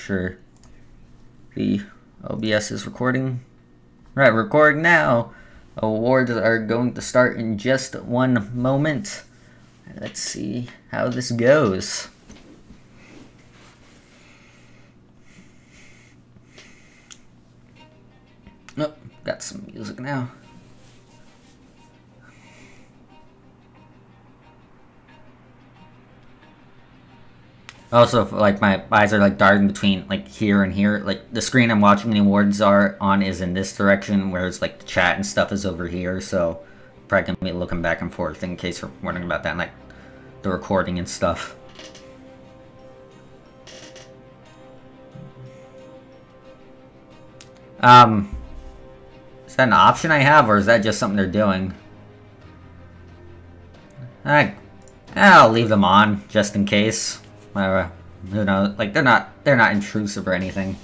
sure the OBS is recording. Right, recording now. Awards are going to start in just one moment. Let's see how this goes. Oh, got some music now. Also, like, my eyes are like darting between like here and here. Like, the screen I'm watching the awards are on is in this direction, whereas like the chat and stuff is over here. So probably gonna be looking back and forth in case you're wondering about that, and, like the recording and stuff. Is that an option I have, or is that just something they're doing? I'll leave them on just in case. Who knows? Like, they're not intrusive or anything.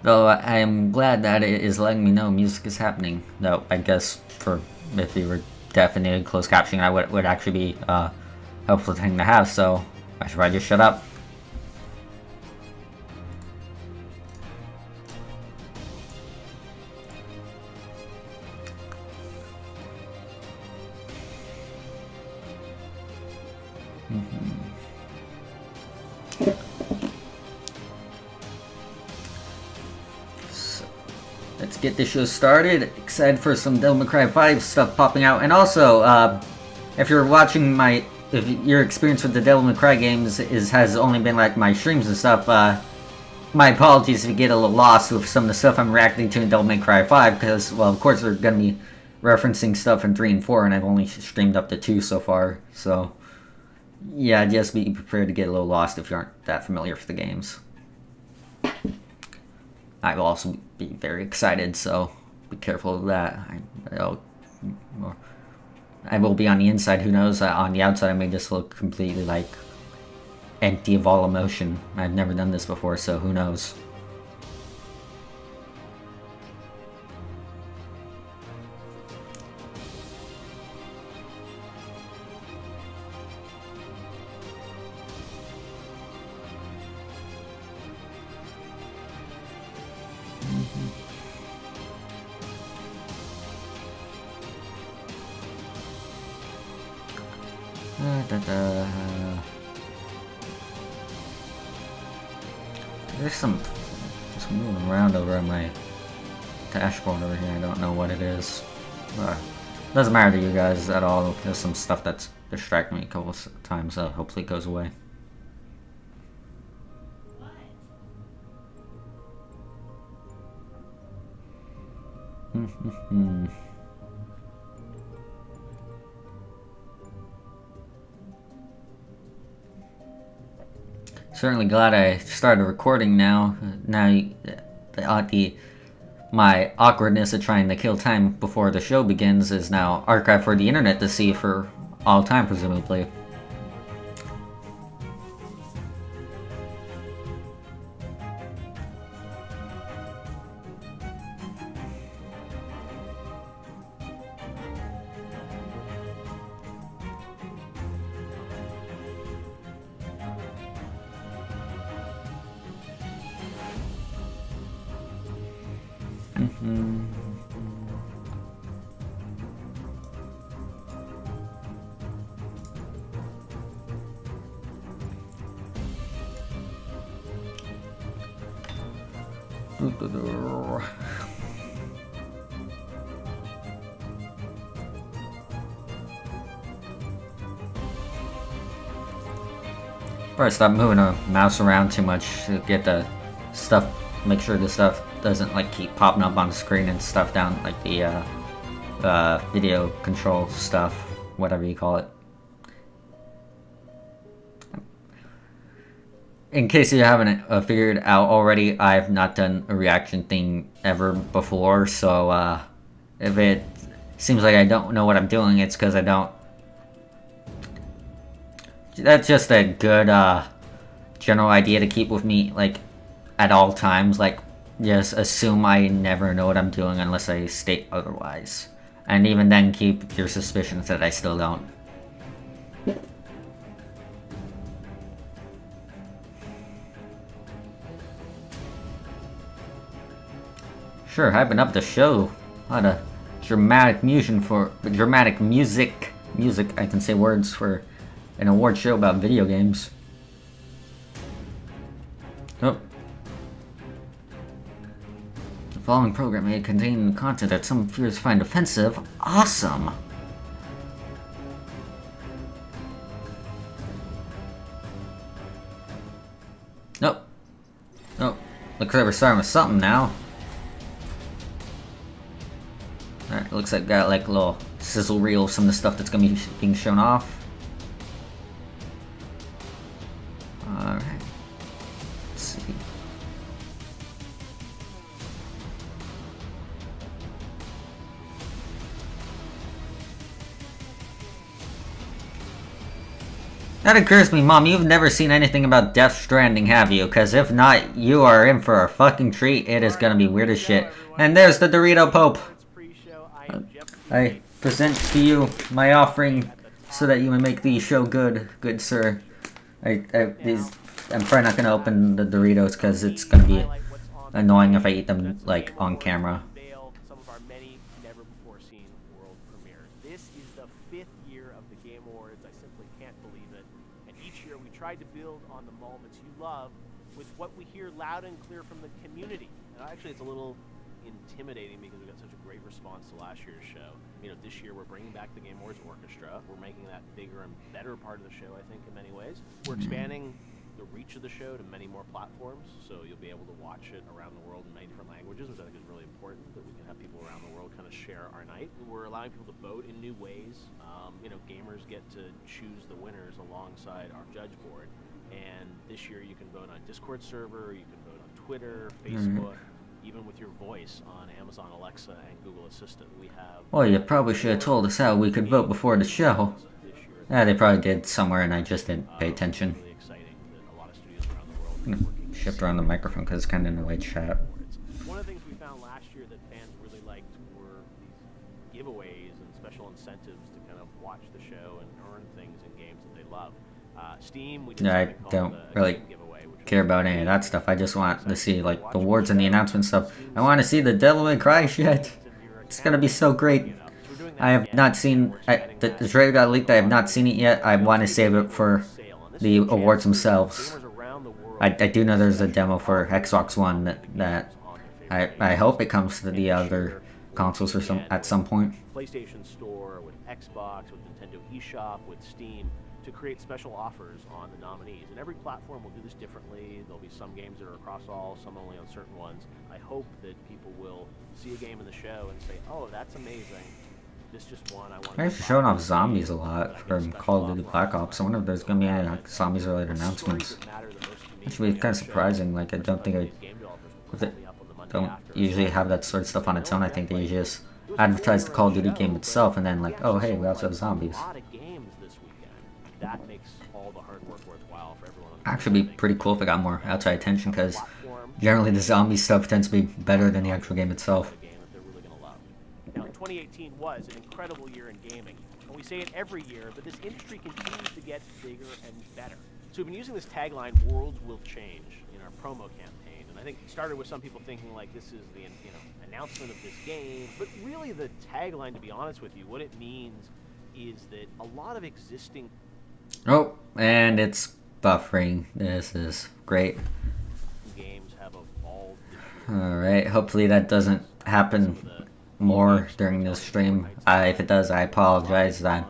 Though I am glad that it is letting me know music is happening. Though I guess if you were deaf and needed closed captioning, I would actually be a helpful thing to have. So I should probably just shut up. So, let's get this show started. Excited for some Devil May Cry 5 stuff popping out. And also, if you're watching if your experience with the Devil May Cry games has only been like my streams and stuff, my apologies if you get a little lost with some of the stuff I'm reacting to in Devil May Cry 5, because, well, of course they're going to be referencing stuff in 3 and 4, and I've only streamed up to 2 so far, so yeah, just be prepared to get a little lost if you aren't that familiar with the games. I will also be very excited, so be careful of that. I will be on the inside, who knows, on the outside I may just look completely, like, empty of all emotion. I've never done this before, so who knows. There's some just moving around over on my dashboard over here. I don't know what it is. Doesn't matter to you guys at all. There's some stuff that's distracting me a couple of times. Hopefully it goes away. Certainly glad I started recording now. My awkwardness of trying to kill time before the show begins is now archived for the internet to see for all time, presumably. Probably stop moving the mouse around too much to get the stuff, make sure the stuff doesn't like keep popping up on the screen and stuff down, like the video control stuff, whatever you call it. In case you haven't figured out already, I've not done a reaction thing ever before, so if it seems like I don't know what I'm doing, it's because I don't. That's just a good general idea to keep with me, like, at all times. Like, just assume I never know what I'm doing unless I state otherwise. And even then, keep your suspicions that I still don't. Sure, hyping up the show. A lot of dramatic music music, I can say words for an award show about video games. Oh. The following program may contain content that some viewers find offensive. Awesome! Nope. Nope. Looks like we're starting with something now. Alright, looks like got like a little sizzle reel of some of the stuff that's gonna be being shown off. Alright. Let's see. That occurs to me, Mom, you've never seen anything about Death Stranding, have you? Because if not, you are in for a fucking treat. It is gonna be weird as shit. And there's the Dorito Pope. I present to you my offering so that you may make the show good, good sir. I'm probably not gonna open the Doritos because it's gonna be annoying if I eat them like on camera. Some of our many never-before-seen world premieres. This is the 5th year of the Game Awards. I simply can't believe it. And each year we tried to build on the moments you love with what we hear loud and clear from the community. And actually, it's a little intimidating because we got such a great response to last year's show. You know, this year we're bringing back the Game Awards Orchestra. We're making that bigger and better part of the show, I think, in many ways. We're expanding the reach of the show to many more platforms, so you'll be able to watch it around the world in many different languages, which I think is really important, that we can have people around the world kind of share our night. We're allowing people to vote in new ways. You know, gamers get to choose the winners alongside our judge board. And this year you can vote on Discord server, you can vote on Twitter, Facebook, even with your voice on Amazon Alexa and Google Assistant. We have... Well, you probably should have told us how we could vote before the show. Yeah, they probably did somewhere and I just didn't pay attention. I'm gonna shift around the microphone because it's kind of in the way chat. One of the things we found last year that fans really liked were these giveaways and special incentives to kind of watch the show and earn things in games that they love. Steam, we did I don't really care about any of that stuff. I just want to see like the awards and the announcement stuff. I want to see the Devil May Cry shit. It's gonna be so great. I have not seen the trailer got leaked. I have not seen it yet. I want to save it for the awards themselves. I do know there's a demo for Xbox One that I hope it comes to the other consoles or at some point. PlayStation Store with Xbox, with Nintendo eShop, with Steam, to create special offers on the nominees. And every platform will do this differently. There'll be some games that are across all, some only on certain ones. I hope that people will see a game in the show and say, oh, that's amazing. This just won. I want. They're showing off zombies a lot from Call of Duty Black Ops. I wonder if there's going to be any like, zombies-related announcements. That should be kind of surprising. Like, I don't think don't usually have that sort of stuff on its own. I think they usually just advertise the Call of Duty game itself and then like, oh hey, we also have zombies. That makes all the hard work worthwhile for everyone. Actually, be pretty cool if it got more outside attention because generally the zombie stuff tends to be better than the actual game itself. Now, 2018 was an incredible year in gaming. And we say it every year, but this industry continues to get bigger and better. So we've been using this tagline, "Worlds will change," in our promo campaign. And I think it started with some people thinking like this is the announcement of this game. But really the tagline, to be honest with you, what it means is that a lot of existing... Oh, and it's buffering. This is great. Games have evolved. Alright, hopefully that doesn't happen more during this stream. If it does, I apologize. I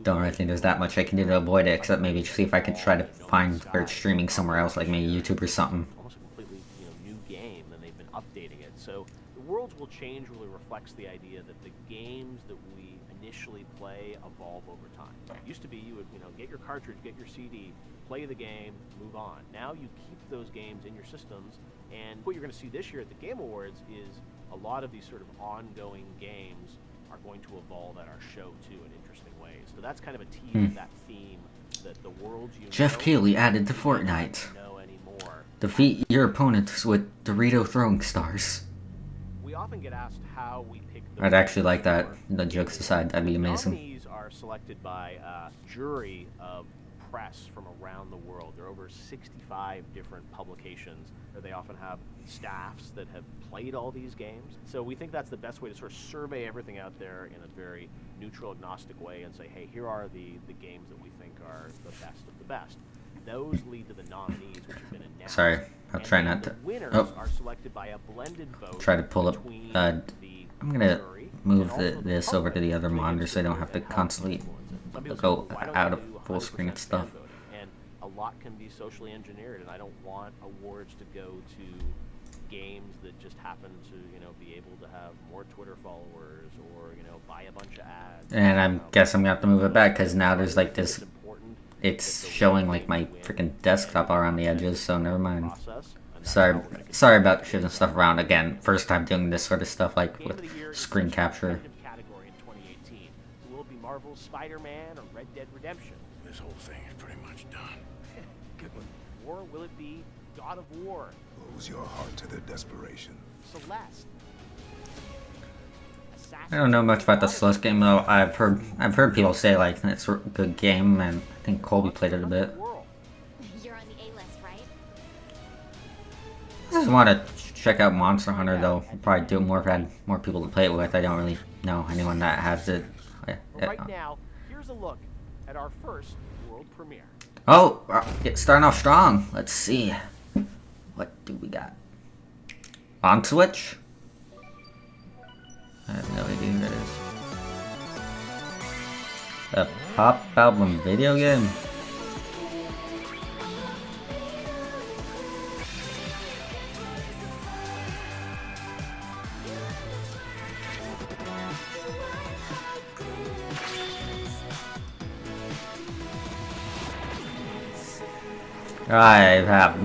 don't really think there's that much I can do to avoid it, except maybe see if I can try to find where it's streaming somewhere else, like maybe YouTube or something. Almost a completely new game, and they've been updating it. So the Worlds Will Change really reflects the idea that the games that we initially play evolve over time. It used to be you would get your cartridge, get your CD, play the game, move on. Now you keep those games in your systems, and what you're going to see this year at the Game Awards is a lot of these sort of ongoing games are going to evolve at our show too in interesting ways. So that's kind of a tease of that theme that the worlds you Jeff Keighley added to Fortnite. Defeat your opponents with Dorito throwing stars. We often get asked how we pick the I'd actually like that. The jokes aside, that'd be amazing. Nominees are selected by a jury of press from around the world. There are over 65 different publications. They often have staffs that have played all these games. So we think that's the best way to sort of survey everything out there in a very neutral, agnostic way and say, hey, here are the games that we think are the best of the best. Those lead to the nominees, which have been announced. Sorry, I'll try not to. The winners are selected by a blended vote. Try to pull up. I'm gonna move this over to the other monitor so I don't have to constantly go out of full screen and stuff. And a lot can be socially engineered, and I don't want awards to go to games that just happen to, be able to have more Twitter followers or, buy a bunch of ads. And I guess I'm gonna have to move it back because now there's like this. It's showing like my freaking desktop around the edges, so never mind. Sorry about shifting stuff around again. First time doing this sort of stuff, like with screen capture. Category in 2018 will be Marvel's Spider-Man or Red Dead Redemption. This whole thing is pretty much done. Good one. Or will it be God of War? Close your heart to their desperation. Celeste. I don't know much about the Celeste game though. I've heard people say like it's a good game, and I think Colby played it a bit. You're on the A list, right? I just want to check out Monster Hunter though. I'll probably do it more if I had more people to play it with. I don't really know anyone that has it. Right now, here's a look at our first world premiere. Oh, starting off strong. Let's see. What do we got? On Switch? I have no idea who that is. A pop album video game? I have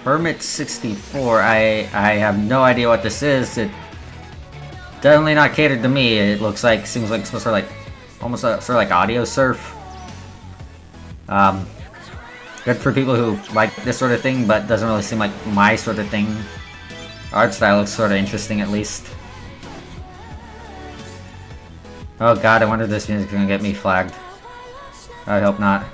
Hermit 64. I have no idea what this is. It definitely not catered to me. It seems like it's supposed to like almost sort of like audio surf. Good for people who like this sort of thing, but doesn't really seem like my sort of thing. Art style looks sort of interesting at least. Oh god, I wonder if this music's gonna get me flagged. I hope not.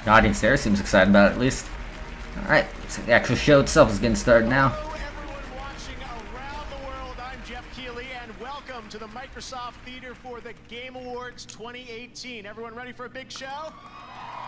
The audience there seems excited about it at least. Alright, so the actual show itself is getting started now. Everyone watching around the world, I'm Jeff Keighley, and welcome to the Microsoft Theater for the Game Awards 2018. Everyone ready for a big show?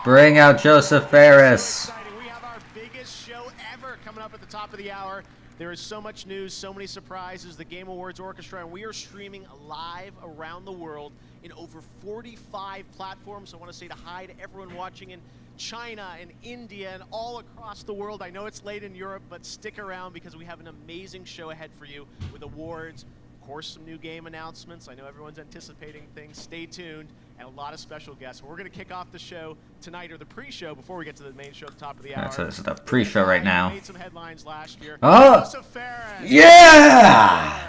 Bring out Joseph Ferris. We have our biggest show ever coming up at the top of the hour. There is so much news, so many surprises. The Game Awards Orchestra, and we are streaming live around the world in over 45 platforms. I want to say hi to everyone watching in China and India and all across the world. I know it's late in Europe, but stick around because we have an amazing show ahead for you with awards, of course, some new game announcements. I know everyone's anticipating things. Stay tuned, and a lot of special guests. We're going to kick off the show tonight, or the pre-show, before we get to the main show at the top of the hour. That's the pre-show right now. Made some headlines last year. Oh! Joseph Ferris. Yeah!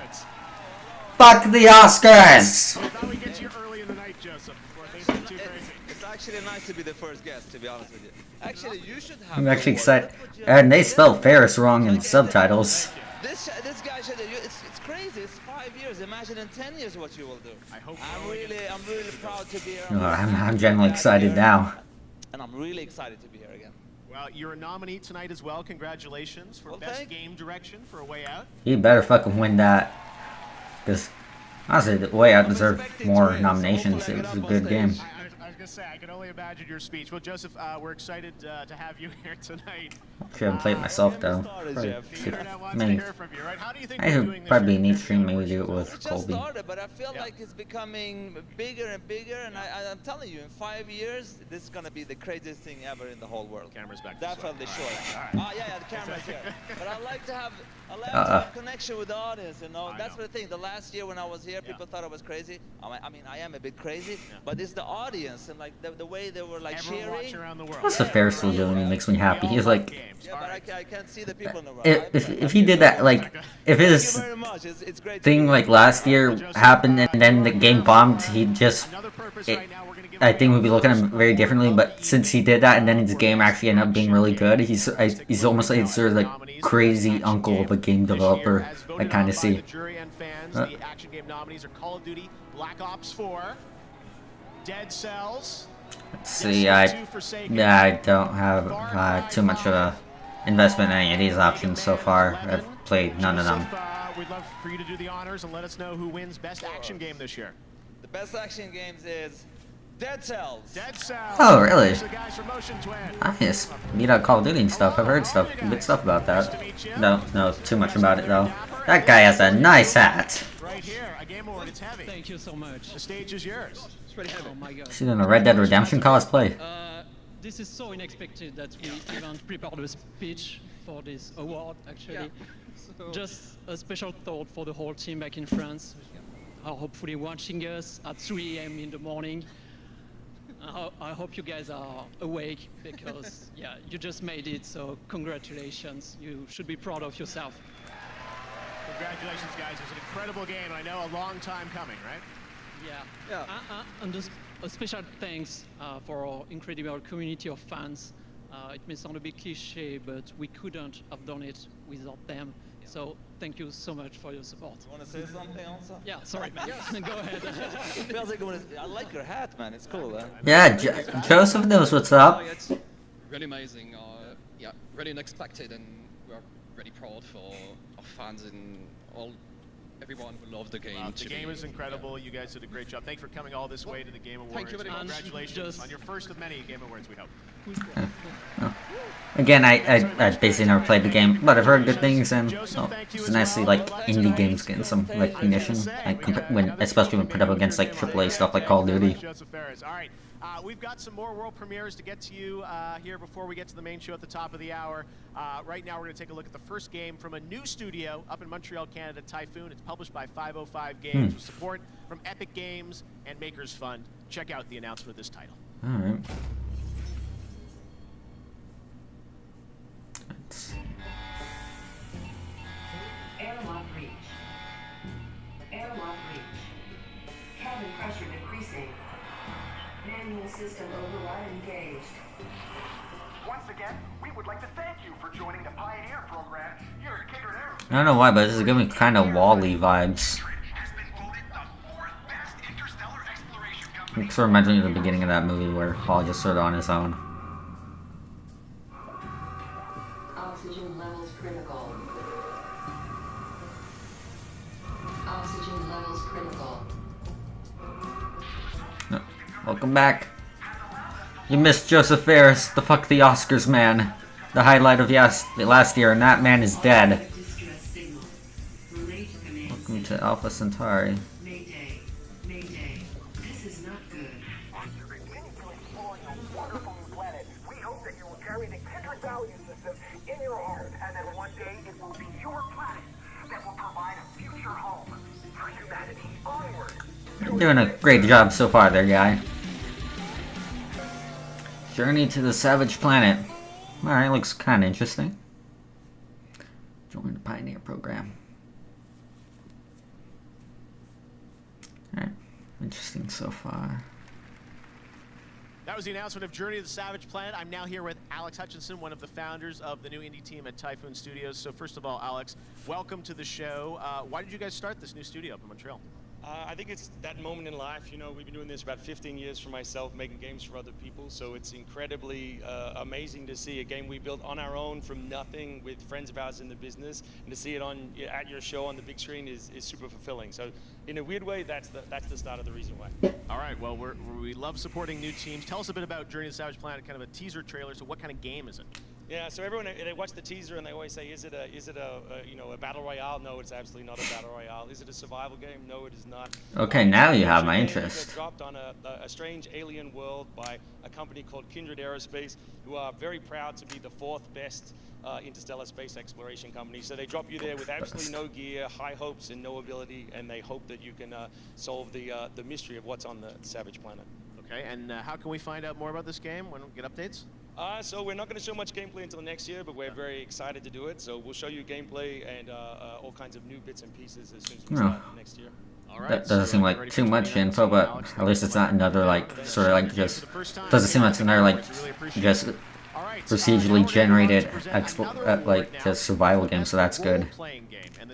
Fuck the Oscars! We thought we'd get you early in the night, Joseph, before things get too crazy. It's actually nice to be the first guest, to be honest with you. Actually, you should have. I'm actually excited. And they spelled Ferris wrong in the subtitles. This guy should. It's crazy. It's 5 years. Imagine in 10 years what you will do. I hope. I'm really proud to be here. Oh, I'm genuinely excited now. And I'm really excited to be here again. Well, you're a nominee tonight as well. Congratulations for Best Game Direction for A Way Out. He better fucking win that. Because, honestly, The Way Out deserved more nominations. It was a good game. I was going to say, I can only imagine your speech. Well, Joseph, we're excited to have you here tonight. Shouldn't play it myself, though. The internet wants to hear from you, right? How do you think I we're doing should this probably year? need stream, maybe do it with We just Colby. started, but I feel like it's becoming bigger and bigger. And I'm telling you, in 5 years, this is going to be the craziest thing ever in the whole world. Camera's back this way. Definitely sure. All right. Oh yeah, the camera's here. But I like to have a connection with the audience. You know, that's the thing. The last year when I was here, people thought I was crazy. I mean, I am a bit crazy, but it's the audience and like the way they were like Everyone watching cheering. around the world. That's the Ferris wheel doing. It makes me happy. He's like, Yeah, but I can't see the people in the room. if he did that, like, if Thank you his very much. It's great. thing like last year happened and then the game bombed, he'd just Another purpose it, right now, we're going to give I think we'd be looking at him very differently. But since he did that, and then his game actually ended up being really good, he's almost like sort of like crazy uncle of a game developer. I kind of see. The action game nominees are Call of Duty, Black Ops 4, Dead Cells. Let's see. I don't have too much of a investment in any of these options so far. I've played none of them. We'd love for you to do the honors and let us know who wins best action game this year. The best action games is Dead Cells. Dead Cells. Oh, really? The guys from Motion Twin. I just meet out Call of Duty and stuff. I've heard good stuff about that. Don't know too much about it though. That guy has a nice hat. Right here, a game award. It's heavy. Thank you so much. The stage is yours. It's really heavy. Oh my god. She's in a Red Dead Redemption cosplay. This is so unexpected that we even prepared a speech for this award, actually. Yeah. So Just a special thought for the whole team back in France, are hopefully watching us at 3 a.m. in the morning. I hope you guys are awake because, yeah, you just made it, so congratulations. You should be proud of yourself. Congratulations, guys. It was an incredible game, and I know a long time coming, right? Yeah. And a special thanks for our incredible community of fans. It may sound a bit cliche, but we couldn't have done it without them. So thank you so much for your support. You want to say something also? Yeah, sorry, man. Go ahead. It feels like I like your hat, man. It's cool, huh? Yeah, Joseph knows what's up. it's really amazing. Yeah, really unexpected, and we're really proud for our fans and everyone who loved the game. The game is incredible. You guys did a great job. Thanks for coming all this way to the Game Awards. Thank you very much. Congratulations on your first of many Game Awards, we hope. Again, I basically never played the game, but I've heard good things, and it's nice to see like indie games getting some recognition, like especially when put up against like AAA stuff like Call of Duty. All right, we've got some more world premieres to get to you here before we get to the main show at the top of the hour. Right now, we're going to take a look at the first game from a new studio up in Montreal, Canada, Typhoon. It's published by 505 Games with support from Epic Games and Makers Fund. Check out the announcement of this title. All right. Airlock breach. Airlock breach. Cabin pressure decreasing. Manual system override engaged. Once again, we would like to thank you for joining the Pioneer program here at Catered Air. I don't know why, but this is giving me kind of Wall-E vibes. Has been voted the fourth best interstellar exploration company. It sort of reminds me of the beginning of that movie where Paul just sort of on his own. Oxygen levels critical. Oxygen levels critical. No. Welcome back. You missed Joseph Ferris, the fuck the Oscars man. The highlight of last year, and that man is dead. Distress signal. Relay to command. Welcome to Alpha Centauri. Mayday. Mayday. This is not good. As you continue to explore your wonderful new planet, we hope that you will carry the kindred value system in your heart, and that one day it will be your planet that will provide a future home for humanity. Onward! You're doing a great job so far there, guy. Journey to the Savage Planet. Alright, looks kind of interesting. Join the Pioneer program. Alright, interesting so far. That was the announcement of Journey to the Savage Planet. I'm now here with Alex Hutchinson, one of the founders of the new indie team at Typhoon Studios. So first of all, Alex, welcome to the show. Why did you guys start this new studio up in Montreal? I think it's that moment in life. You know, we've been doing this about 15 years for myself, making games for other people. So it's incredibly amazing to see a game we built on our own from nothing with friends of ours in the business, and to see it at your show on the big screen is super fulfilling. So in a weird way, that's the start of the reason why. All right, well, we love supporting new teams. Tell us a bit about Journey to the Savage Planet, kind of a teaser trailer. So what kind of game is it? Yeah, so everyone, they watch the teaser and they always say, is it a battle royale? No, it's absolutely not a battle royale. Is it a survival game? No, it is not. Okay, now you have my It's interest. dropped on a strange alien world by a company called Kindred Aerospace, who are very proud to be the fourth best interstellar space exploration company. So they drop you there with absolutely no gear, high hopes and no ability, and they hope that you can solve the mystery of what's on the Savage Planet. Okay, and how can we find out more about this game? When we get updates? So we're not going to show much gameplay until next year, but we're very excited to do it. So we'll show you gameplay and all kinds of new bits and pieces as soon as we start next year. That doesn't seem like too much info, but at least it's not another like sort of like just doesn't seem like it's another like just procedurally generated like just survival game. So that's good. Right,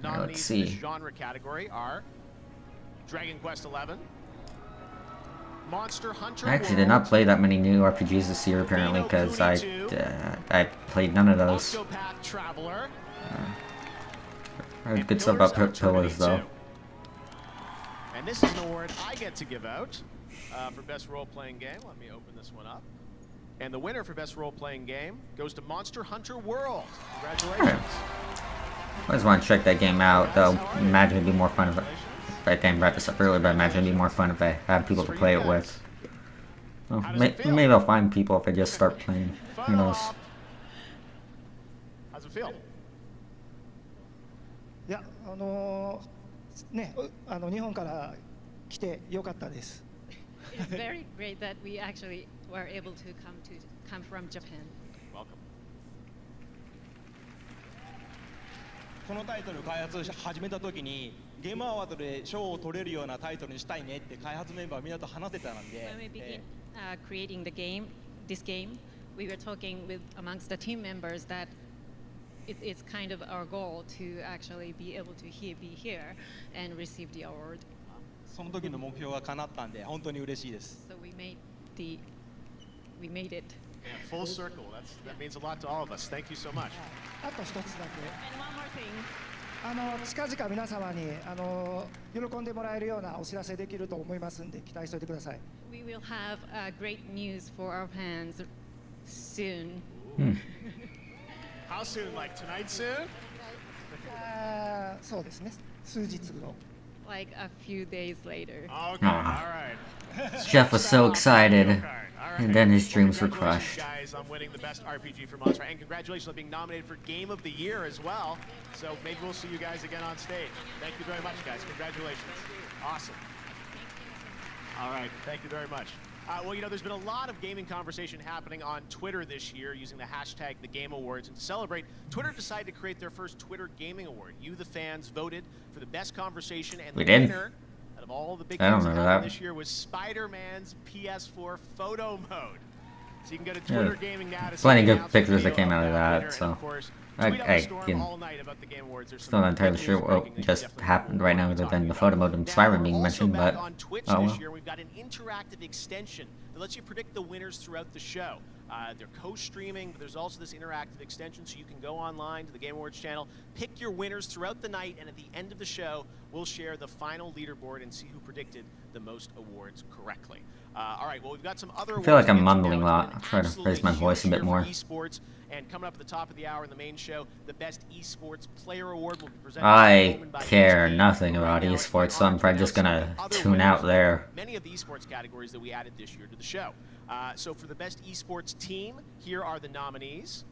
let's see. Genre category are Dragon Quest XI, Monster Hunter I actually did not play that many new RPGs this year apparently because I played none of those. I heard good stuff about Pillars though. And this is an award I get to give out for best role-playing game. Let me open this one up. And the winner for best role-playing game goes to Monster Hunter World. Congratulations. I just want to check that game out though. Imagine it'd be more fun if that game wrapped this up earlier, but I imagine it'd be more fun if I had people to play it with. Well, maybe I'll find people if I just start playing. Who knows? How's it feel? いや、ね、日本から来てよかったです。It's very great that we actually were able to come from Japan. Welcome. このタイトル開発始めた時にゲームアワードで賞を取れるようなタイトルにしたいねって開発メンバーみんなと話せたので。When we began creating this game, we were talking with amongst the team members that it's kind of our goal to actually be able to be here and receive the award. その時の目標が叶ったんで本当に嬉しいです。So we made it. Yeah, full circle. That means a lot to all of us. Thank you so much. あと一つだけ。And one more thing. 近々皆様に喜んでもらえるようなお知らせできると思いますんで期待しておいてください。We will have great news for our fans soon. How soon? Like tonight soon? そうですね。数日後。Like a few days later. Okay, all right. Jeff was so excited, and then his dreams were crushed. Guys, on winning the best RPG for Monster, and congratulations on being nominated for Game of the Year as well. So maybe we'll see you guys again on stage. Thank you very much, guys. Congratulations. Awesome. All right, thank you very much. Well, you know, there's been a lot of gaming conversation happening on Twitter this year using the hashtag #TheGameAwards. And to celebrate, Twitter decided to create their first Twitter Gaming Award. You, the fans, voted for the best conversation, and the winner out of all the big things that happened this year was Spider-Man's PS4 photo mode. So you can go to Twitter Gaming now to see plenty good pictures that came out of that, so I still not entirely sure what just happened right now other than the photo mode and Spider-Man being mentioned, but on Twitch this year, we've got an interactive extension that lets you predict the winners throughout the show. They're co-streaming, but there's also this interactive extension so you can go online to the Game Awards channel, pick your winners throughout the night, and at the end of the show, we'll share the final leaderboard and see who predicted the most awards correctly. All right, well, we've got some other I feel like I'm mumbling a lot. I'll try to raise my voice a bit more. Esports, and coming up at the top of the hour in the main show, the Best Esports Player Award will be presented. I care nothing about esports, so I'm probably just gonna tune out there. Many of the esports categories that we added this year to the show. So for the Best Esports Team, here are the nominees.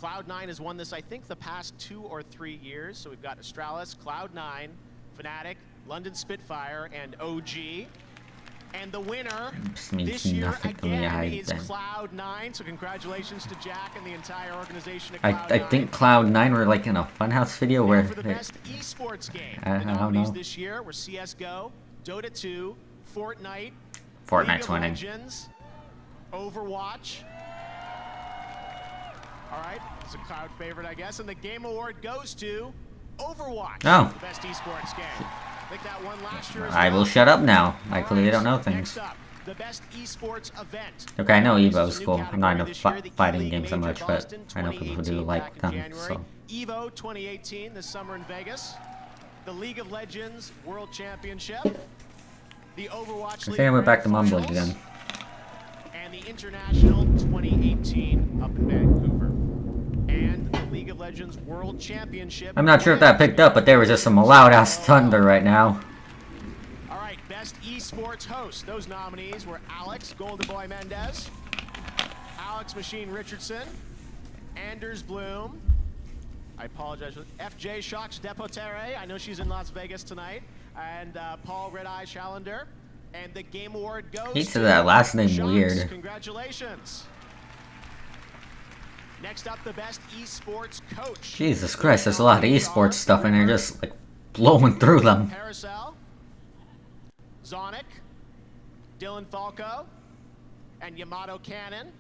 Cloud9 has won this, I think, the past 2 or 3 years. So we've got Astralis, Cloud9, Fnatic, London Spitfire, and OG. And the winner this year again is Cloud9. So congratulations to Jack and the entire organization at Cloud9. I think Cloud9 were like in a Funhouse video where for the best esports game, I the don't nominees know. this year were CS:GO, Dota 2, Fortnite, Fortnite's League of winning. Legends, Overwatch. All right, it's a Cloud favorite, I guess, and the Game Award goes to Overwatch. Oh. The best esports game. I think that won last year as I well. will shut up now. I clearly don't know things. Next up, the best esports event. Okay, I know This Evo's is a new cool. I'm not into category this year, the fighting E-League games so Major much, but Boston I know people who do 2018 like back in them, January. so. Evo 2018 this summer in Vegas. The League of Legends World Championship. The Overwatch I League think I went back to Grand mumbling Finals, again. and the International 2018 up in Vancouver. And the League of Legends World Championship. I'm not sure if that picked up, but there was just some loud-ass thunder right now. All right, best esports host. Those nominees were Alex Golden Boy Mendez, Alex Machine Richardson, Anders Bloom. I apologize for FJ Shocks Depotere. I know she's in Las Vegas tonight. And Paul Red Eye Challender. And the Game Award goes He said to that last name Shocks. weird. Congratulations. Next up, the best esports coach. Jesus Christ, there's a lot of esports stuff in here, just like blowing through them. Paracel, Zonic, Dylan Falco, and Yamato Cannon,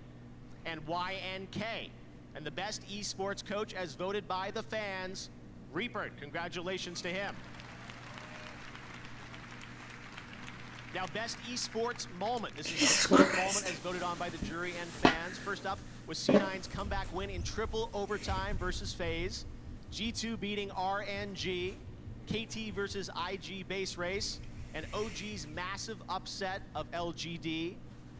and YNK. And the best esports coach as voted by the fans, Reaper. Congratulations to him. Now, best esports moment. This is the sports moment as voted on by the jury and fans. First up was C9's comeback win in triple overtime versus FaZe. G2 beating RNG. KT versus IG base race. And OG's massive upset of LGD.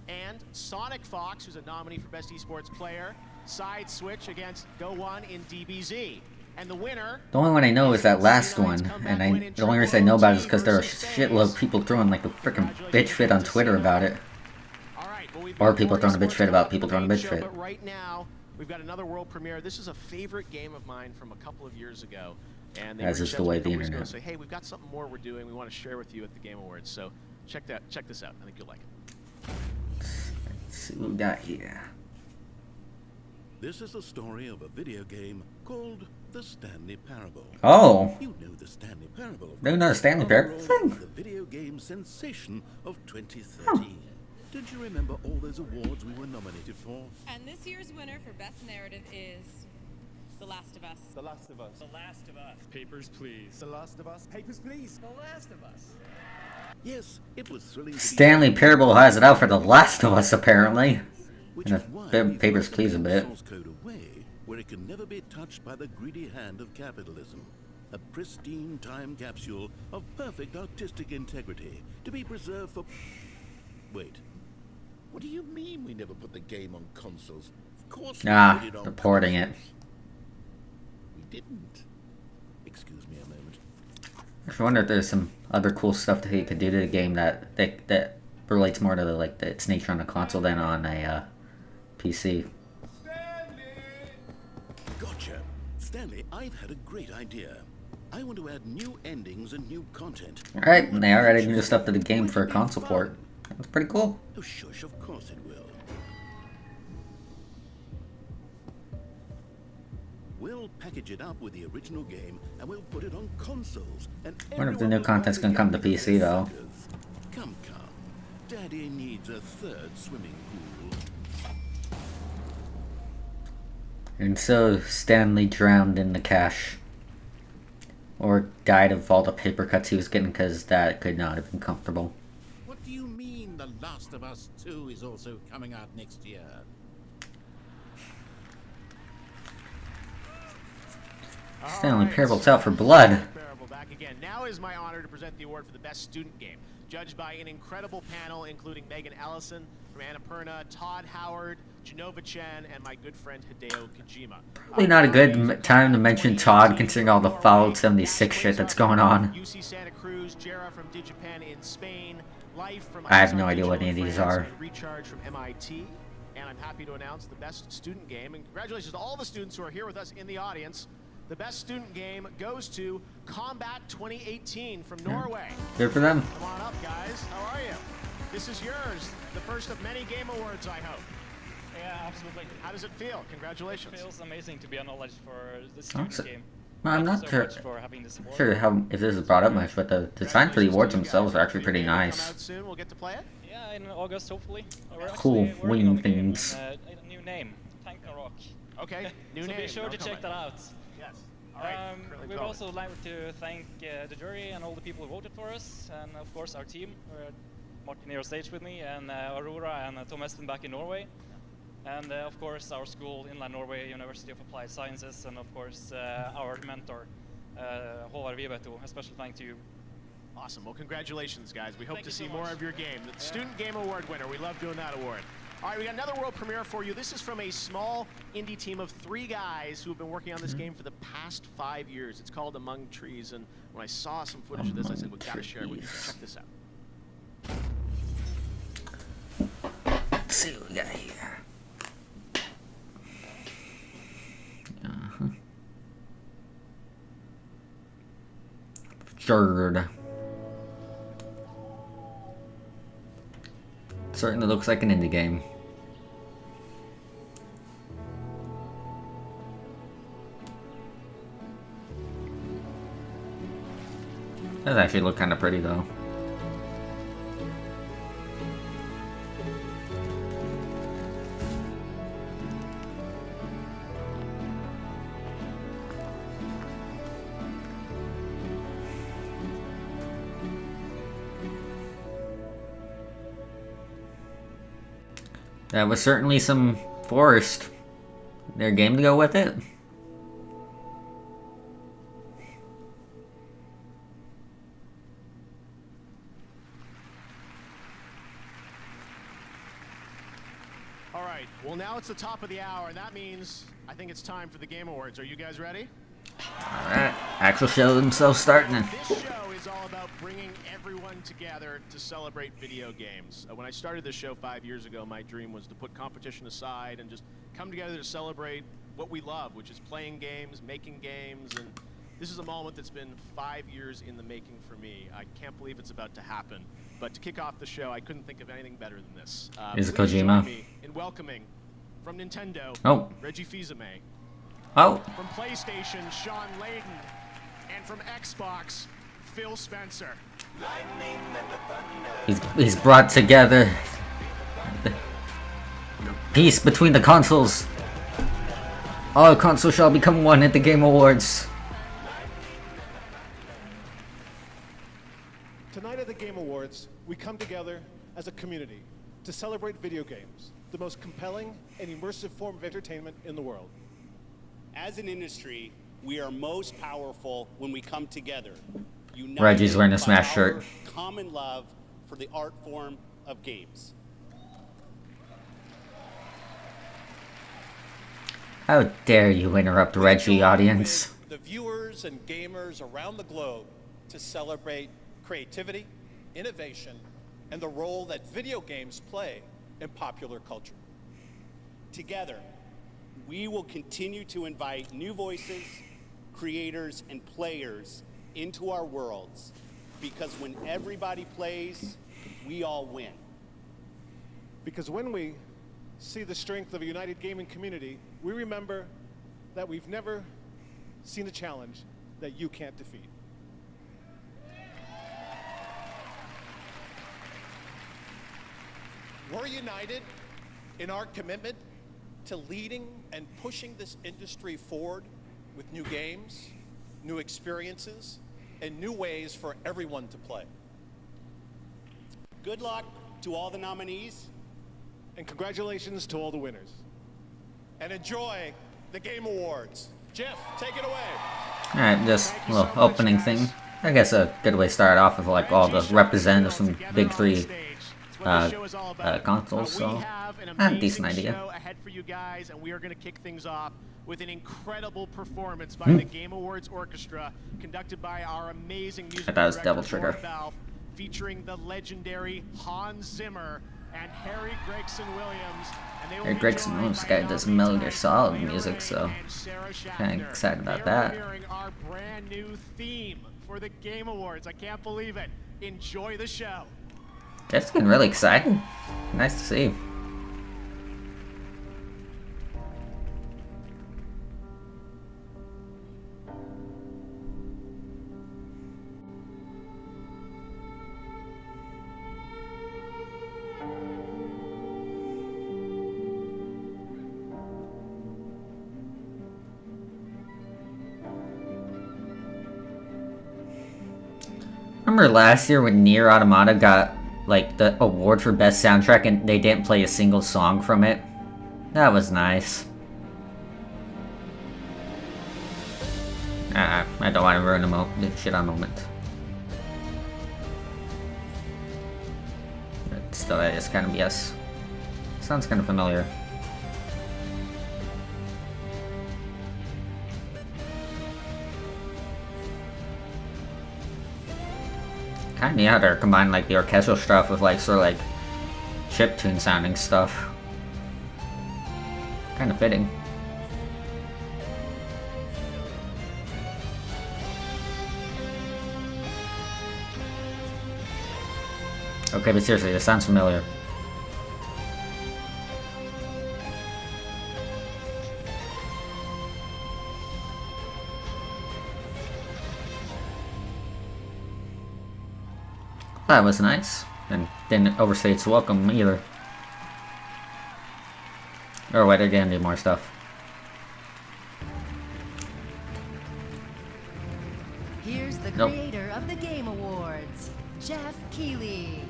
And Sonic Fox, who's a nominee for best esports player, side switch against Go1 in DBZ. And the winner... The only one I know is that last one, and the only reason I know about it is because there are a shitload of people throwing like a freaking bitch fit on Twitter about it. Or people throwing a bitch fit about people throwing a bitch fit. But right now, we've got another world premiere. This is a favorite game of mine from a couple of years ago. And As is the way of the internet. Say, hey, we've got something more we're doing. We want to share with you at the Game Awards. So check this out. I think you'll like it. Let's see what we got here. This is the story of a video game called The Stanley Parable. Oh! You know the Stanley Parable, of No, not a Stanley Parable thing. The video game sensation of 2013. Don't you remember all those awards we were nominated for? And this year's winner for Best Narrative is The Last of Us. The Last of Us. The Last of Us. Papers, please. The Last of Us. Papers, please. The Last of Us. Yes, it was thrilling. Stanley Parable has it out for The Last of Us, apparently. And the Papers, Please a bit. Source code away, where it can never be touched by the greedy hand of capitalism. A pristine time capsule of perfect artistic integrity to be preserved for... Wait. What do you mean we never put the game on consoles? Of course we put it on they're porting it. We didn't. Excuse me a moment. I wonder if there's some other cool stuff that he could do to the game that relates more to its nature on a console than on a PC. Gotcha. Stanley, I've had a great idea. I want to add new endings and new content. Alright, and they are adding new stuff to the game for a console port. That's pretty cool. Oh, shush, of course it will. We'll package it up with the original game and we'll put it on consoles. And I wonder if the new content's gonna come to PC though. Come. Daddy needs a third swimming pool. And so Stanley drowned in the cash. Or died of all the paper cuts he was getting because that could not have been comfortable. What do you mean The Last of Us 2 is also coming out next year? Stanley Parable's out for blood. Back again. Now is my honor to present the award for the best student game, judged by an incredible panel including Megan Ellison from Annapurna, Todd Howard, Genova Chen, and my good friend Hideo Kojima. Probably not a good time to mention Todd, considering all the Fallout 76 shit that's going on. UC Santa Cruz, Jera from Digipen in Spain, Life from I have no idea what any of these are. Recharge from MIT, and I'm happy to announce the best student game. And congratulations to all the students who are here with us in the audience. The best student game goes to Combat 2018 from Norway. Good for them. Come on up, guys. How are you? This is yours. The first of many game awards, I hope. Yeah, absolutely. How does it feel? Congratulations. It feels amazing to be acknowledged for the student game. Well, I'm not so sure, much for having this award. sure how if this is brought up much, but the design for the awards themselves are actually pretty Come nice. out soon. We'll get to play it. Yeah, in August, hopefully. We're Cool actually working wing on the game things. and, a new name, Tank and Rock. Okay, new so name. be sure to check that out. Yes. All right. We'd also like to thank the jury and all the people who voted for us, and of course our team. Martin here on stage with me, and Aurora and Tom Espen back in Norway. And of course our school, Inland Norway University of Applied Sciences, and of course our mentor, Håvard Vibeto. A special thank to you. Awesome. Well, congratulations, guys. We hope to see more of your game. The Student Game Award winner. We love doing that award. All right, we got another world premiere for you. This is from a small indie team of 3 guys who have been working on this game for the past 5 years. It's called Among Trees, and when I saw some footage of this, I said, we've got to share it with you. Check this out. Let's see what we got here. Jerd. Certainly looks like an indie game. That actually look kind of pretty though. That was certainly some forest. Their game to go with it. All right, well now it's the top of the hour, and that means I think it's time for the Game Awards. Are you guys ready? Alright, actual show themselves starting. This show is all about bringing everyone together to celebrate video games. When I started this show 5 years ago, my dream was to put competition aside and just come together to celebrate what we love, which is playing games, making games, and this is a moment that's been 5 years in the making for me. I can't believe it's about to happen. But to kick off the show, I couldn't think of anything better than this. Is Please Kojima. join me in welcoming from Nintendo, Reggie Fils-Aimé. Oh. From PlayStation, Sean Layden. And from Xbox, Phil Spencer. He's brought together the peace between the consoles. All consoles shall become one at the Game Awards. Tonight at the Game Awards, we come together as a community to celebrate video games, the most compelling and immersive form of entertainment in the world. As an industry, we are most powerful when we come together. Reggie's wearing a Smash by shirt. our common love for the art form of games. How dare you interrupt Reggie, audience? The viewers and gamers around the globe to celebrate creativity, innovation, and the role that video games play in popular culture. Together, we will continue to invite new voices, creators, and players into our worlds, because when everybody plays, we all win. Because when we see the strength of a united gaming community, we remember that we've never seen a challenge that you can't defeat. We're united in our commitment to leading and pushing this industry forward with new games, new experiences, and new ways for everyone to play. Good luck to all the nominees. And congratulations to all the winners. And enjoy the Game Awards. Jeff, take it away. Alright, just a little opening thing. I guess a good way to start off with like all the representatives from big three consoles, so decent idea. Ahead for you guys, and we are going to kick things off with an incredible performance by the Game Awards Orchestra, conducted by our amazing music was director, Devil Trigger. Lord Valve, featuring the legendary Hans Zimmer and Harry Gregson Williams. Harry Gregson Williams, this guy does melody or solid music, so kind of excited about that. We're hearing our brand new theme for the Game Awards. I can't believe it. Enjoy the show. That's getting really exciting. Nice to see. Remember last year when Nier Automata got like the award for best soundtrack and they didn't play a single song from it? That was nice. I don't want to ruin the shit on moment. But still, that is kind of BS. Sounds kind of familiar. Kind of neat how they're combining like the orchestral stuff with like sort of like chiptune sounding stuff. Kind of fitting. Okay, but seriously, this sounds familiar. That was nice. And didn't overstay its welcome either. Or wait, they're gonna do more stuff. Here's the creator of the Game Awards, Jeff Keighley.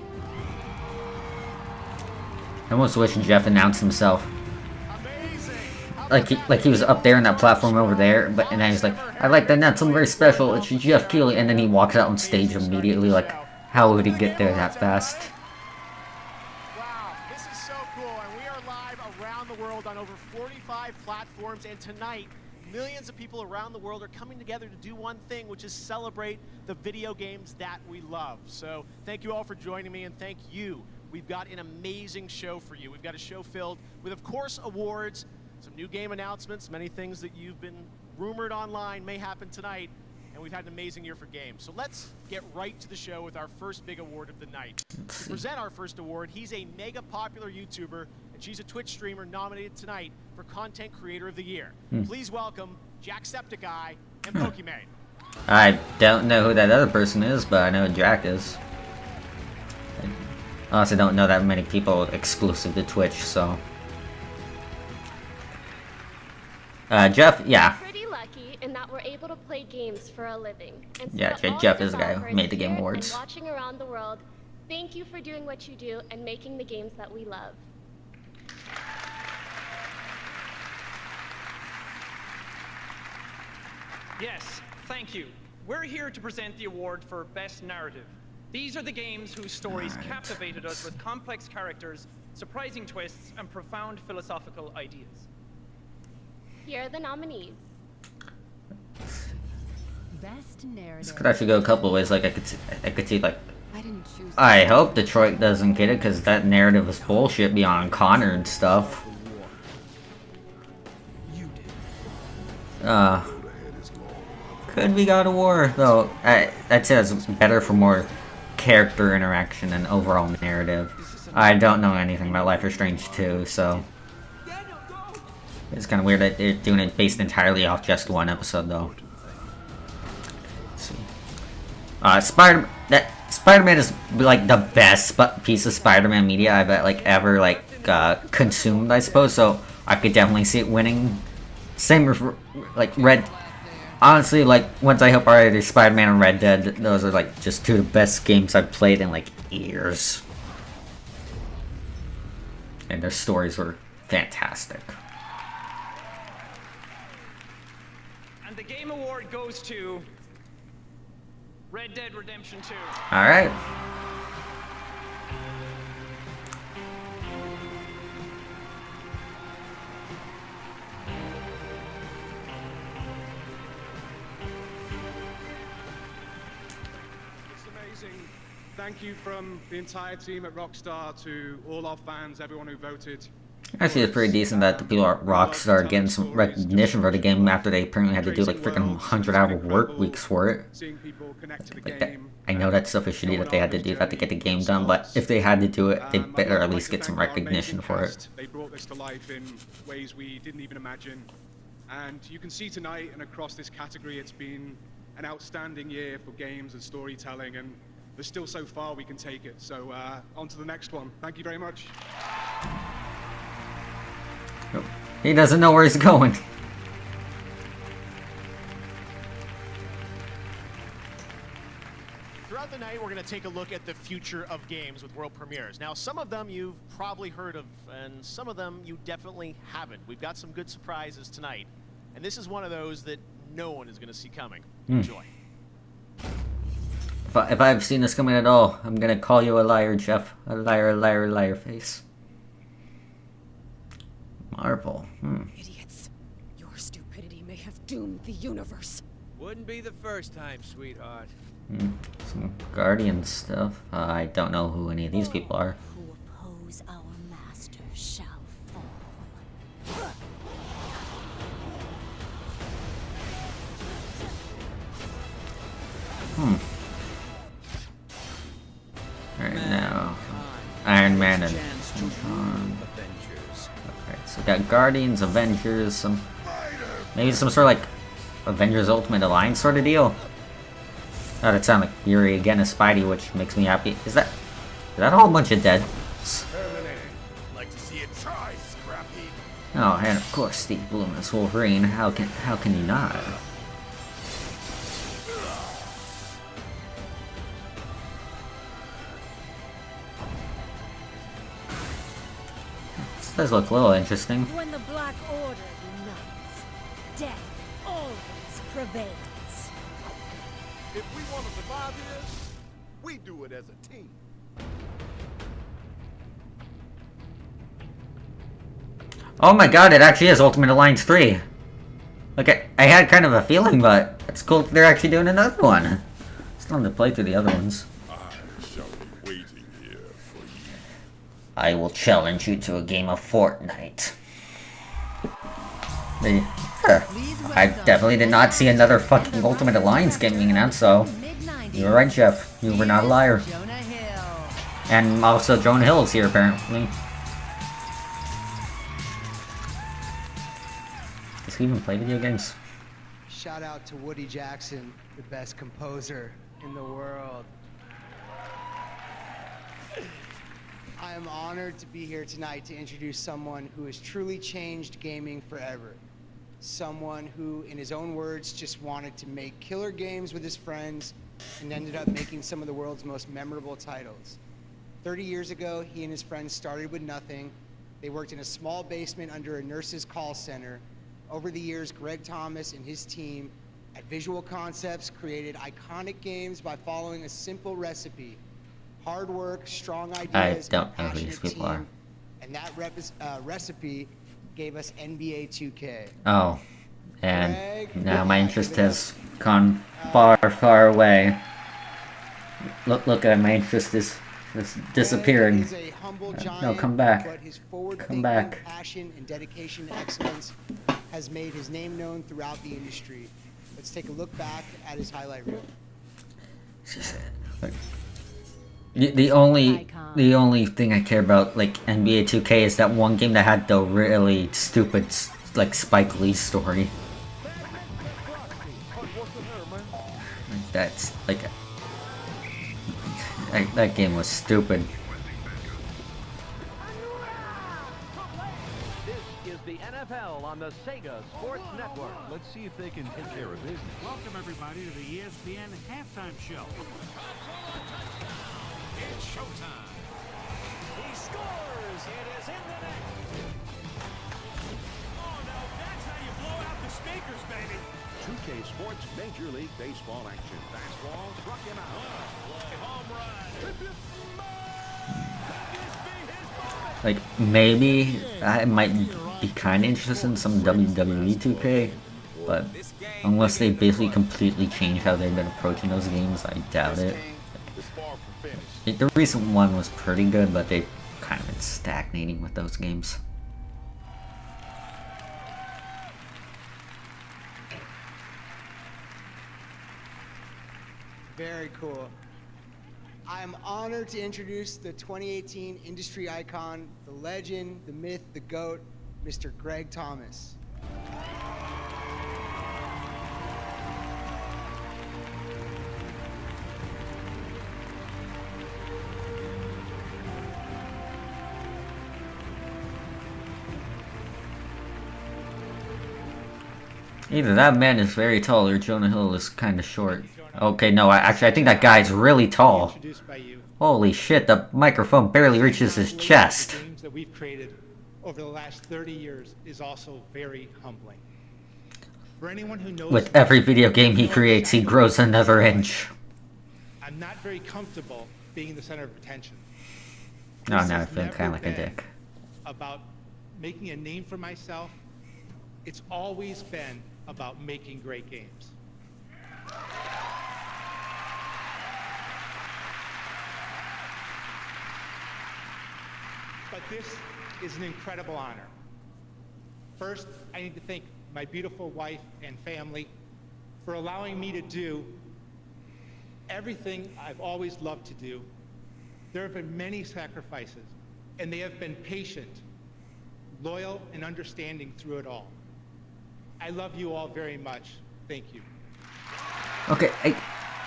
I almost wish Jeff announced himself. Like he was up there on that platform over there, but and then he's like, I'd like to announce something very special, it's Jeff Keighley, and then he walks out on stage immediately, like, how would he get there that fast? Wow, this is so cool, and we are live around the world on over 45 platforms, and tonight, millions of people around the world are coming together to do one thing, which is celebrate the video games that we love. So thank you all for joining me, and thank you. We've got an amazing show for you. We've got a show filled with, of course, awards, some new game announcements, many things that you've been rumored online may happen tonight, and we've had an amazing year for games. So let's get right to the show with our first big award of the night. To present our first award, he's a mega popular YouTuber, and she's a Twitch streamer nominated tonight for Content Creator of the Year. Please welcome Jacksepticeye and Pokimane. I don't know who that other person is, but I know who Jack is. I also don't know that many people exclusive to Twitch, so... Jeff, yeah. Pretty lucky in that we're able to play games for a living. And so Yeah, Jeff is the guy who made the Game Awards. And watching around the world, thank you for doing what you do and making the games that we love. Yes, thank you. We're here to present the award for Best Narrative. These are the games whose stories captivated us with complex characters, surprising twists, and profound philosophical ideas. Here are the nominees. Best narrative. This could actually go a couple of ways. Like I could see like. I didn't choose. I hope Detroit doesn't get it because that narrative is bullshit beyond Connor and stuff. Could be God of War though. I'd say that's better for more character interaction and overall narrative. I don't know anything about Life is Strange 2, so it's kind of weird that they're doing it based entirely off just one episode, though. Let's see. Spider-Man is like the best piece of Spider-Man media I've ever consumed, I suppose. So I could definitely see it winning. Same with Red. Honestly, once I hope already Spider-Man and Red Dead, those are just two of the best games I've played in years. And their stories were fantastic. And the Game Award goes to Red Dead Redemption 2. Alright. Thank you from the entire team at Rockstar to all our fans, everyone who voted. Actually, it's pretty decent that the people at Rockstar are getting some recognition for the game after they apparently had to do freaking 100-hour work weeks for it. I know that stuff is shitty that they had to do that to get the game done, but if they had to do it, they better at least get some recognition for it. They brought this to life in ways we didn't even imagine. And you can see tonight and across this category, it's been an outstanding year for games and storytelling, and there's still so far we can take it. So on to the next one. Thank you very much. He doesn't know where he's going. Throughout the night, we're going to take a look at the future of games with world premieres. Now, some of them you've probably heard of, and some of them you definitely haven't. We've got some good surprises tonight, and this is one of those that no one is going to see coming. Enjoy. If I've seen this coming at all, I'm gonna call you a liar, Jeff. A liar, liar, liar face. Marvel. Idiots. Your stupidity may have doomed the universe. Wouldn't be the first time, sweetheart. Some Guardian stuff. I don't know who any of these people are. Who oppose our master shall fall. Right now, Iron Man and Alright, so we got Guardians, Avengers, maybe some sort of Avengers Ultimate Alliance sort of deal. Oh, that sounded like Yuri again as Spidey, which makes me happy. Is that a whole bunch of dead? Like to see it try, Scrappy. Oh, and of course Steve Bloom as Wolverine. How can you not? This does look a little interesting. When the Black Order unites, death always prevails. If we want to survive this, we do it as a team. Oh my god, it actually is Ultimate Alliance 3. Like, I had kind of a feeling, but it's cool that they're actually doing another one. Still have to play through the other ones. I shall be waiting here for you. I will challenge you to a game of Fortnite. I definitely did not see another fucking Ultimate Alliance game being announced, so... You were right, Jeff. You were not a liar. And also Jonah Hill is here, apparently. Does he even play video games? Shout out to Woody Jackson, the best composer in the world. I am honored to be here tonight to introduce someone who has truly changed gaming forever. Someone who, in his own words, just wanted to make killer games with his friends and ended up making some of the world's most memorable titles. 30 years ago, he and his friends started with nothing. They worked in a small basement under a nurse's call center. Over the years, Greg Thomas and his team at Visual Concepts created iconic games by following a simple recipe. Hard work, strong ideas, I don't know who these people are. And that recipe gave us NBA 2K. Oh. And now my interest has gone far, far away. Look at my interest is disappearing. No, come back. But his Come back. passion and dedication to excellence has made his name known throughout the industry. Let's take a look back at his highlight reel. The only thing I care about, like NBA 2K, is that one game that had the really stupid, like, Spike Lee story. Like, that's like that game was stupid. This is the NFL on the Sega Sports Network. Let's see if they can take care of business. Welcome everybody to the ESPN halftime show. It's showtime. He scores. It is in the net. Oh no, that's how you blow out the speakers, baby. 2K Sports Major League Baseball action. Fastball struck him out. Home run. Like, maybe I might be kind of interested in some WWE 2K, but unless they basically completely change how they've been approaching those games, I doubt it. The recent one was pretty good, but they've kind of been stagnating with those games. Very cool. I am honored to introduce the 2018 industry icon, the legend, the myth, the GOAT, Mr. Greg Thomas. Either that man is very tall or Jonah Hill is kind of short. Okay, no, I think that guy's really tall. Holy shit, the microphone barely reaches his chest. The games that we've created over the last 30 years is also very humbling. For anyone who knows, With every video game he creates, he grows another inch. I'm not very comfortable being the center of attention. Oh, This now I has feel never kind of like a been dick. About making a name for myself. It's always been about making great games. But this is an incredible honor. First, I need to thank my beautiful wife and family for allowing me to do everything I've always loved to do. There have been many sacrifices, and they have been patient, loyal, and understanding through it all. I love you all very much. Thank you. Okay,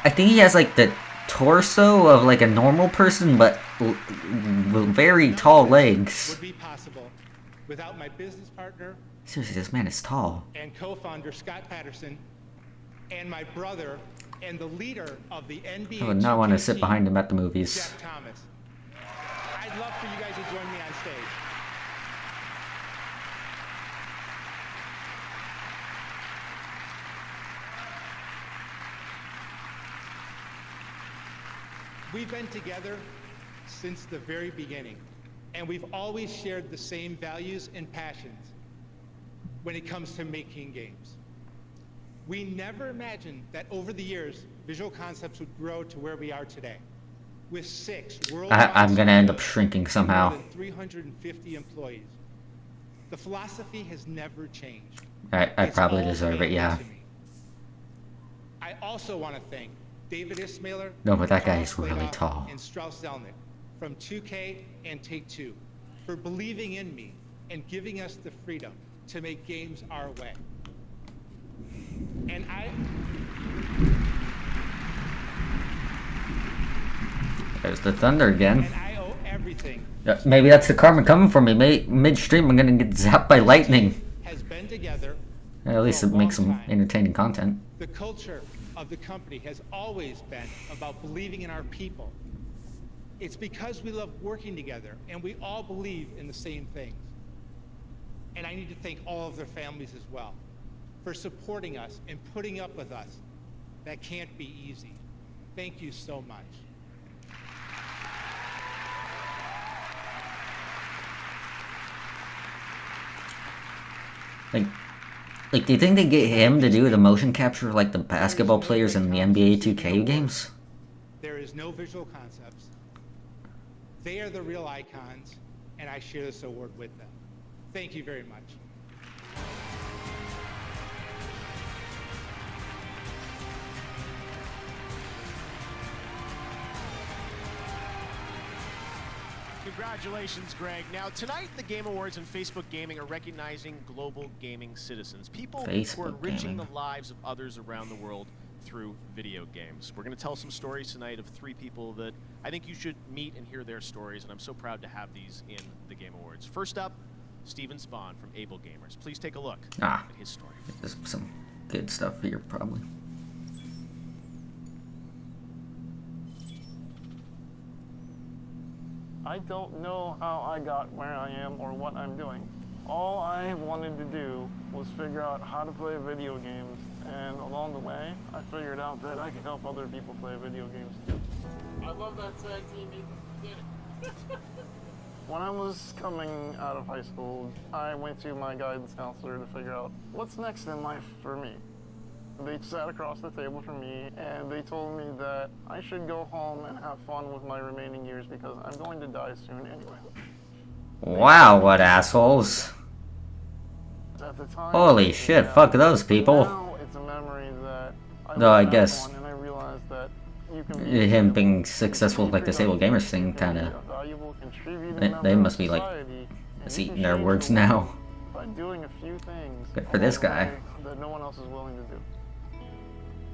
I think he has like the torso of like a normal person, but very tall legs. Would be possible without my business partner Seriously, this man is tall. and co-founder Scott Patterson, and my brother and the leader of the NBA. I would not want to 2K sit team, behind him at the movies. Jeff Thomas. I'd love for you guys to join me on stage. We've been together since the very beginning, and we've always shared the same values and passions when it comes to making games. We never imagined that over the years, Visual Concepts would grow to where we are today, with 6 worldwide I'm gonna end up studios shrinking and somehow. more than 350 employees. The philosophy has never changed. I It's probably all deserve it, family yeah. to me. I also want to thank David Ismailer, No, but that guy Carl is really Sladoff, tall. and Strauss Zelnick from 2K and Take-Two for believing in me and giving us the freedom to make games our way. And There's the thunder again. I owe everything. Maybe that's the karma coming for me. Midstream, I'm gonna get zapped by lightning. Has been together. At least it makes some entertaining content. The culture of the company has always been about believing in our people. It's because we love working together and we all believe in the same things. And I need to thank all of their families as well for supporting us and putting up with us. That can't be easy. Thank you so much. Like, do you think they get him to do the motion capture like the basketball players in the NBA 2K games? There is no Visual Concepts. They are the real icons, and I share this award with them. Thank you very much. Congratulations, Greg. Now, tonight, the Game Awards and Facebook Gaming are recognizing global gaming citizens, people who are Facebook enriching gaming. the lives of others around the world through video games. We're going to tell some stories tonight of 3 people that I think you should meet and hear their stories, and I'm so proud to have these in the Game Awards. First up, Steven Spahn from Able Gamers. Please take a look at his story. There's some good stuff here, probably. I don't know how I got where I am or what I'm doing. All I wanted to do was figure out how to play video games, and along the way, I figured out that I could help other people play video games too. I love that tag team. You did it. When I was coming out of high school, I went to my guidance counselor to figure out what's next in life for me. They sat across the table from me and they told me that I should go home and have fun with my remaining years because I'm going to die soon anyway. Wow, what assholes. At the time, Holy shit, fuck those people. now it's a memory that Though I look back guess on and I realized that you can be him being successful with like this Able Gamers thing kinda... valuable, contributing They member must of be like society, and it's you eating can their change words the now. world by doing a few things Good for this along the guy. way that no one else is willing to do.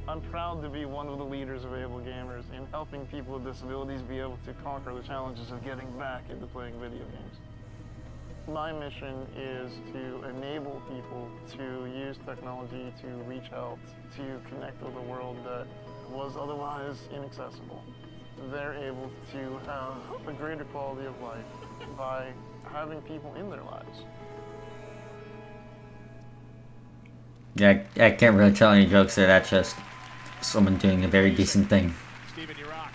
I'm proud to be one of the leaders of Able Gamers in helping people with disabilities be able to conquer the challenges of getting back into playing video games. My mission is to enable people to use technology to reach out, to connect with a world that was otherwise inaccessible. They're able to have a greater quality of life by having people in their lives. Yeah, I can't really tell any jokes there, that's just someone doing a very decent thing. Steven, you rock.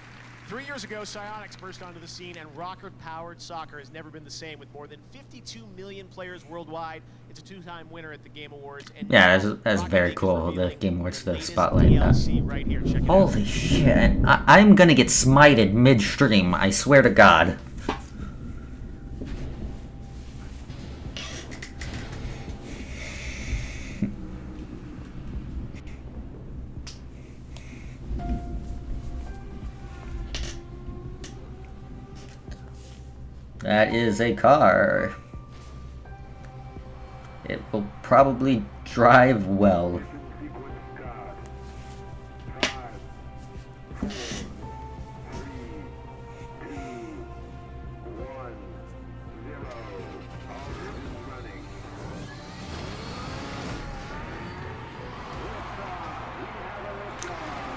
3 years ago, Psyonix burst onto the scene, and rocket-powered soccer has never been the same. With more than 52 million players worldwide, it's a 2-time winner at the Game Awards. And Yeah, that's very cool, the Game Awards to spotlight that. right here. Check it Holy shit, I'm gonna get smited midstream, I swear to God. That is a car. It will probably drive well.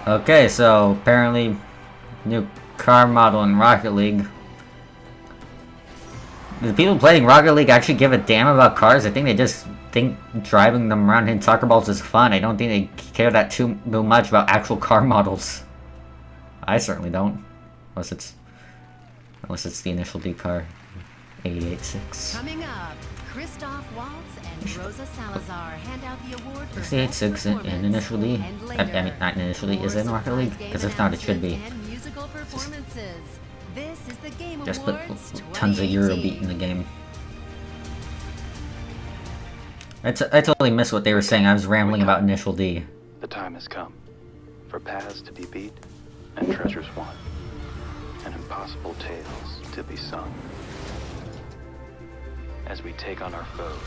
Okay, so apparently new car model in Rocket League. Do the people playing Rocket League actually give a damn about cars? I think they just think driving them around in soccer balls is fun. I don't think they care that too much about actual car models. I certainly don't. Unless it's the initial D car. 886. Coming up, Christoph Waltz and Rosa Salazar hand out the award for Is the 8.6 in Initial D? I mean, not Initial D, is it in Rocket League? Because if not, it should be. musical performances. This is the Game Just put Awards tons of Eurobeat in the game. I totally missed what they were saying. I was rambling about Initial D. The time has come for paths to be beat and treasures won, and impossible tales to be sung. As we take on our foes,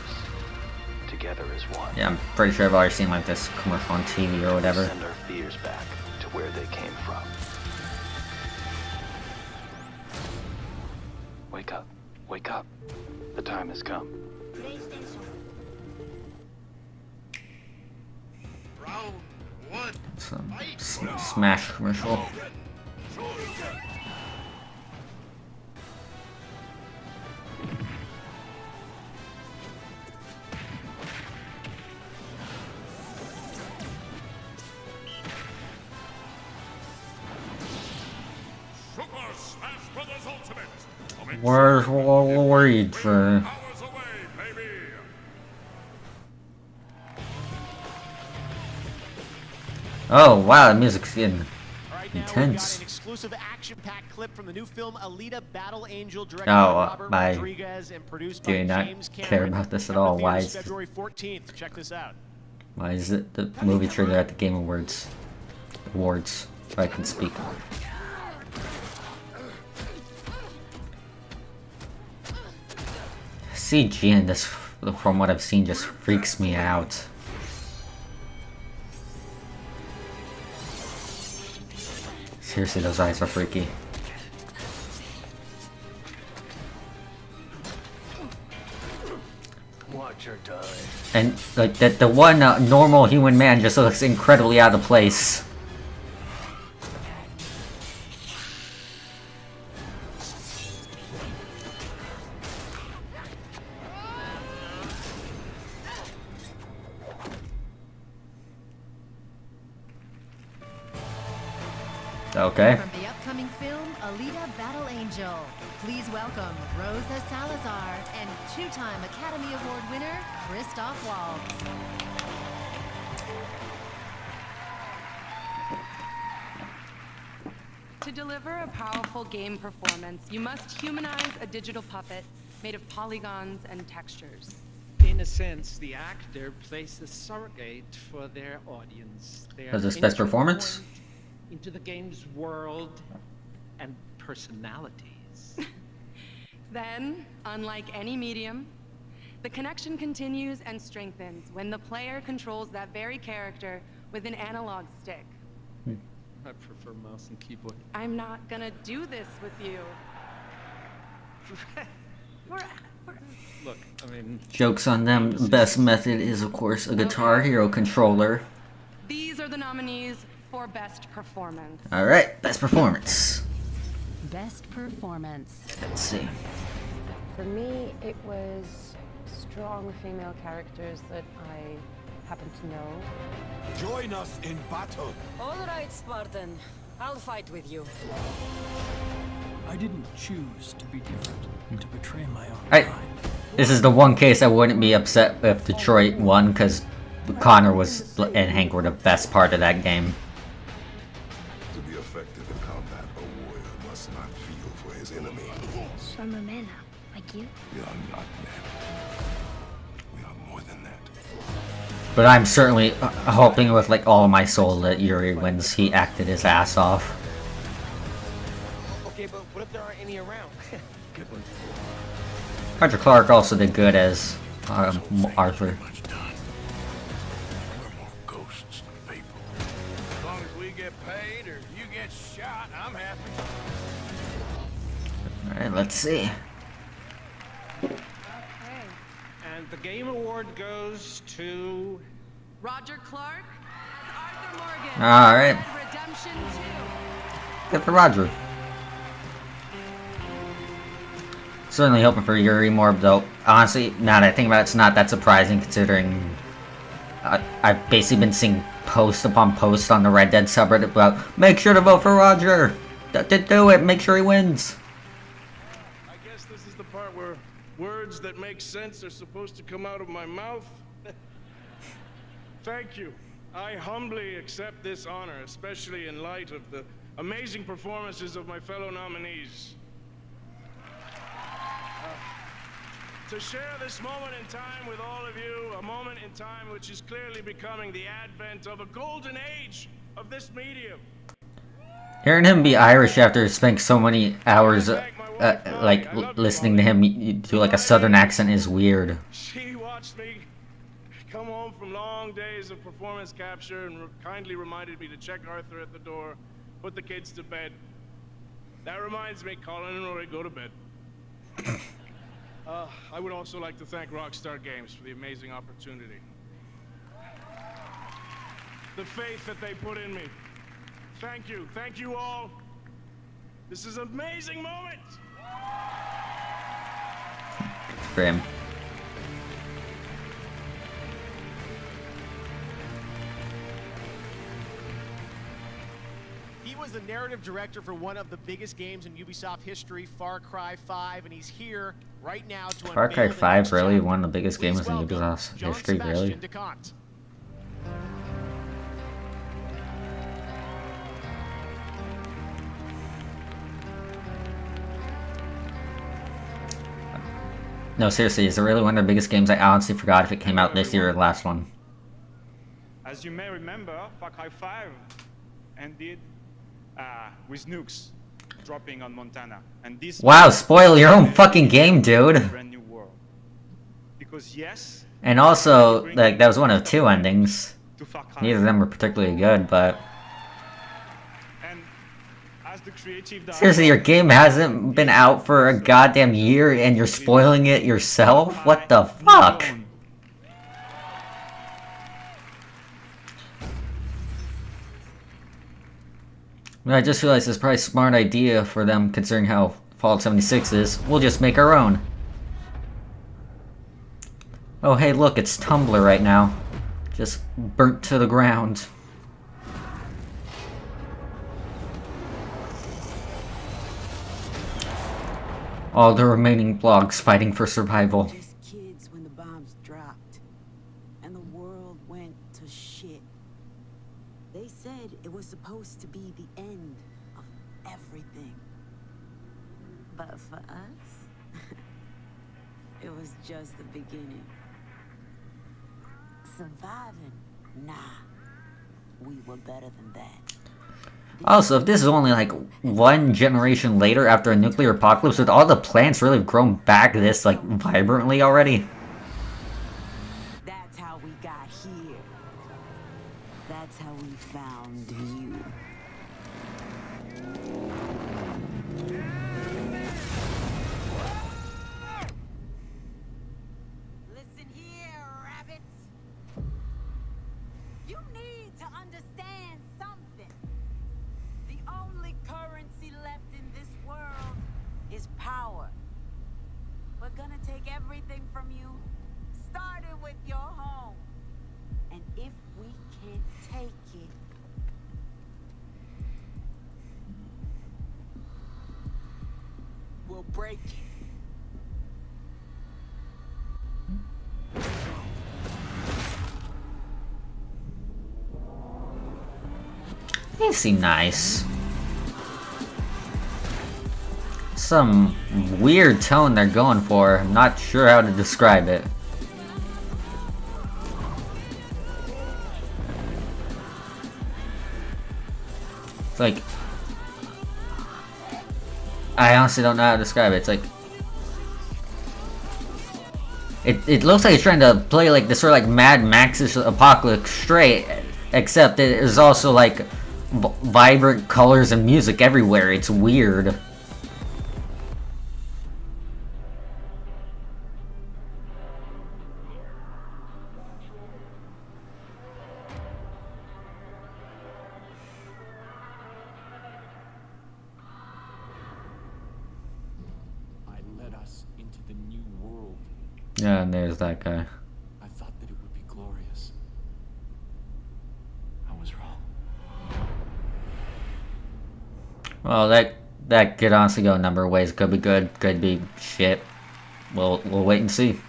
together as one. Yeah, I'm pretty sure I've already seen like this commercial on TV or whatever. Send our fears back to where they came from. Wake up, wake up. The time has come. Round one. Some Smash commercial. Where's Luigi? Oh wow, the music's getting intense. An exclusive action-packed clip from the new film Alita: Battle Angel, directed Oh, by Robert I Rodriguez and produced do by not James care Cameron. about this at Coming to all. Why theaters is February 14th. Check this out. Why is it the movie trailer at the Game Awards? If I can speak. CG in this, from what I've seen, just freaks me out. Seriously, those eyes are freaky. Watch her die. And like that, the one normal human man just looks incredibly out of place. Okay. From the upcoming film Alita: Battle Angel, please welcome Rosa Salazar and two-time Academy Award winner Christoph Waltz. To deliver a powerful game performance, you must humanize a digital puppet made of polygons and textures. In a sense, the actor plays the surrogate for their audience. They As his best performance? Into the game's world and personalities. Then, unlike any medium, the connection continues and strengthens when the player controls that very character with an analog stick. I prefer mouse and keyboard. I'm not gonna do this with you. Look, I mean... Joke's on them. The best method is, of course, a Guitar Hero controller. These are the nominees for Best Performance. Alright, best performance. Best performance. Let's see. For me, it was strong female characters that I happen to know. Join us in battle. All right, Spartan. I'll fight with you. I didn't choose to be different, to betray my own Alright, this is the one case I wouldn't be upset if Detroit won, because Connor was and Hank were the best part of that game. To be effective in combat, a warrior must not feel for his enemy. So I'm a man now, like you? We are not men. We are more than that. But I'm certainly hoping with like all of my soul that Yuri wins. He acted his ass off. Okay, but what if there aren't any around? Good one. Roger Clark also did good as Arthur. Ghosts and people. As long as we get paid or you get shot, I'm happy. Alright, let's see. And the Game Award goes to... Roger Clark, Arthur Morgan. Alright. Redemption 2. Good for Roger. Certainly hoping for Yuri more, though. Honestly, now that I think about it, it's not that surprising considering I've basically been seeing post upon post on the Red Dead subreddit about make sure to vote for Roger. Do it. Make sure he wins. I guess this is the part where words that make sense are supposed to come out of my mouth. Thank you. I humbly accept this honor, especially in light of the amazing performances of my fellow nominees. To share this moment in time with all of you, a moment in time which is clearly becoming the advent of a golden age of this medium. Hearing him be Irish after spending so many hours, listening to him do like a southern accent is weird. She watched me come home from long days of performance capture and kindly reminded me to check Arthur at the door, put the kids to bed. That reminds me, Colin and Rory, go to bed. I would also like to thank Rockstar Games for the amazing opportunity. The faith that they put in me. Thank you all. This is an amazing moment. For him. He was the narrative director for one of the biggest games in Ubisoft history, Far Cry 5, and he's here right now to Far Cry 5 really one of the biggest games in Ubisoft's history, really. No, seriously, is it really one of the biggest games? I honestly forgot if it came out this year or the last one. As you may remember, Far Cry 5 ended with nukes dropping on Montana, and this. Wow, spoil your own fucking game, dude. Brand new world. Because yes. And also, like, that was one of two endings. Neither of them were particularly good, but. Seriously, your game hasn't been out for a goddamn year and you're spoiling it yourself? What the fuck? I just realized it's probably a smart idea for them considering how Fallout 76 is. We'll just make our own. Oh hey look, it's Tumblr right now. Just burnt to the ground. All the remaining blogs fighting for survival. Just kids when the bombs dropped and the world went to shit. They said it was supposed to be the end of everything. But for us, it was just the beginning. Surviving? Nah. We were better than that. Also, if this is only like one generation later after a nuclear apocalypse, would all the plants really have grown back this like vibrantly already? That's how we got here. That's how we found you. Listen here, rabbits. You need to understand something. The only currency left in this world is power. We're gonna take everything from you, starting with your home. And if we can't take it, we'll break it. They seem nice. Some weird tone they're going for. I'm not sure how to describe it. It's like... I honestly don't know how to describe it. It's like... It looks like it's trying to play like this sort of like Mad Max's Apocalypse straight, except it is also like vibrant colors and music everywhere. It's weird. and there's that guy. I thought that it would be glorious. I was wrong. Well, that could honestly go a number of ways. Could be good, could be shit. We'll wait and see.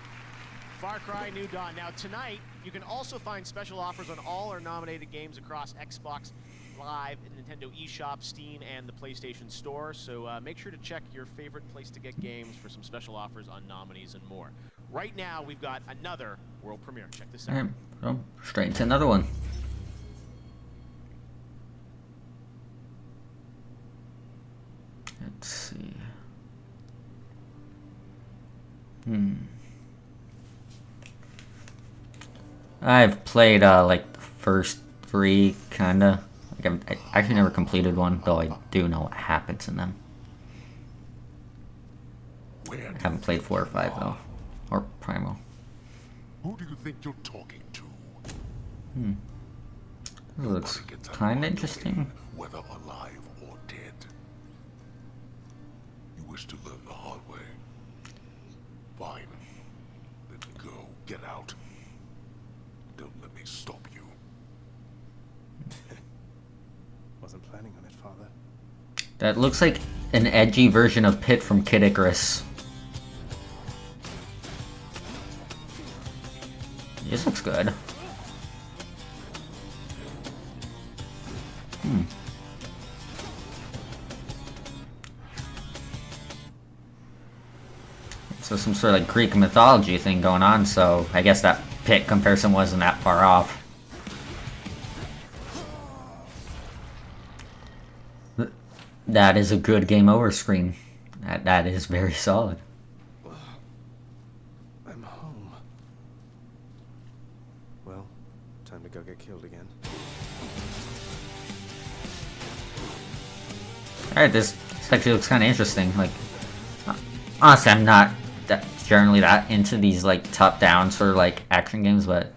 Far Cry New Dawn. Now tonight, you can also find special offers on all our nominated games across Xbox Live, Nintendo eShop, Steam, and the PlayStation Store. So make sure to check your favorite place to get games for some special offers on nominees and more. Right now, we've got another world premiere. Check this out. Alright, well, straight into another one. Let's see. I've played like the first 3 kinda. Like I actually never completed one, though I do know what happens in them. I haven't played 4 or 5 though, or Primal. Who do you think you're talking to? This looks kinda interesting. Whether alive or dead. You wish to learn the hard way. Fine. Then go. Get out. Don't let me stop you. Wasn't planning on it, Father. That looks like an edgy version of Pit from Kid Icarus. This looks good. So some sort of like Greek mythology thing going on, so I guess that Pit comparison wasn't that far off. That is a good game over screen. That is very solid. I'm home. Well, time to go get killed again. Alright, this actually looks kind of interesting. Like, honestly, I'm not generally that into these like top-down sort of like action games, but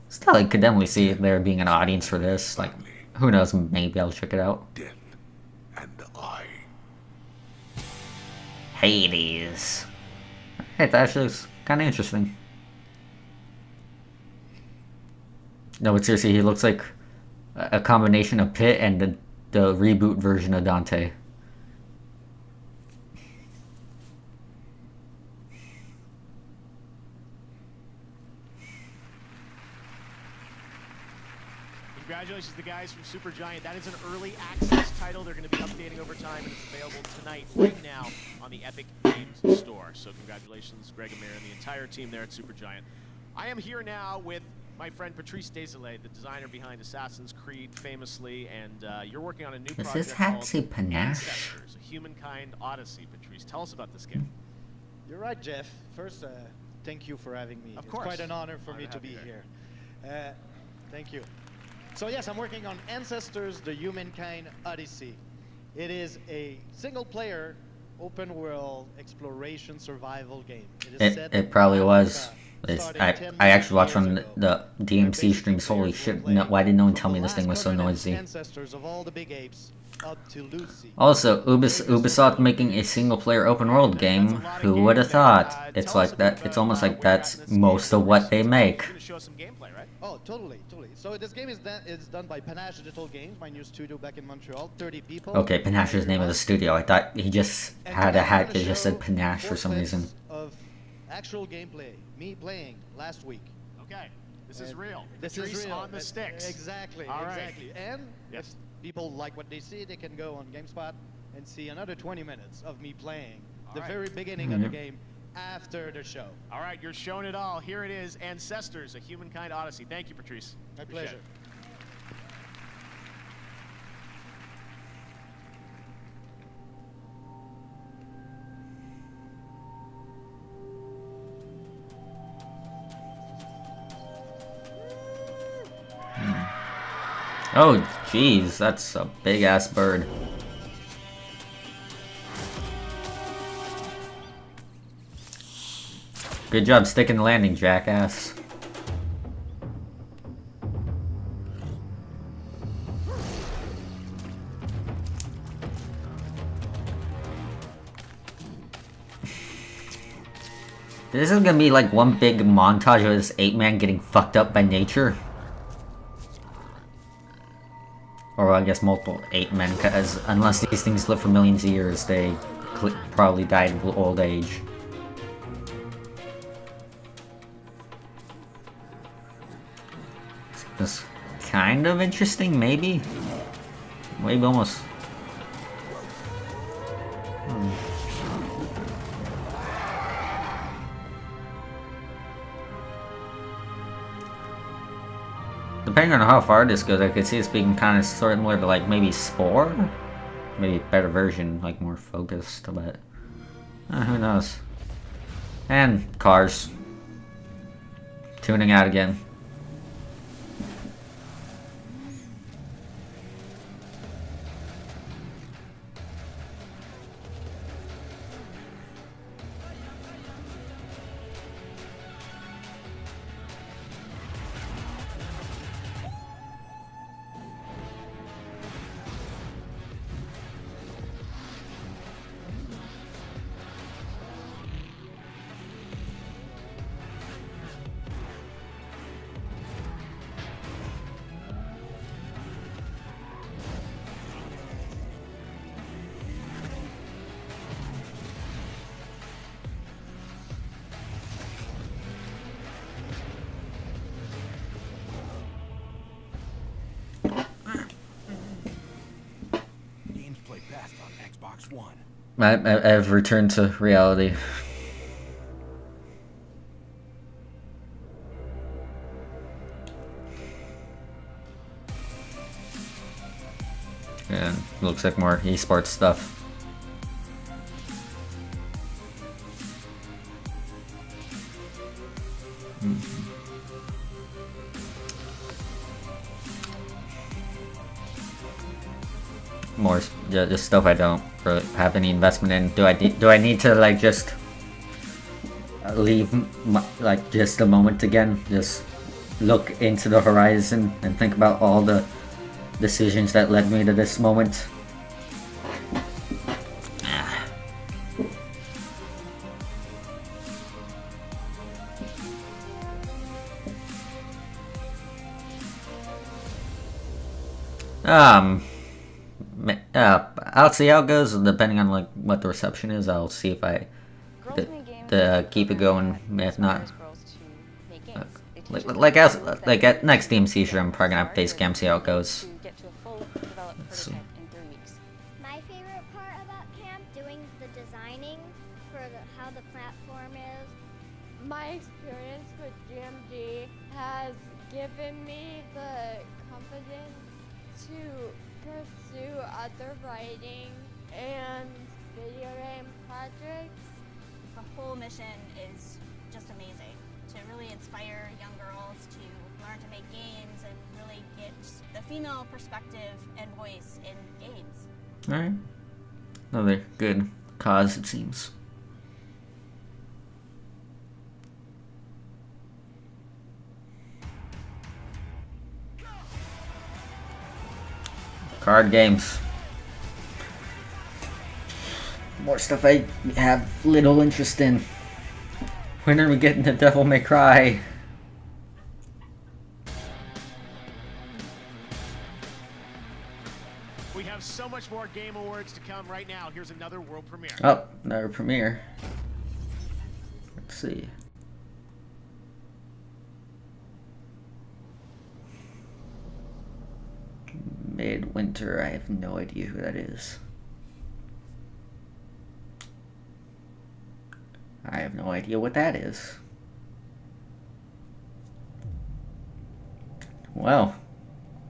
still, I could definitely see there being an audience for this. Like, who knows? Maybe I'll check it out. Hades. Alright, that actually looks kind of interesting. No, but seriously, he looks like a combination of Pit and the reboot version of Dante. Congratulations to the guys from Supergiant. That is an early access title. They're going to be updating over time, and it's available tonight, right now, on the Epic Games Store. So congratulations, Greg Amir, and the entire team there at Supergiant. I am here now with my friend Patrice Desilets, the designer behind Assassin's Creed, famously, and you're working on a new project Does this hat called say Panache? Ancestors, a Humankind Odyssey. Patrice, tell us about this game. You're right, Jeff. First, thank you for having me. Of course. It's quite an honor for me to be here. Thank you. So yes, I'm working on Ancestors, the Humankind Odyssey. It is a single-player, open-world exploration survival game. It probably was. I actually watched on the DMC streams. Holy shit! No, why didn't no one tell me this thing was so noisy? Ancestors of all the big apes, up to Lucy. Also, Ubisoft making a single-player open-world game. Who would have thought? It's like that. It's almost like that's most of what they make. You're going to show us some gameplay, right? Oh, totally. So this game is done by Panache Digital Games, my new studio back in Montreal. 30 people. Okay, Panache is the name of the studio. I thought he just had a hat that just said Panache for some reason. Of actual gameplay, me playing last week. Okay, this is real. This Patrice is real. on the sticks. Exactly. All right. Exactly. And if people like what they see, they can go on GameSpot and see another 20 minutes of me playing the very beginning of the game after the show. All right, you're showing it all. Here it is, Ancestors, a Humankind Odyssey. Thank you, Patrice. My Appreciate pleasure. it. Oh, jeez, that's a big-ass bird. Good job sticking the landing, jackass. This is gonna be like one big montage of this ape-man getting fucked up by nature. Or I guess multiple ape-men, because unless these things live for millions of years, they probably died of old age. It's kind of interesting, maybe? Maybe almost. Depending on how far this goes, I could see this being kind of similar to like maybe Spore? Maybe a better version, like more focused, but who knows. And cars. Tuning out again. I've returned to reality. Yeah, looks like more esports stuff. More just stuff I don't really have any investment in. Do I need to like just leave like just a moment again, just look into the horizon and think about all the decisions that led me to this moment? I'll see how it goes. Depending on like what the reception is, I'll see if I keep it going. If not, like at next DMC show, I'm probably gonna have face cam, see how it goes. My favorite part about camp, doing the designing for how the platform is. My experience with GMD has given me the confidence to pursue other writing and video game projects. The whole mission is just amazing, to really inspire young girls to learn to make games and really get the female perspective and voice in games. Alright. Another good cause, it seems. Card games. More stuff I have little interest in. When are we getting to Devil May Cry? We have so much more Game Awards to come right now. Here's another world premiere. Oh, another premiere. Let's see. Midwinter, I have no idea who that is. I have no idea what that is. Well,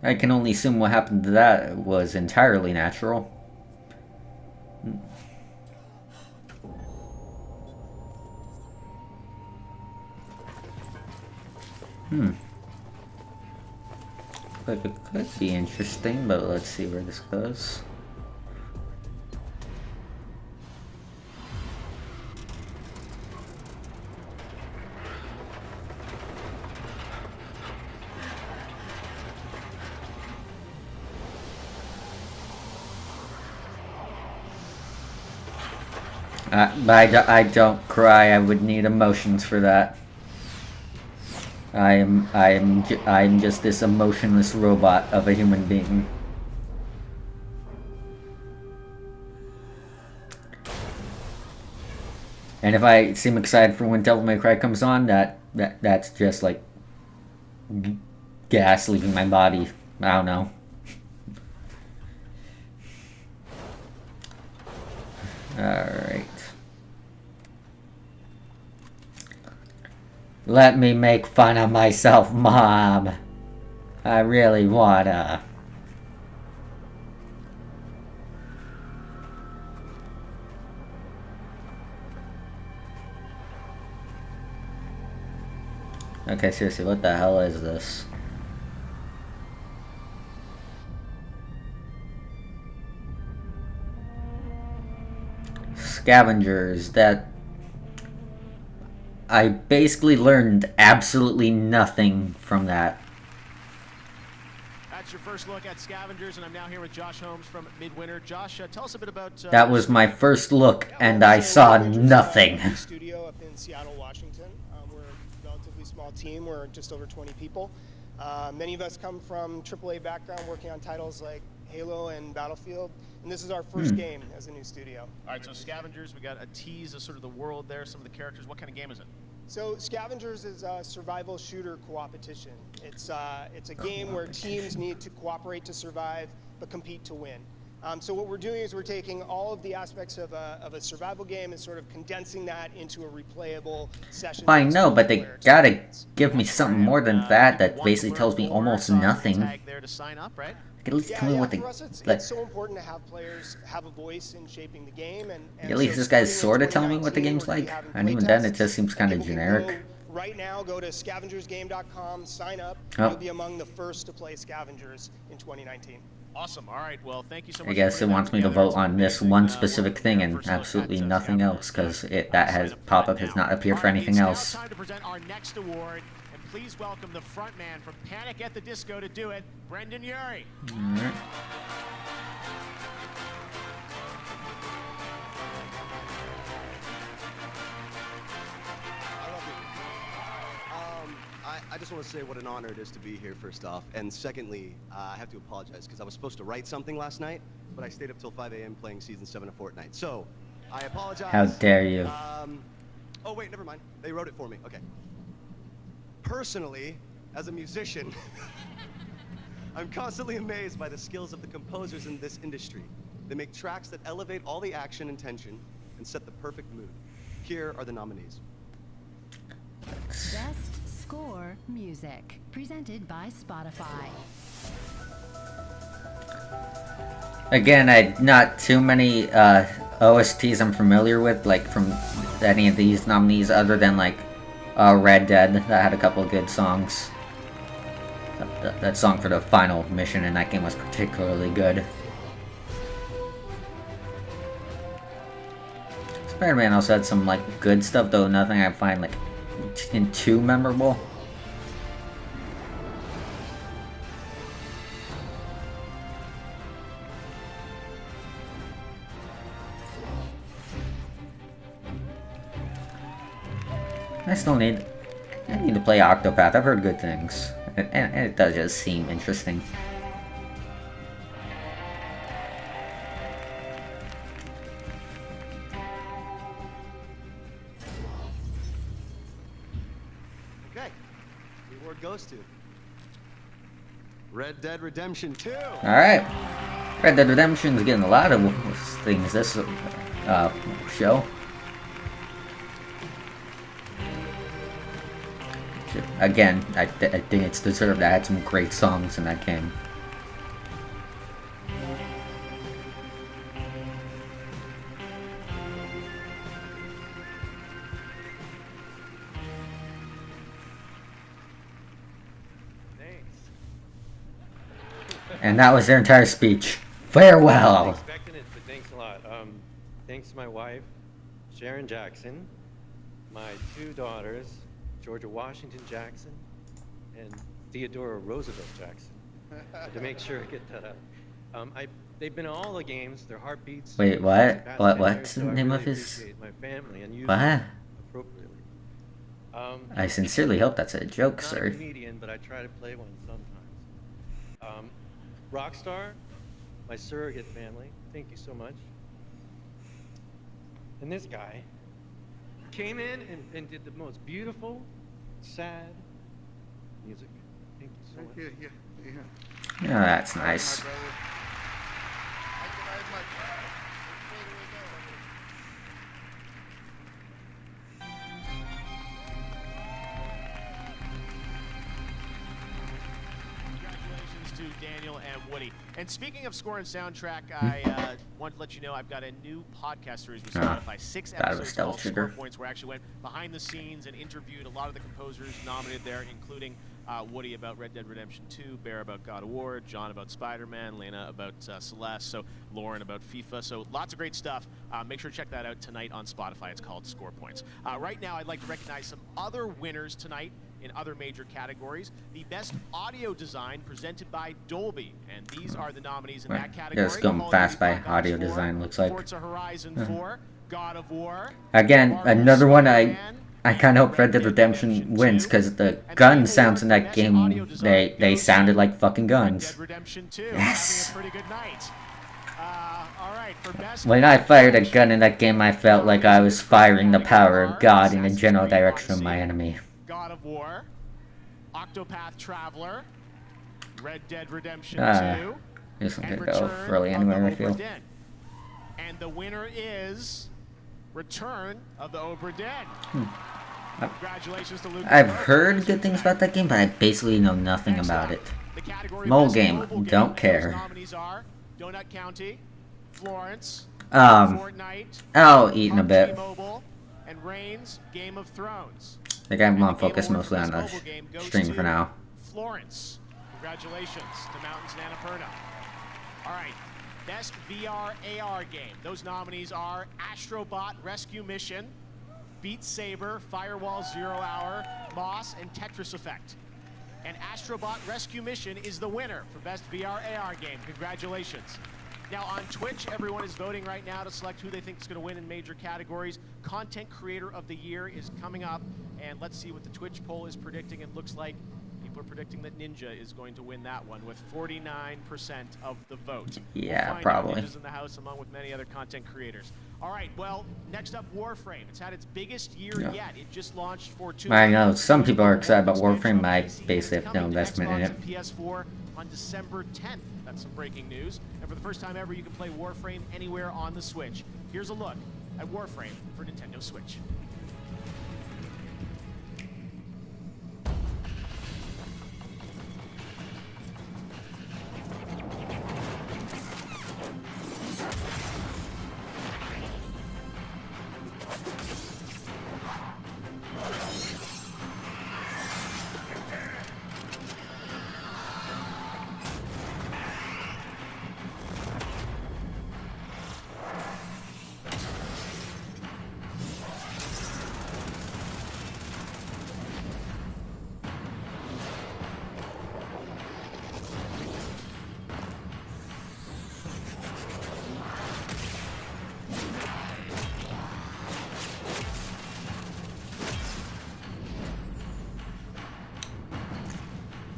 I can only assume what happened to that was entirely natural. Like it could be interesting, but let's see where this goes. But I don't cry. I would need emotions for that. I'm just this emotionless robot of a human being. And if I seem excited for when Devil May Cry comes on, that's just like gas leaving my body. I don't know. Alright. Let me make fun of myself, Mom. I really wanna. Okay, seriously, what the hell is this? Scavengers, that... I basically learned absolutely nothing from that. That's your first look at Scavengers, and I'm now here with Josh Holmes from Midwinter. Josh, tell us a bit about... That was my first look, and I saw nothing. Studio up in Seattle, Washington. We're a relatively small team. We're just over 20 people. Many of us come from AAA background, working on titles like Halo and Battlefield, and this is our first game as a new studio. All right, so Scavengers, we got a tease of sort of the world there, some of the characters. What kind of game is it? So Scavengers is a survival shooter co-opetition. It's a game where teams need to cooperate to survive, but compete to win. So what we're doing is we're taking all of the aspects of a survival game and sort of condensing that into a replayable session. I know, but they gotta give me something more than that that basically tells me almost nothing. There to sign up, right? At least tell me what they... For us, it's so important to have players have a voice in shaping the game. And at least this guy's sort of telling me what the game's like. And even then, it just seems kind of generic. Right now, go to scavengersgame.com, sign up. Oh. You'll be among the first to play Scavengers in 2019. Awesome. All right. Well, thank you so much. I guess it wants me to vote on this one specific thing and absolutely nothing else, because pop-up has not appeared for anything else. Now time to present our next award, and please welcome the front man from Panic at the Disco to do it, Brendan Urie. Alright. I just want to say what an honor it is to be here, first off. And secondly, I have to apologize because I was supposed to write something last night, but I stayed up till 5 a.m. playing Season 7 of Fortnite. So, I apologize. How dare you. Oh, wait, never mind. They wrote it for me. Okay. Personally, as a musician, I'm constantly amazed by the skills of the composers in this industry. They make tracks that elevate all the action and tension and set the perfect mood. Here are the nominees. Best Score Music, presented by Spotify. Again, not too many OSTs I'm familiar with, like from any of these nominees, other than like Red Dead, that had a couple of good songs. That song for the final mission in that game was particularly good. Spider-Man also had some like good stuff, though nothing I find like too memorable. I need to play Octopath. I've heard good things, and it does just seem interesting. Okay, the award goes to Red Dead Redemption 2. Alright. Red Dead Redemption is getting a lot of things this show. Again, I think it's deserved. I had some great songs in that game. And that was their entire speech. Farewell! I wasn't expecting it, but thanks a lot. Thanks to my wife, Sharon Jackson, my two daughters, Georgia Washington Jackson and Theodora Roosevelt Jackson, to make sure I get that up. they've been in all the games. Their heartbeats. Wait, for what? the past What? 10 What's years, the so I name really of his? appreciate my family and use What? them appropriately. I sincerely hope that's a joke, Not sir. a comedian, but I try to play one sometimes. Rockstar, my surrogate family. Thank you so much. And this guy came in and did the most beautiful, sad music. Thank you so much. Oh, that's nice. To Daniel and Woody. And speaking of score and soundtrack, I want to let you know I've got a new podcast series with Spotify. 6 episodes called Score Points, where I actually went behind the scenes and interviewed a lot of the composers nominated there, including Woody about Red Dead Redemption 2, Bear about God of War, John about Spider-Man, Lena about Celeste, so Lauren about FIFA. So lots of great stuff. Make sure to check that out tonight on Spotify. It's called Score Points. Right now, I'd like to recognize some other winners tonight in other major categories. The best audio design presented by Dolby, and these are the nominees in that category. Yeah, it's going fast by audio design, looks like. Forza Horizon 4, God of War. Again, another one I kind of hope Red Dead Redemption wins, because the gun sounds in that game, they sounded like fucking guns. Yes! When I fired a gun in that game, I felt like I was firing the power of God in the general direction of my enemy. God of War, Octopath Traveler, Red Dead Redemption 2, This one and could go Return really of anywhere, the I feel. Obra Dinn. And the winner is Return of the Obra Dinn. Congratulations to Luke. I've heard good things about that game, but I basically know nothing about it. Mole game, don't care. Nominees are Donut County, Florence, I'll eat in a bit. Mobile, and Reigns Game of Thrones. I think I'm gonna focus mostly on the stream for now. Florence. Congratulations to Mountains and Annapurna. All right, best VR AR game. Those nominees are Astrobot Rescue Mission, Beat Saber, Firewall 0 Hour, Moss, and Tetris Effect. And Astrobot Rescue Mission is the winner for best VR AR game. Congratulations. Now on Twitch, everyone is voting right now to select who they think is going to win in major categories. Content Creator of the Year is coming up, and let's see what the Twitch poll is predicting. It looks like people are predicting that Ninja is going to win that one with 49% of the vote. Yeah, we'll find probably. out. Ninja's in the house along with many other content creators. All right, well, next up, Warframe. It's had its biggest year yet. It just launched for 2 I know some people are excited about Warframe, but I basically have no investment in it. and PS4 on December 10th. That's some breaking news. And for the first time ever, you can play Warframe anywhere on the Switch. Here's a look at Warframe for Nintendo Switch.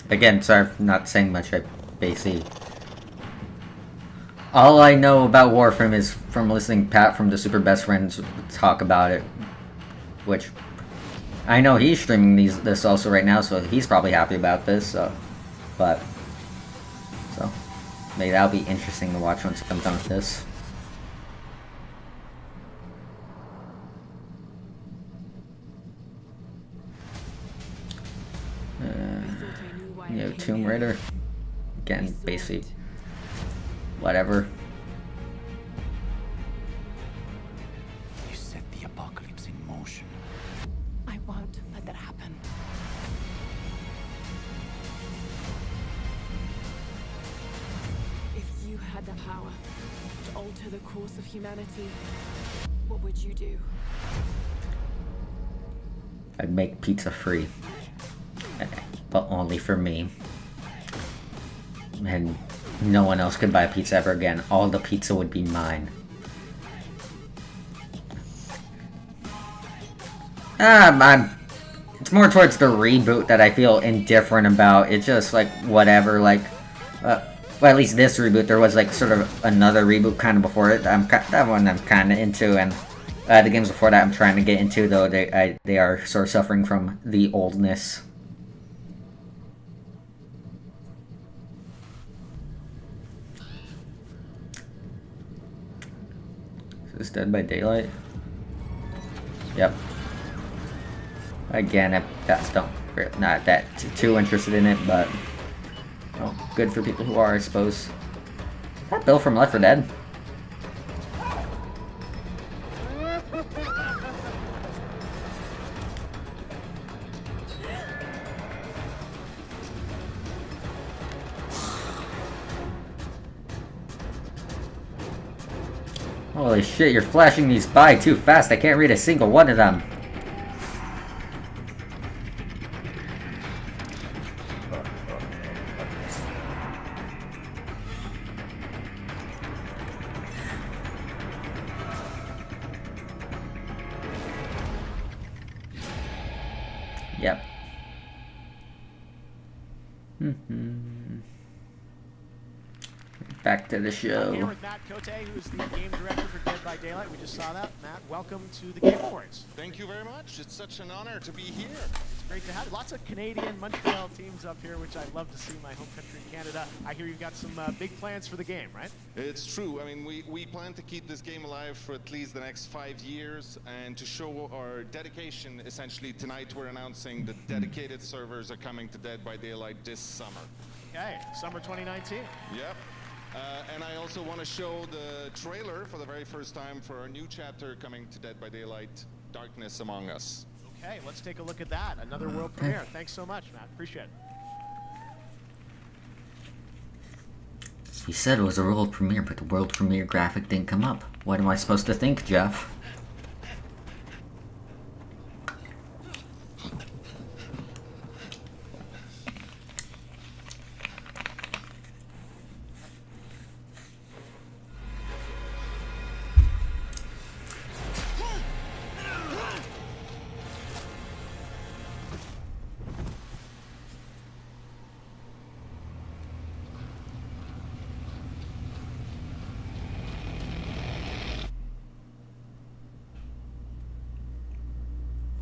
Again, sorry for not saying much. I basically... All I know about Warframe is from listening Pat from the Super Best Friends talk about it. Which... I know he's streaming this also right now, so he's probably happy about this, so... But... So... Maybe that'll be interesting to watch once it comes done with this. You know, Tomb Raider. Again, basically, whatever. You set the apocalypse in motion. I won't let that happen. If you had the power to alter the course of humanity, what would you do? I'd make pizza free. But only for me. And no one else could buy a pizza ever again. All the pizza would be mine. It's more towards the reboot that I feel indifferent about. It's just like whatever. Like, well, at least this reboot, there was like sort of another reboot kind of before it. That one I'm kind of into, and the games before that I'm trying to get into. Though they are sort of suffering from the oldness. Is this Dead by Daylight? Yep. Again, not that too interested in it, but well, good for people who are, I suppose. Is that Bill from Left 4 Dead? Holy shit, you're flashing these by too fast. I can't read a single one of them. Yep. Back to the show. I'm here with Matt Cote, who's the game director for Dead by Daylight. We just saw that. Matt, welcome to the Game Awards. Thank you very much. It's such an honor to be here. It's great to have you. Lots of Canadian Montreal teams up here, which I love to see, my home country, Canada. I hear you've got some big plans for the game, right? It's true. I mean, we plan to keep this game alive for at least the next 5 years, and to show our dedication, essentially, tonight we're announcing that dedicated servers are coming to Dead by Daylight this summer. Okay, summer 2019. Yep. And I also want to show the trailer for the very first time for our new chapter coming to Dead by Daylight, Darkness Among Us. Okay, let's take a look at that. Another world premiere. Thanks so much, Matt. Appreciate it. He said it was a world premiere, but the world premiere graphic didn't come up. What am I supposed to think, Jeff?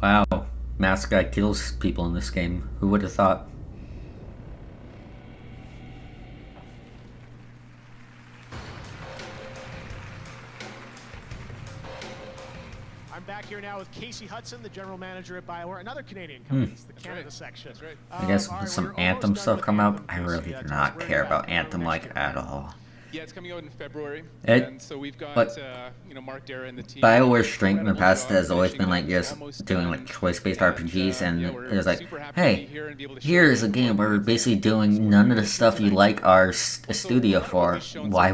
Wow, Mask Guy kills people in this game. Who would have thought? I'm back here now with Casey Hudson, the general manager at BioWare, another Canadian company. It's the Canada section. That's right. I guess when some Anthem stuff come out, I really do not care about Anthem like at all. Yeah, it's coming out in February, and so we've got Mark Dara and the team. BioWare's strength in the past has always been like just doing like choice-based RPGs, and it was like, hey, here's a game where we're basically doing none of the stuff you like our studio for. Why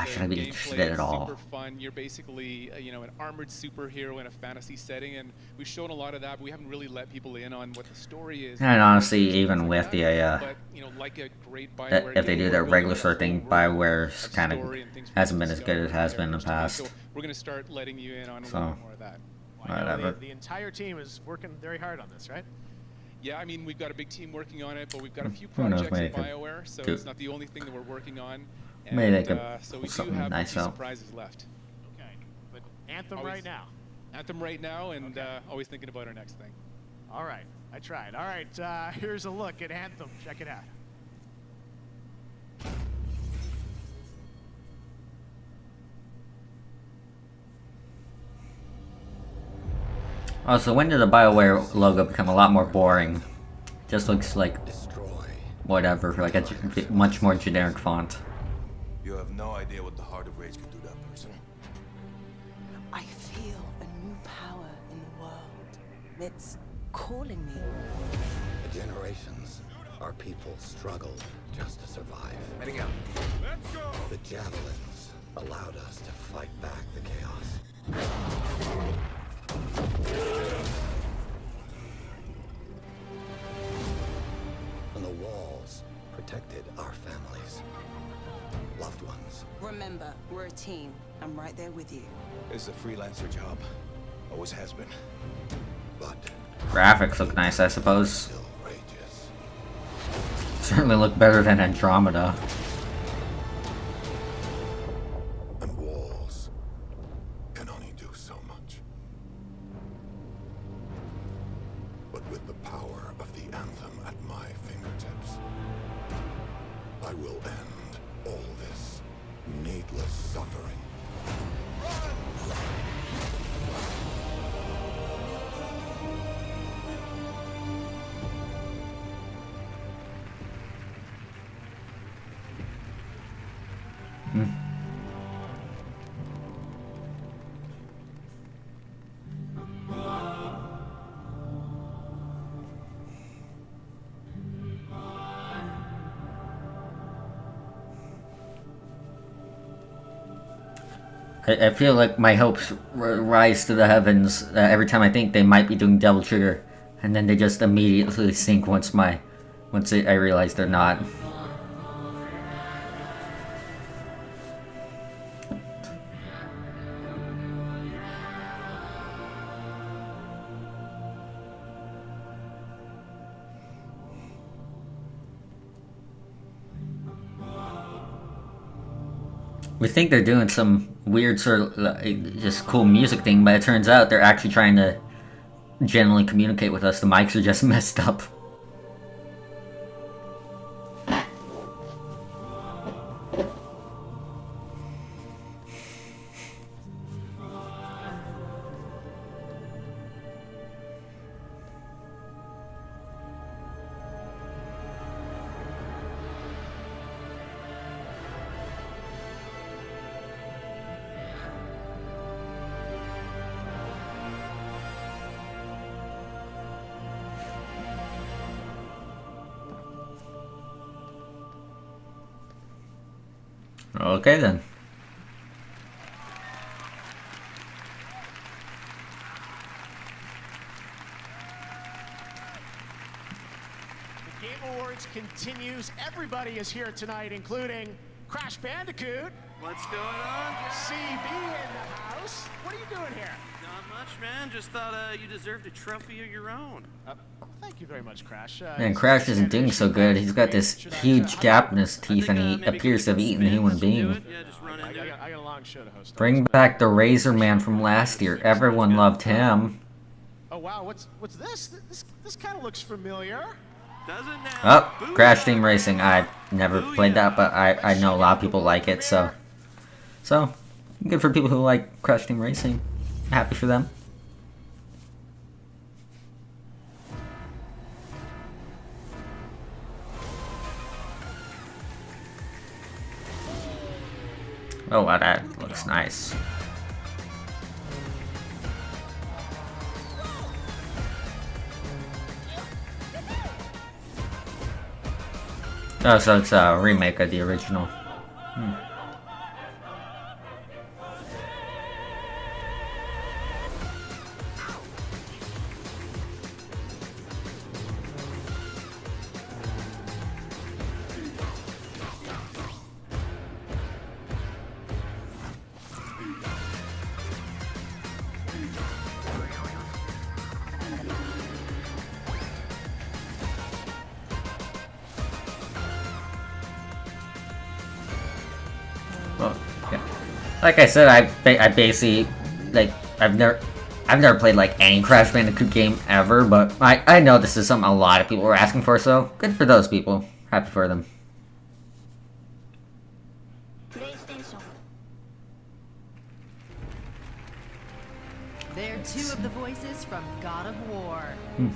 should I be interested at all? Super fun. You're basically an armored superhero in a fantasy setting, and we've shown a lot of that, but we haven't really let people in on what the story is. And honestly, even with the like a great BioWare if they do their regular sort of thing, BioWare's kind of hasn't been as good as it has been in the past. So we're going to start letting you in on a little more of that. Whatever. The entire team is working very hard on this, right? Yeah, I mean, we've got a big team working on it, but we've got a few projects at BioWare, so it's not the only thing that we're working on. And, maybe they could so pull we do something have nice a few out. surprises left. Okay, but Anthem right now. Anthem right now, and always thinking about our next thing. All right, I tried. All right, here's a look at Anthem. Check it out. Also, when did the BioWare logo become a lot more boring? Just looks like whatever, like a much more generic font. You have no idea what the Heart of Rage can do to that person. I feel a new power in the world. It's calling me. For generations, our people struggled just to survive. Heading out. Let's go! The javelins allowed us to fight back the chaos. And the walls protected our families. loved ones. Remember, we're a team. I'm right there with you. It's a freelancer job. Always has been. But Graphics look nice, I suppose. Certainly look better than Andromeda. and walls can only do so much. But with the power of the anthem at my fingertips, I will end all this needless suffering. I feel like my hopes rise to the heavens every time I think they might be doing Devil Trigger, and then they just immediately sink once I realize they're not. We think they're doing some weird sort of just cool music thing, but it turns out they're actually trying to generally communicate with us. The mics are just messed up. Okay then. The Game Awards continues. Everybody is here tonight, including Crash Bandicoot. What's going on, CB in the house. What are you doing here? Not much, man. Just thought you deserved a trophy of your own. Thank you very much, Crash. Man, Crash isn't doing so good. He's got this huge gap in his teeth, and he appears to have eaten a human being. I got a long show to host. Bring back the Razor Man from last year. Everyone loved him. Oh wow, what's this? This kind of looks familiar. Doesn't now? Oh, Crash Team Racing. I've never played that, but I know a lot of people like it, so good for people who like Crash Team Racing. Happy for them. Oh wow, that looks nice. Oh, so it's a remake of the original. Well, yeah. Like I said, I basically I've never played like any Crash Bandicoot game ever, but I know this is something a lot of people were asking for, so good for those people. Happy for them. They're two of the voices from God of War.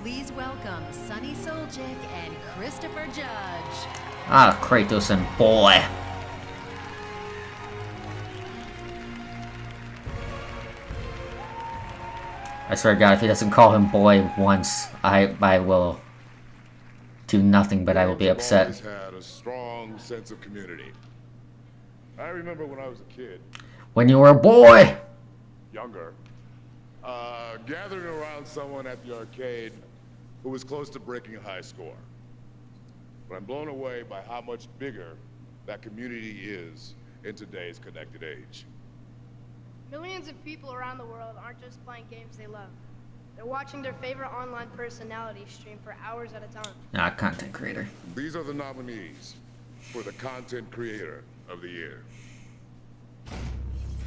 Please welcome Sunny Soljic and Christopher Judge. Ah, Kratos and boy. I swear to God, if he doesn't call him boy once, I will do nothing but I will be upset. I've always had a strong sense of community. I remember when I was a kid, When you were a boy! younger, gathering around someone at the arcade who was close to breaking a high score. But I'm blown away by how much bigger that community is in today's connected age. Millions of people around the world aren't just playing games they love. They're watching their favorite online personality stream for hours at a time. Ah, content creator. These are the nominees for the Content Creator of the Year.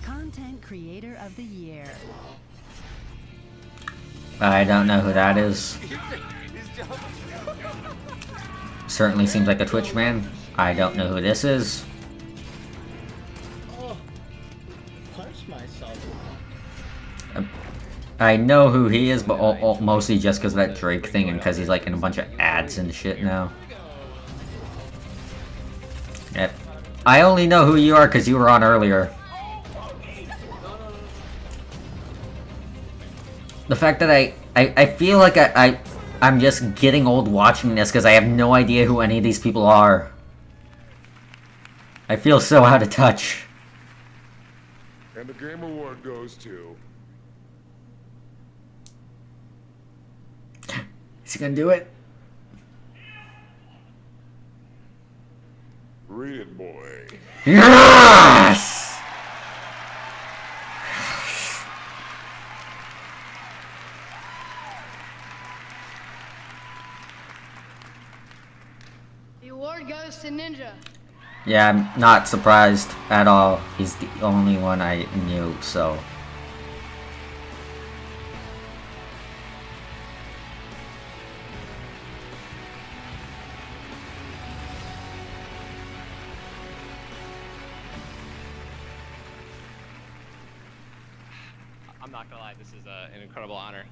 Content Creator of the Year. I don't know who that is. Certainly seems like a Twitch man. I don't know who this is. Oh, punch myself. I know who he is, but mostly just because of that Drake thing and because he's like in a bunch of ads and shit now. Yep. I only know who you are because you were on earlier. The fact that I feel like I'm just getting old watching this because I have no idea who any of these people are. I feel so out of touch. And the Game Award goes to... Is he gonna do it? Read it, boy. Yes! The award goes to Ninja. Yeah, I'm not surprised at all. He's the only one I knew, so... I'm not gonna lie, this is an incredible honor.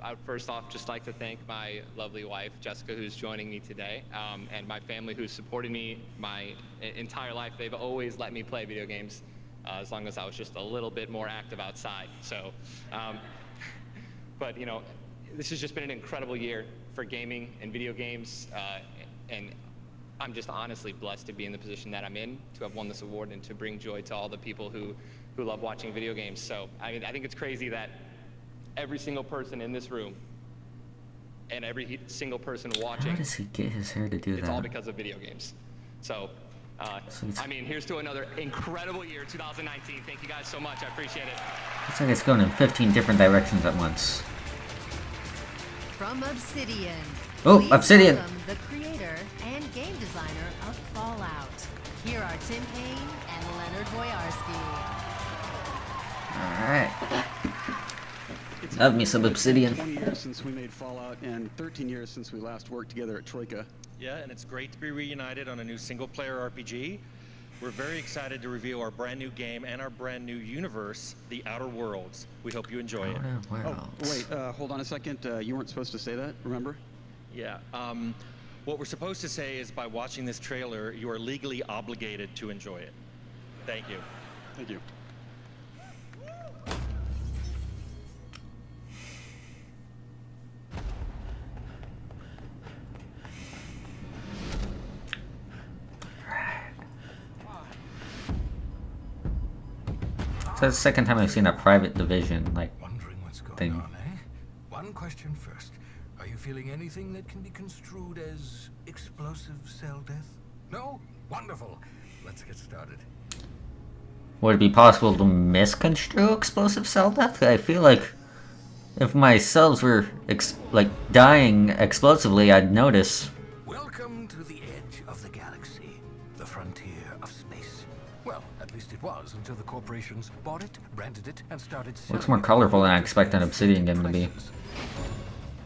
I would first off just like to thank my lovely wife, Jessica, who's joining me today, and my family who's supported me my entire life. They've always let me play video games as long as I was just a little bit more active outside. So, but you know, this has just been an incredible year for gaming and video games, and I'm just honestly blessed to be in the position that I'm in, to have won this award and to bring joy to all the people who love watching video games. So, I mean, I think it's crazy that every single person in this room and every single person watching, How does he get his hair to do it's that? all because of video games. So, I mean, here's to another incredible year, 2019. Thank you guys so much. I appreciate it. Looks like it's going in 15 different directions at once. From Obsidian. Oh, please Obsidian. welcome the creator and game designer of Fallout. Here are Tim Payne and Leonard Boyarsky. Alright. Love me some Obsidian. 20 years since we made Fallout and 13 years since we last worked together at Troika. Yeah, and it's great to be reunited on a new single-player RPG. We're very excited to reveal our brand new game and our brand new universe, The Outer Worlds. We hope you enjoy it. Oh, wait, hold on a second. You weren't supposed to say that, remember? Yeah, what we're supposed to say is by watching this trailer, you are legally obligated to enjoy it. Thank you. Thank you. So that's the second time I've seen a private division, like, thing. One question first. Are you feeling anything that can be construed as explosive cell death? No? Wonderful. Let's get started. Would it be possible to misconstrue explosive cell death? I feel like if my cells were, dying explosively, I'd notice. Welcome to the edge of the galaxy, the frontier of space. Well, at least it was until the corporations bought it, branded it, and started selling Looks more it colorful than I to expect an Obsidian game to be.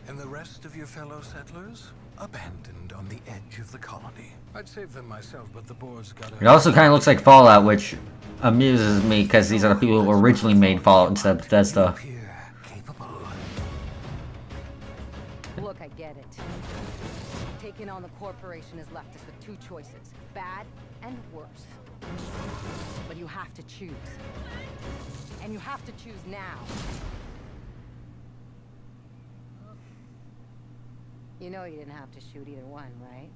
And the rest of your fellow settlers abandoned on the edge of the colony. I'd save them myself, but the board's got It also kind of looks like Fallout, which amuses me because these are the people who originally made Fallout instead of Bethesda. Look, I get it. Taking on the corporation has left us with two choices, bad and worse. But you have to choose. And you have to choose now. You know you didn't have to shoot either one, right?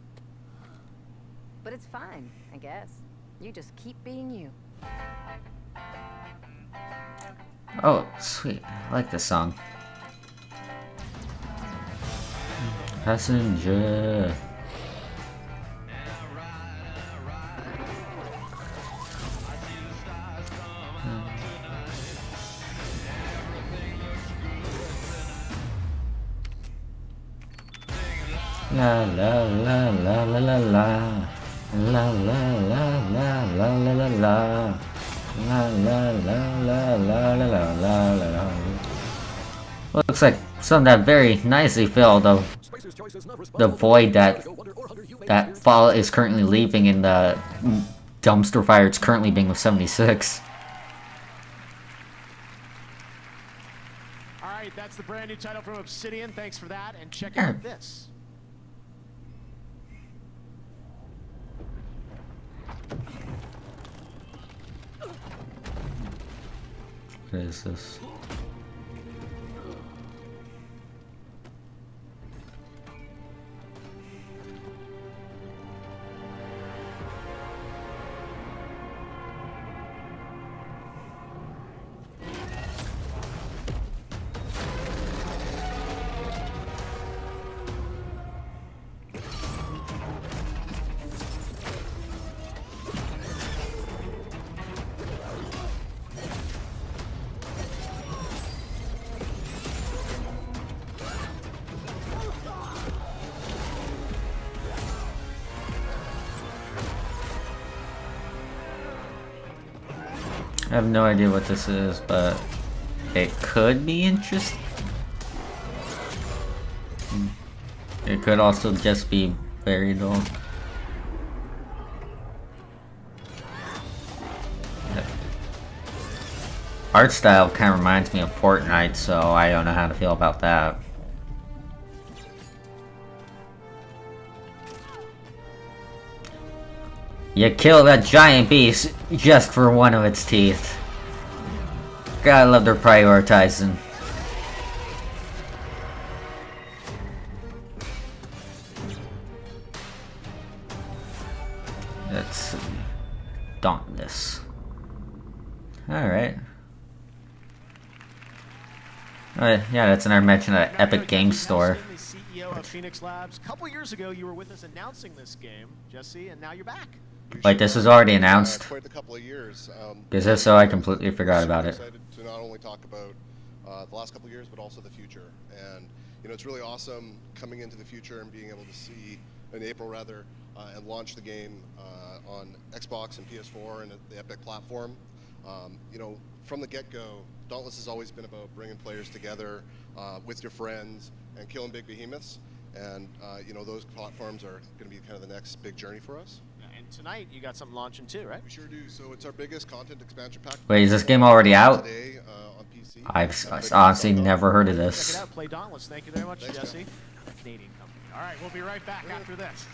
But it's fine, I guess. You just keep being you. Oh, sweet. I like this song. Passenger. La la la la la la la. La la la la la la la la. La la la la la la la la la. Looks like something that very nicely filled the void that Fallout is currently leaving in the dumpster fire it's currently being with 76. All right, that's the brand new title from Obsidian. Thanks for that, and check out this. What is this? I have no idea what this is, but it could be interesting. It could also just be very dull. The art style kind of reminds me of Fortnite, so I don't know how to feel about that. You kill that giant beast just for one of its teeth. Gotta love their prioritizing. Let's see. Dauntless. Alright. Yeah, that's another mention of Epic Games Store. CEO of Phoenix Labs. A couple years ago, you were with us announcing this game, Jesse, and now you're back. Wait, this was already announced? Quite a couple of years. Because if so, I completely forgot about it. Excited to not only talk about the last couple of years, but also the future. And you know, it's really awesome coming into the future and being able to see in April rather and launch the game on Xbox and PS4 and the Epic platform. You know, from the get-go, Dauntless has always been about bringing players together with your friends and killing big behemoths. And you know, those platforms are going to be kind of the next big journey for us. And tonight, you got something launching too, right? We sure do. So it's our biggest content expansion pack. Wait, is this game already out? Today, on PC. I've honestly never heard of this. Check it out. Play Dauntless. Thank you very much, Jesse. A Canadian company. All right, we'll be right back after this.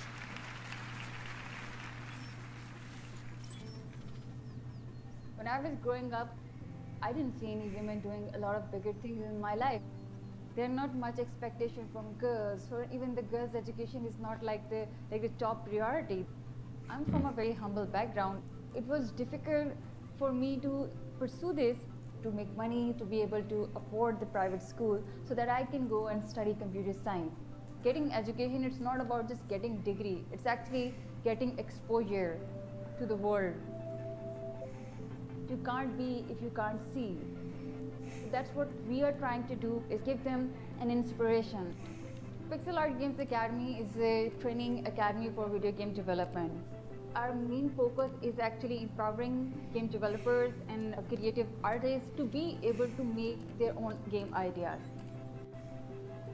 When I was growing up, I didn't see any women doing a lot of bigger things in my life. There's not much expectation from girls, or even the girls' education is not like the top priority. I'm from a very humble background. It was difficult for me to pursue this, to make money, to be able to afford the private school so that I can go and study computer science. Getting education, it's not about just getting degree, it's actually getting exposure to the world. You can't be if you can't see. That's what we are trying to do, is give them an inspiration. Pixel Art Games Academy is a training academy for video game development. Our main focus is actually empowering game developers and creative artists to be able to make their own game ideas.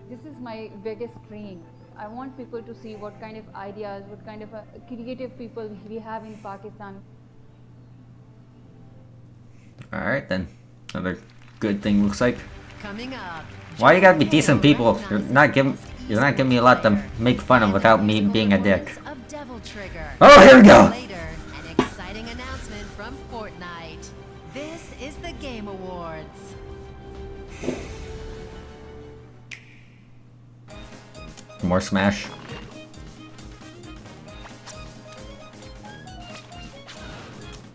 This is my biggest dream. I want people to see what kind of ideas, what kind of creative people we have in Pakistan. Alright then. Another good thing looks like. Coming up. Why you gotta be decent people? You're not giving me a lot to make fun of without me being a dick. Oh, here we go! Later, an exciting announcement from Fortnite. This is the Game Awards. More Smash.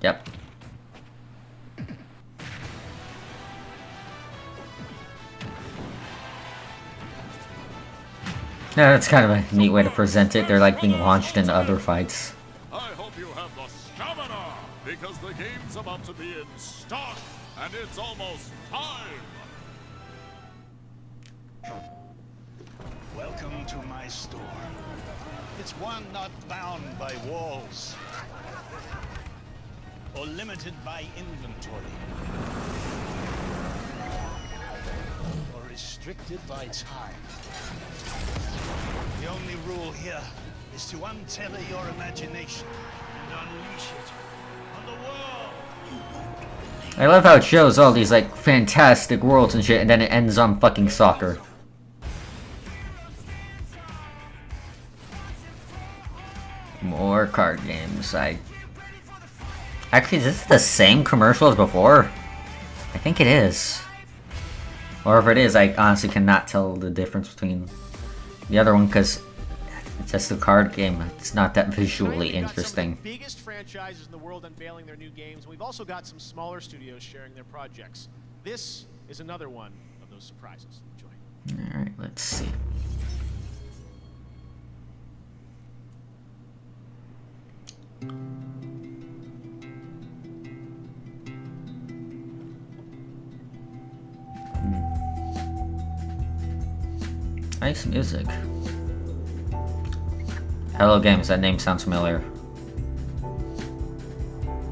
Yep. Yeah, that's kind of a neat way to present it. They're like being launched into other fights. I hope you have the stamina, because the game's about to be in stock, and it's almost time. Welcome to my store. It's one not bound by walls or limited by inventory or restricted by time. The only rule here is to untether your imagination and unleash it on the world. I love how it shows all these like fantastic worlds and shit, and then it ends on fucking soccer. More card games. Actually, is this the same commercial as before? I think it is. Or if it is, I honestly cannot tell the difference between the other one because it's just a card game. It's not that visually interesting. The biggest franchises in the world unveiling their new games. We've also got some smaller studios sharing their projects. This is another one of those surprises. Enjoy. All right, let's see. Nice music. Hello Games, that name sounds familiar.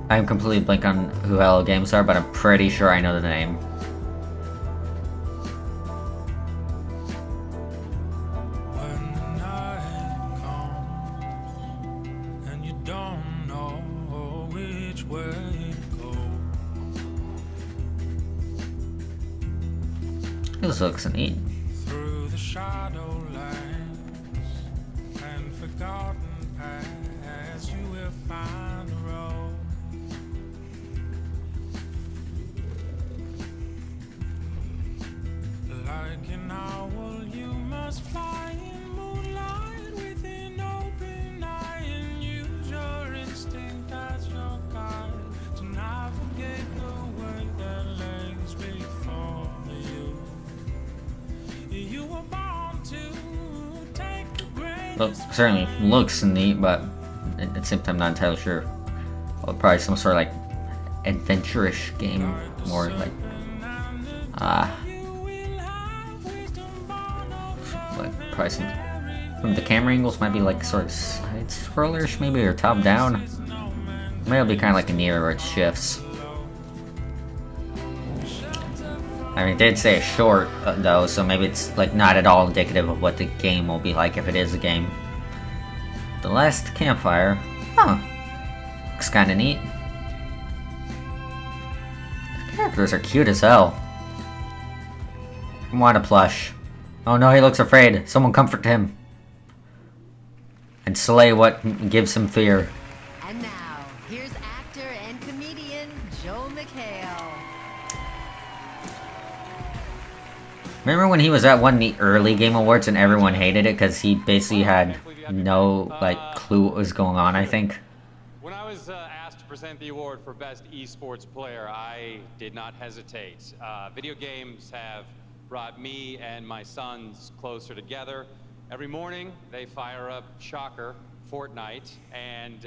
I'm completely blank on who Hello Games are, but I'm pretty sure I know the name. This looks neat. Through the shadowlands and forgotten paths, you will find a road. Like an owl, you must fly in moonlight with an open eye and use your instinct as your guide to navigate the way that lays before you. You were born to take the greatest. Well, certainly looks neat, but at the same time, not entirely sure. Well, probably some sort of like adventure-ish game, more like probably some the camera angles might be like sort of side scrollerish, maybe, or top down. Maybe it'll be kind of like a Nier where it shifts. I mean, it did say it's short, though, so maybe it's like not at all indicative of what the game will be like if it is a game. The Last Campfire. Huh. Looks kinda neat. The characters are cute as hell. I want a plush. Oh no, he looks afraid. Someone comfort him. And slay what gives him fear. And now, here's actor and comedian Joel McHale. Remember when he was at one of the early Game Awards and everyone hated it because he basically had no like clue what was going on, I think. When I was asked to present the award for Best Esports Player, I did not hesitate. Video games have brought me and my sons closer together. Every morning, they fire up, shocker, Fortnite, and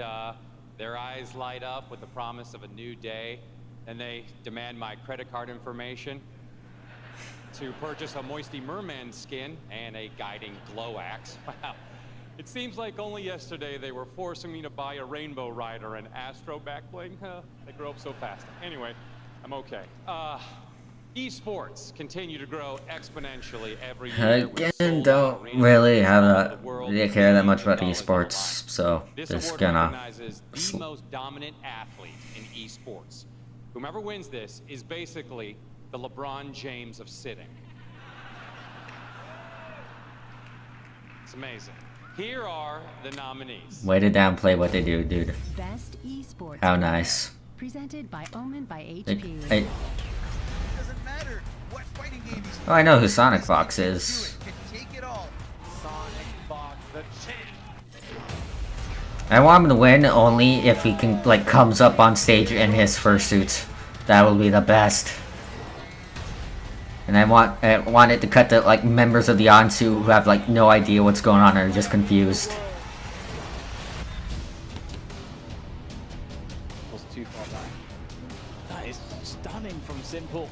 their eyes light up with the promise of a new day, and they demand my credit card information to purchase a Moisty Merman skin and a guiding glow axe. Wow. It seems like only yesterday they were forcing me to buy a Rainbow Rider and Astro back bling. They grow up so fast. Anyway, I'm okay. Esports continue to grow exponentially every year. Again, don't really care that much about esports, so just gonna. Recognizes the most dominant athlete in esports. Whomever wins this is basically the LeBron James of sitting. It's amazing. Here are the nominees. Way to downplay what they do, dude. Best esports. How nice. Presented by Omen by HP. Oh, I know who Sonic Fox is. I want him to win only if he can, like, comes up on stage in his fursuit. That will be the best. And I want it to cut to, like, members of the audience who have, like, no idea what's going on or are just confused. Was too far back. That is stunning from Simple.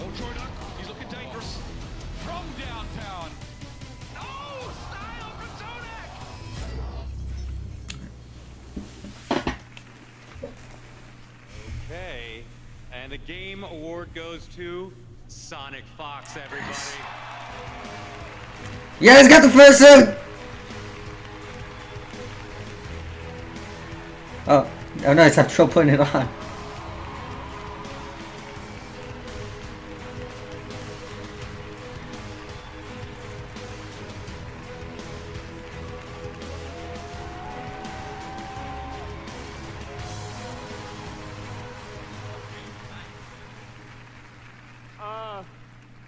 Oh, Jordan, he's looking dangerous. From downtown, game award goes to Sonic Fox, everybody. Yeah, he's got the first suit! Oh no, I just have trouble putting it on.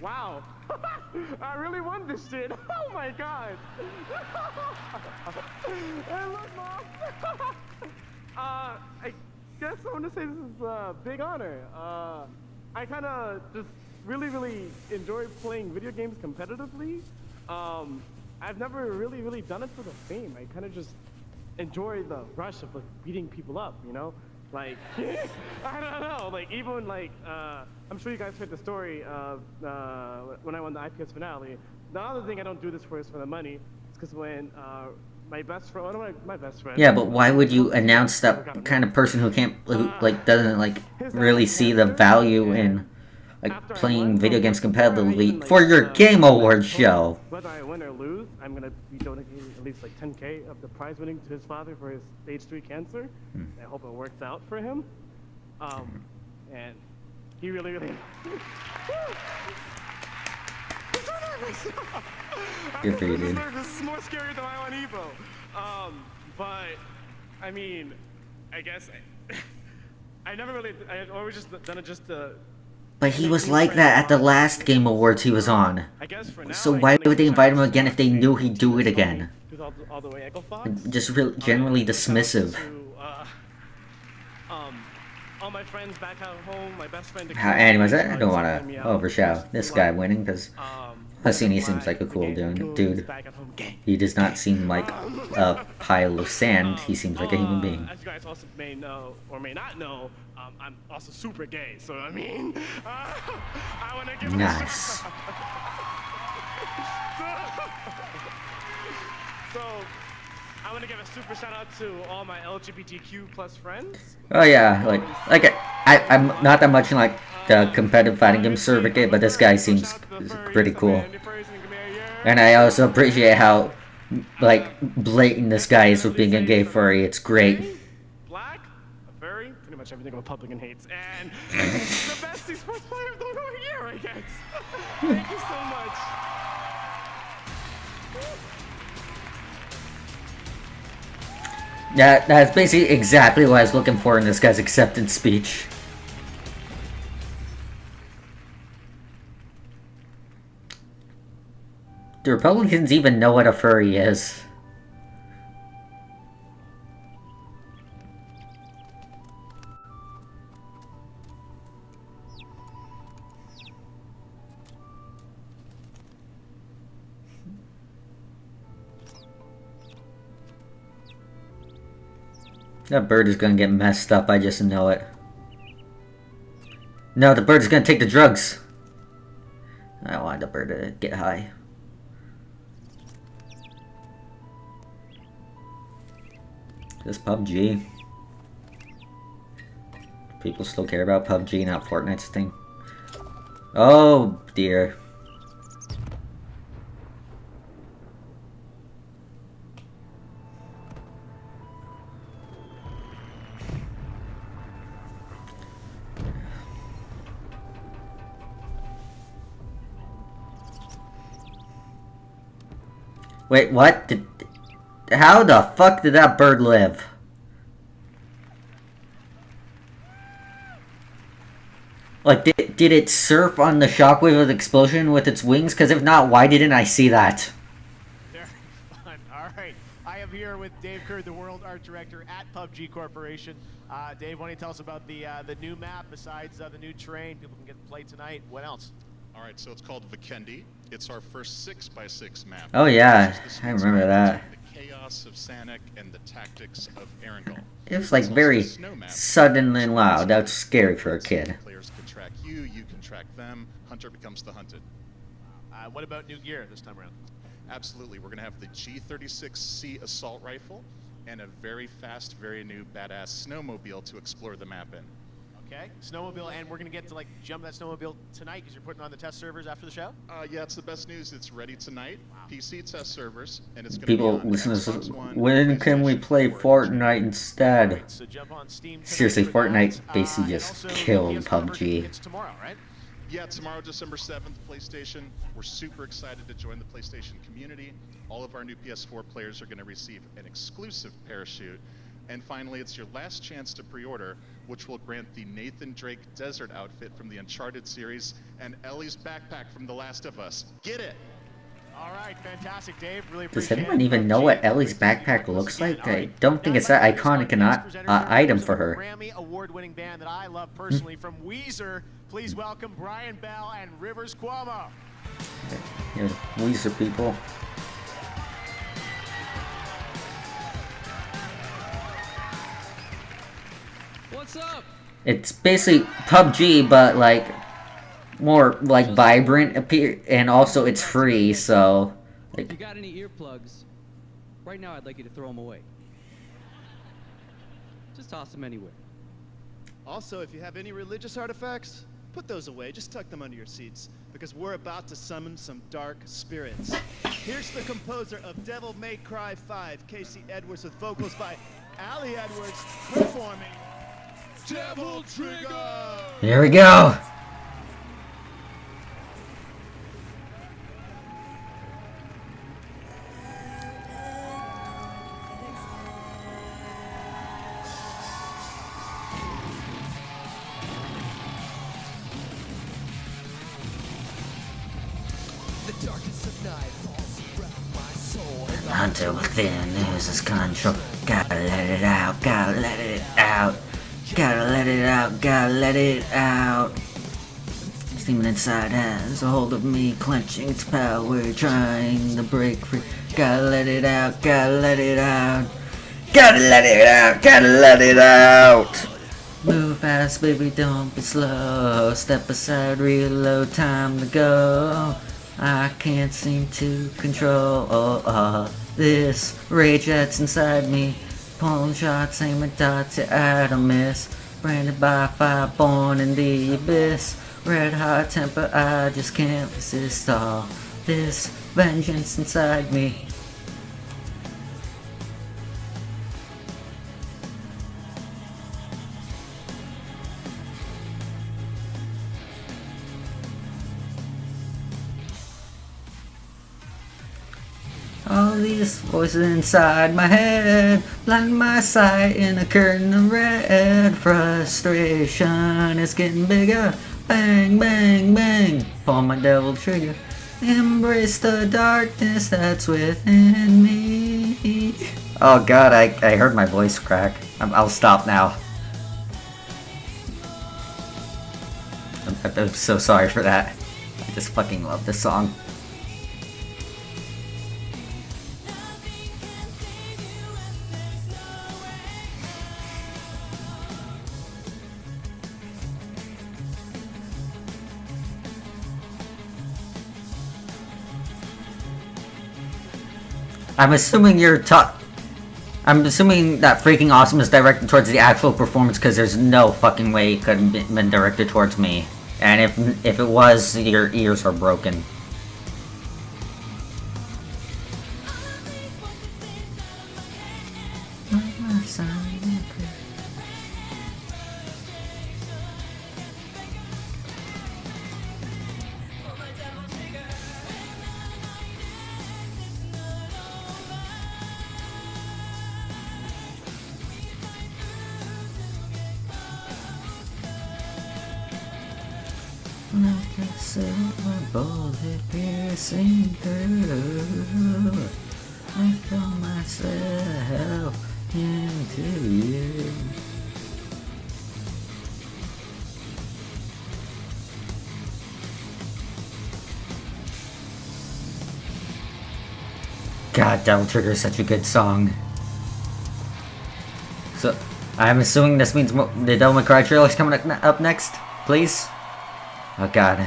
Wow. I really won this shit. Oh my god. Hey, look, Mom. I guess I want to say this is a big honor. I kind of just really enjoy playing video games competitively. I've never really done it for the fame. I kind of just enjoy the rush of like beating people up, you know? Like, I don't know, like even like, I'm sure you guys heard the story of when I won the IPS finale. The other thing I don't do this for is for the money. It's because when my best friend, one of my best friends. Yeah, but why would you announce that kind of person who can't, who like doesn't like really see the value in like playing video games competitively for your Game Awards show? Whether I win or lose, I'm gonna be donating at least like 10K of the prize winning to his father for his stage 3 cancer. I hope it works out for him. And he really. Good for you, dude. This is more scary than I on Evo. But I mean, I guess I never really. I always just done it just to. But he was like that at the last Game Awards he was on. So why would they invite him again if they knew he'd do it again? Just generally dismissive. All my friends back at home, my best friend. Anyways, I don't want to overshadow this guy winning because Hassini seems like a cool dude. He does not seem like a pile of sand. He seems like a human being. As you guys also may know or may not know, I'm also super gay. So I mean, I want to give nice. So I want to give a super shout out to all my LGBTQ plus friends. Oh yeah, like I'm not that much in like the competitive fighting game circuit, but this guy seems pretty cool. And I also appreciate how like blatant this guy is with being a gay furry. It's great. Black, a furry, pretty much everything a Republican hates, and the best esports player of the year, I guess. Thank you so much. Yeah, that's basically exactly what I was looking for in this guy's acceptance speech. Do Republicans even know what a furry is? That bird is gonna get messed up, I just know it. No, the bird is gonna take the drugs. I want the bird to get high. This PUBG. People still care about PUBG, not Fortnite's thing. Oh dear. Wait, what? How the fuck did that bird live? Like, did it surf on the shockwave of the explosion with its wings? Because if not, why didn't I see that? Very fun. All right. I am here with Dave Kerr, the World Art Director at PUBG Corporation. Dave, why don't you tell us about the new map besides the new terrain people can get to play tonight? What else? All right, so it's called Vikendi. It's our first 6x6 map. Oh yeah, I remember that. The chaos of Sanic and the tactics of Erangel. It was like very sudden and loud. That's scary for a kid. Players can track you, you can track them. Hunter becomes the hunted. What about new gear this time around? Absolutely, we're gonna have the G36C assault rifle and a very fast, very new badass snowmobile to explore the map in. Okay, snowmobile, and we're gonna get to like jump that snowmobile tonight because you're putting on the test servers after the show. Yeah, it's the best news. It's ready tonight. PC test servers, and it's going to be People on listen to Xbox this. One. When can we play Fortnite instead? So jump on Steam tonight Seriously, for that. Fortnite basically And just also killed PS Universe PUBG. It's tomorrow, right? Yeah, tomorrow, December 7th, PlayStation. We're super excited to join the PlayStation community. All of our new PS4 players are going to receive an exclusive parachute. And finally, it's your last chance to pre-order, which will grant the Nathan Drake desert outfit from the Uncharted series and Ellie's backpack from The Last of Us. Get it! All right, fantastic, Dave. Really Does appreciate anyone it. even know what Ellie's backpack looks like? I don't think it's that iconic an item for her. Grammy award-winning band that I love personally from Weezer. Please welcome Brian Bell and Rivers Cuomo. Here, Weezer people. What's up? It's basically PUBG, but like more like vibrant appear, and also it's free. So, If you got any earplugs, right now I'd like you to throw them away. Just toss them anywhere. Also, if you have any religious artifacts, put those away. Just tuck them under your seats, because we're about to summon some dark spirits. Here's the composer of Devil May Cry 5, Casey Edwards, with vocals by Ali Edwards, performing Devil Trigger! here we go. The darkness of night falls around my soul. Hunter within loses control. Gotta let it out, gotta let it out. Gotta let it out, gotta let it out. This demon inside has a hold of me, clenching its power, trying to break free. Gotta let it out, gotta let it out. Gotta let it out, gotta let it out. Move fast, baby, don't be slow. Step aside, reload, time to go. I can't seem to control this rage that's inside me. Pulling shots, aiming dots, I don't miss. Branded by fire, born in the abyss. Red hot temper, I just can't resist all this vengeance inside me. All these voices inside my head blind my sight in a curtain of red. Frustration is getting bigger. Bang, bang, bang. Pull my devil trigger. Embrace the darkness that's within me. Oh god, I heard my voice crack. I'll stop now. I'm so sorry for that. I just fucking love this song. I'm assuming I'm assuming that Freaking Awesome is directed towards the actual performance, because there's no fucking way it could have been directed towards me. And if it was, your ears are broken. Like a silver bullet piercing through, I throw myself into you. God, Devil Trigger is such a good song. So, I'm assuming this means the Devil May Cry trailer is coming up next, please? Oh god.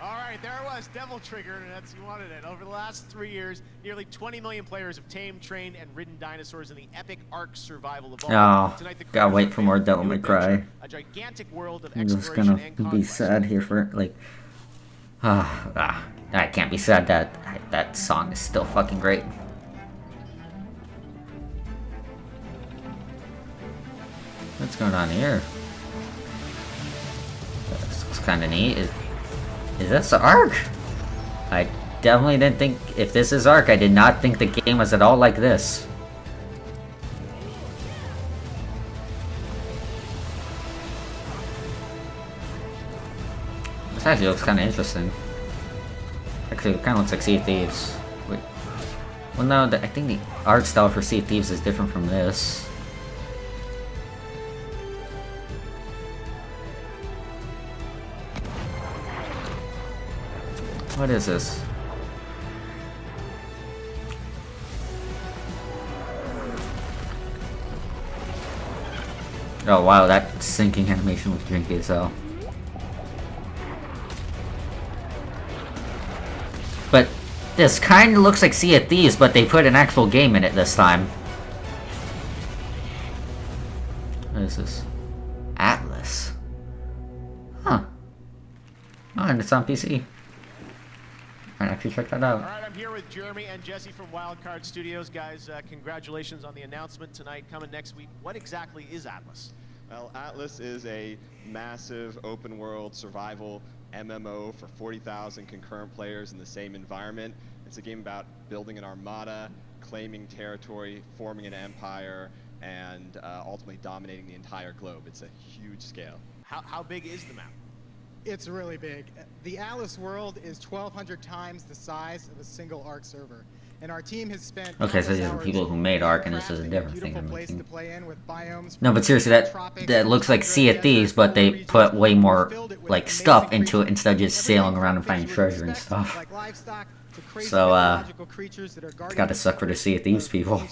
All right, right, there it was, Devil Trigger, and that's you wanted it. Over the last 3 years, nearly 20 million players have tamed, trained, and ridden dinosaurs in the epic Ark survival of Oh, Tonight, the gotta wait creators for more unveiled a Devil new May adventure, Cry. a gigantic world of I'm just exploration gonna and be conquest. sad here for like. I can't be sad that that song is still fucking great. What's going on here? This looks kind of neat. Is this Ark? I definitely didn't think. If this is Ark, I did not think the game was at all like this. This actually looks kind of interesting. Actually, it kind of looks like Sea of Thieves. Wait. Well, no, I think the art style for Sea of Thieves is different from this. What is this? Oh wow, that sinking animation was janky as hell. But this kind of looks like Sea of Thieves, but they put an actual game in it this time. What is this? Atlas. Huh. Oh, and it's on PC. Might actually check that out. All right, I'm here with Jeremy and Jesse from Wildcard Studios. Guys, congratulations on the announcement tonight. Coming next week. What exactly is Atlas? Well, Atlas is a massive open world survival MMO for 40,000 concurrent players in the same environment. It's a game about building an armada, claiming territory, forming an empire, and ultimately dominating the entire globe. It's a huge scale. How big is the map? It's really big. The Atlas world is 1,200 times the size of a single Ark server. And our team has spent Okay, so these are the people who made Ark, and this is a different thing I'm making. No, but seriously, that looks like Sea of Thieves, but they put way more like stuff into it instead of just sailing around and finding treasure and stuff. So it's gotta suck for the Sea of Thieves people.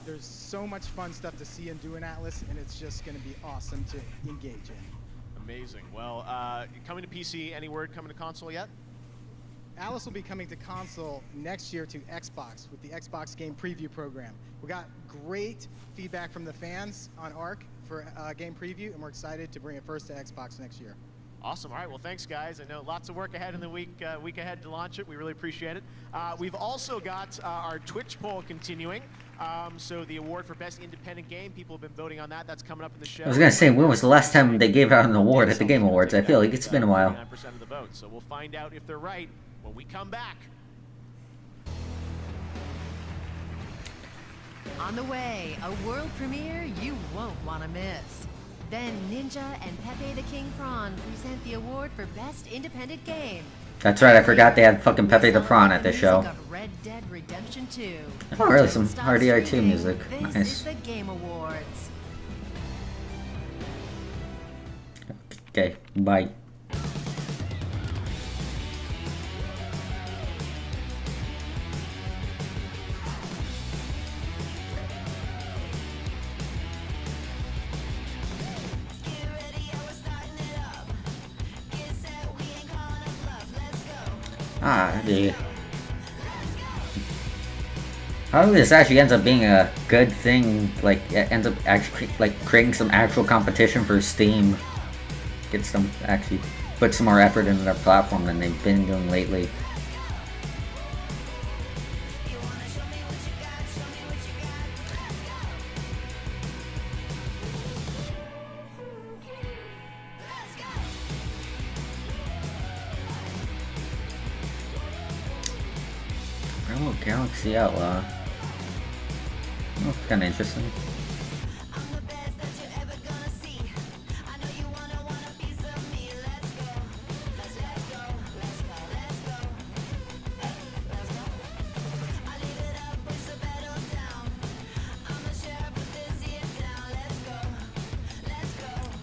There's so much fun stuff to see and do in Atlas, and it's just going to be awesome to engage in. Amazing. Well, coming to PC, any word coming to console yet? Atlas will be coming to console next year to Xbox with the Xbox Game Preview program. We got great feedback from the fans on Ark for Game Preview, and we're excited to bring it first to Xbox next year. Awesome. All right. Well, thanks, guys. I know lots of work ahead in the week ahead to launch it. We really appreciate it. We've also got our Twitch poll continuing. So the award for Best Independent Game, people have been voting on that. That's coming up in the show. I was gonna say, when was the last time they gave out an award at the Game Awards? I feel like it's been a while. 49% of the vote. So we'll find out if they're right when we come back. On the way, a world premiere you won't want to miss. Then Ninja and Pepe the King Prawn present the award for Best Independent Game. That's right, I forgot they had fucking Pepe the Prawn at this show. Red Dead Redemption 2. Oh, really? Some RDR2 music. This Nice. is the Game Awards. Okay, bye. How this actually ends up being a good thing, like it ends up actually like creating some actual competition for Steam. Gets them actually put some more effort into their platform than they've been doing lately. Oh, Galaxy Outlaw. Oh, kind of interesting.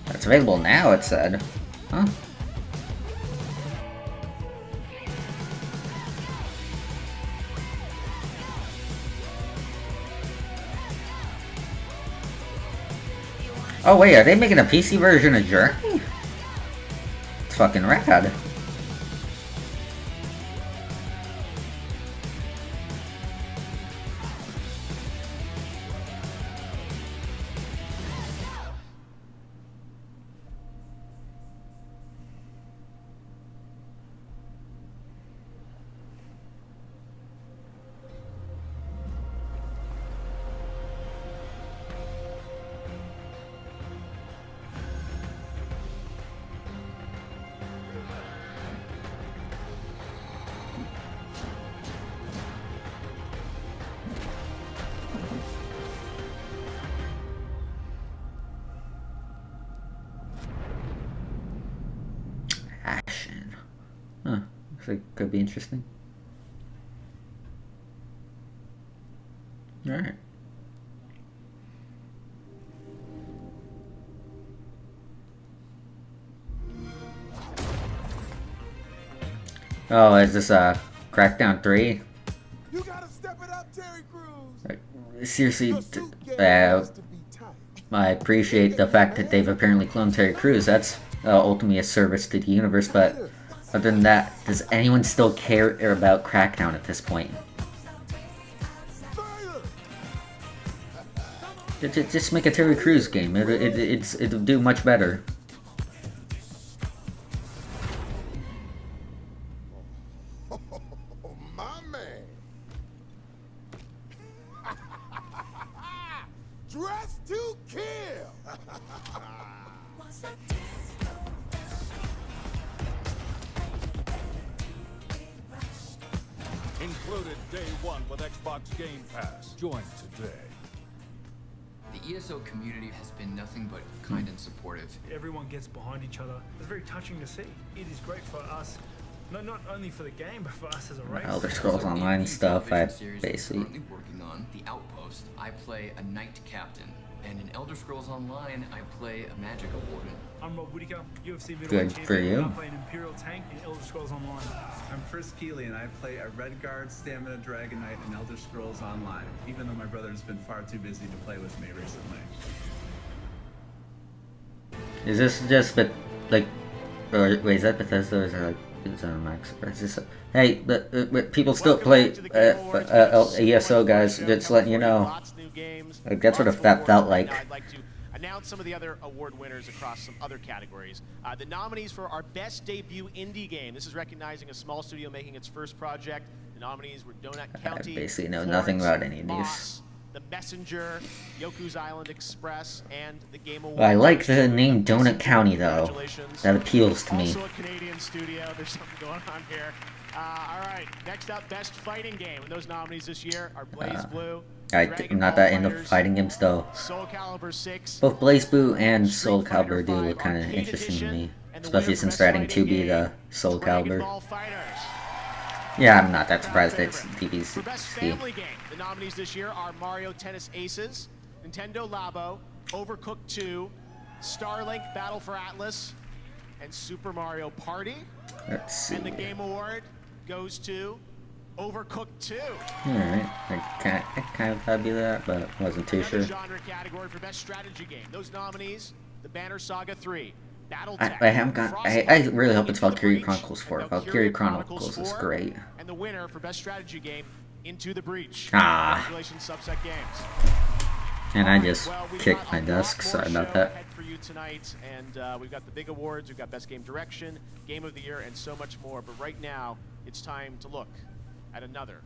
It's available now, it said. Huh? Oh wait, are they making a PC version of Journey? It's fucking rad. Fashion. Huh. Looks like it could be interesting. Alright. Oh, is this Crackdown 3? You gotta step it up, Terry Crews. Seriously, I appreciate the fact that they've apparently cloned Terry Crews. That's ultimately a service to the universe, but other than that, does anyone still care about Crackdown at this point? Just make a Terry Crews game. It'll do much better. My man. Dress to kill. Included day one with Xbox Game Pass. Join today. The ESO community has been nothing but kind and supportive. Everyone gets behind each other. It's very touching to see. It is great for us, not only for the game, but for us as a race. Elder Scrolls Online stuff, I basically... I'm currently working on The Outpost. I play a knight captain. And in Elder Scrolls Online, I play a magic warden. I'm Rob Whittaker, UFC middleweight Good champion. for you. I play an Imperial tank in Elder Scrolls Online. I'm Chris Keeley, and I play a Redguard Stamina Dragon Knight in Elder Scrolls Online, even though my brother's been far too busy to play with me recently. Is this just, like, or, wait, is that Bethesda or is it like, it's on Max? Or is this, hey, but people still play ESO, guys, just letting you know. Like, that's what that felt like. I'd like to announce some of the other award winners across some other categories. The nominees for our best debut indie game. This is recognizing a small studio making its first project. The nominees were Donut County, I basically know Florence, nothing about any of these. Moss, The Messenger, Yoku's Island Express, and the Game Awards. Well, I like the name Donut County, though. That appeals to me. Also a Canadian studio. There's something going on here. All right, next up, best fighting game. And those nominees this year are Blaze Blue, I'm not that into fighting games, though. Soul Calibur 6. Both Blaze Blue and Soul Calibur do look kind of interesting to me. Especially since they're adding 2B to Soul Calibur. Yeah, I'm not that surprised that it's For best family game, the nominees this year are Mario Tennis Aces, Nintendo Labo, Overcooked 2, Starlink Battle for Atlas, and Super Mario Party. Let's see. And the Game Award goes to Overcooked 2. Alright, I kind of thought it'd be that, but wasn't too sure. Genre category for best strategy game. Those nominees, The Banner Saga 3, I haven't got. I really hope it's Valkyria Chronicles 4. Valkyria Chronicles is great. And the winner for best strategy game, Into the Breach. Ah. Congratulations, Subset Games. And I just kicked my desk. Sorry about that. Ahead for you tonight, and we've got the big awards. We've got best game direction, game of the year, and so much more. But right now, it's time to look at another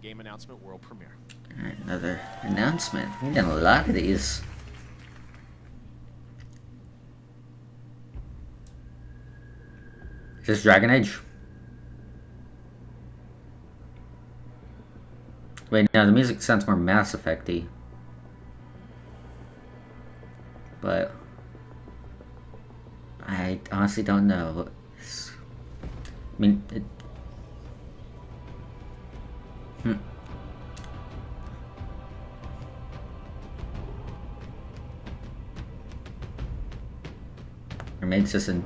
game announcement world premiere. Alright, another announcement. We've done a lot of these. Is this Dragon Age? Wait, no, the music sounds more Mass Effect-y. But I honestly don't know. I mean, or maybe it's just an...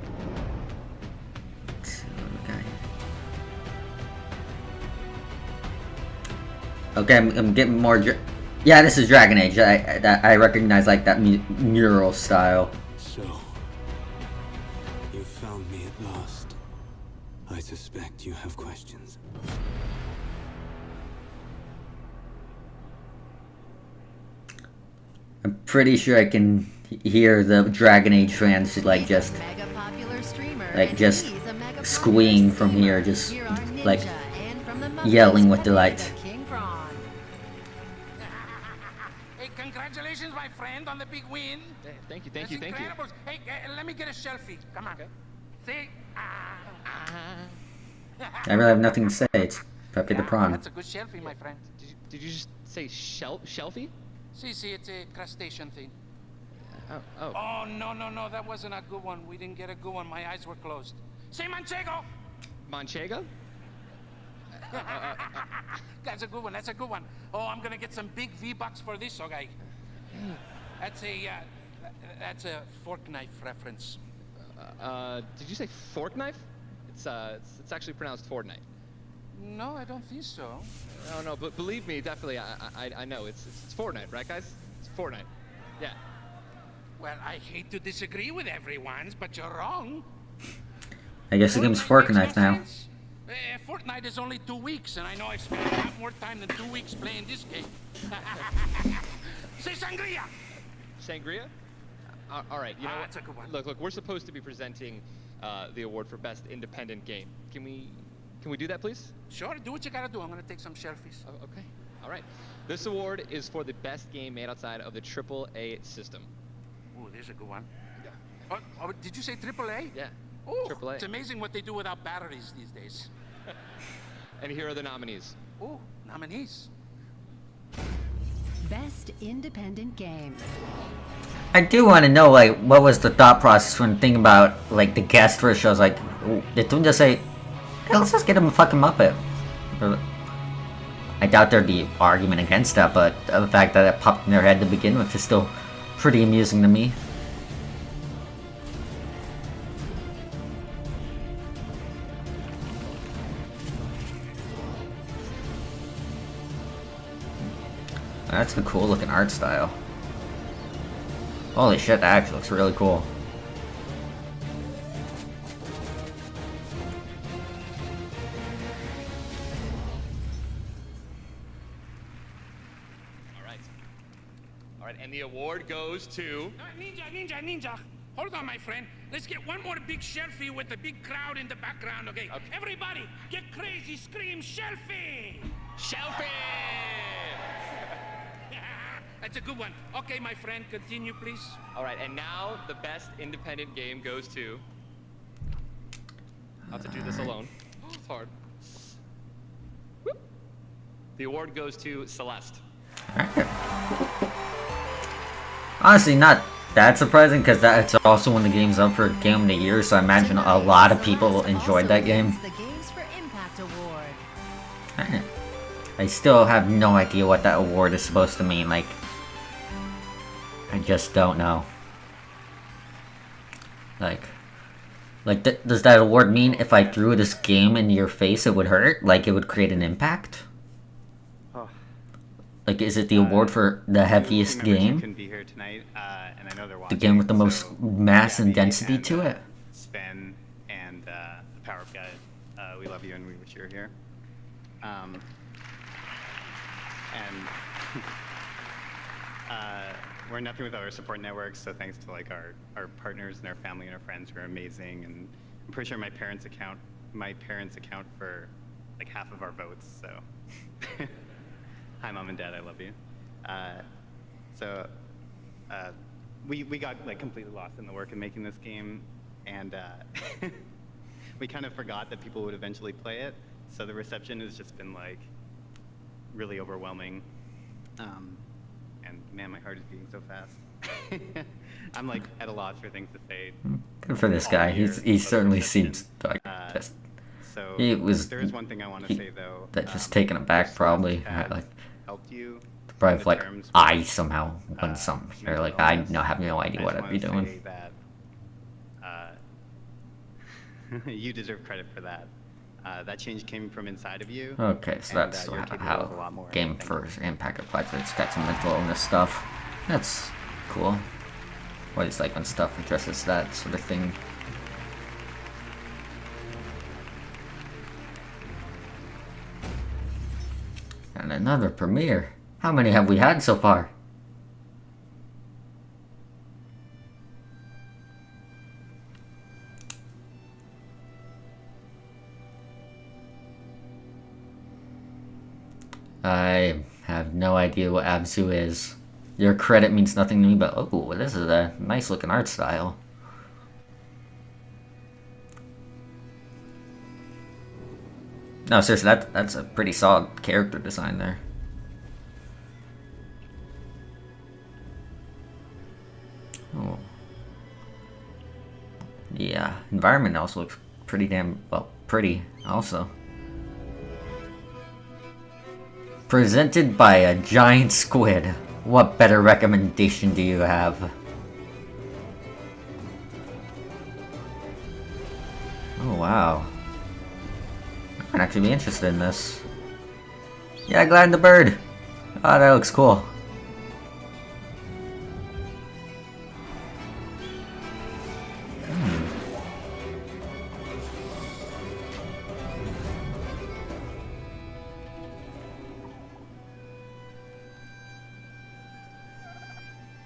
Okay, I'm getting more... Yeah, this is Dragon Age. I recognize, like, that mural style. So, you found me at last. I suspect you have questions. I'm pretty sure I can hear the Dragon Age fans, like, just... Like, just squeeing from here, just, like, yelling with delight. Congratulations, my friend, on the big win. Thank you. Hey, let me get a selfie. Come on. Okay. See? I really have nothing to say. It's Pepe the Prawn. That's a good selfie, my friend. Did you just say shelfie? See, it's a crustacean thing. Oh. Oh, no, that wasn't a good one. We didn't get a good one. My eyes were closed. Say Manchego. Manchego? That's a good one. That's a good one. Oh, I'm gonna get some big V-bucks for this, okay? That's a fork knife reference. Did you say fork knife? It's actually pronounced Fortnite. No, I don't think so. Oh no, but believe me, definitely, I know it's Fortnite, right, guys? It's Fortnite. Yeah. Well, I hate to disagree with everyone, but you're wrong. I guess the game's fork and knife now. Fortnite is only 2 weeks, and I know I've spent a lot more time than 2 weeks playing this game. Say sangria! Sangria? All right, you know what? That's a good one. Look, we're supposed to be presenting the award for best independent game. Can we do that, please? Sure, do what you gotta do. I'm gonna take some selfies. Oh, okay. All right. This award is for the best game made outside of the AAA system. Ooh, there's a good one. Yeah. Oh, did you say AAA? Yeah. Ooh, AAA. it's amazing what they do without batteries these days. And here are the nominees. Ooh, nominees. Best independent game. I do want to know, like, what was the thought process when thinking about, like, the guest for a show? I was like, did someone just say, hey, let's just get him a fucking Muppet? Or, I doubt there'd be argument against that, but the fact that it popped in their head to begin with is still pretty amusing to me. That's a cool looking art style. Holy shit, that actually looks really cool. All right, and the award goes to... Ninja. Hold on, my friend. Let's get one more big selfie with the big crowd in the background, okay? Everybody, get crazy, scream, selfie! Selfie! That's a good one. Okay, my friend, continue, please. All right, and now the best independent game goes to... I'll have to do this alone. It's hard. Whoop. The award goes to Celeste. Honestly, not that surprising, because that's also one of the games up for Game of the Year, so I imagine a lot of people enjoyed that game. The Games for Impact Award. I still have no idea what that award is supposed to mean, like... I just don't know. Does that award mean if I threw this game into your face it would hurt? Like, it would create an impact? Oh. Like, is it the award for the heaviest game? Couldn't be here tonight, and I know they're The game with the most mass and density and, to it? Sven and the Power Up guy, we love you and we wish you were here. We're nothing without our support networks, so thanks to like our partners and our family and our friends who are amazing. And I'm pretty sure my parents account for like half of our votes. So hi, Mom and Dad, I love you. We got like completely lost in the work of making this game, and we kind of forgot that people would eventually play it. So the reception has just been like really overwhelming. And man, my heart is beating so fast. I'm like at a loss for things to say. Good for this guy. He certainly seems like just. So he was. There is one thing I want to say though. That just taken aback probably. Like. Helped you. Probably like I somehow won some. Or like I have no idea what I'd be doing. That, you deserve credit for that. That change came from inside of you. Okay, so that's how Game for Impact applies. It's got some mental illness stuff. That's cool. What it's like when stuff addresses that sort of thing. And another premiere. How many have we had so far? I have no idea what Abzu is. Your credit means nothing to me, but oh, this is a nice looking art style. No, seriously, that's a pretty solid character design there. Oh. Yeah, environment also looks pretty damn, well, pretty also. Presented by a giant squid. What better recommendation do you have? Oh wow. I might actually be interested in this. Yeah, glad in the bird. Oh, that looks cool.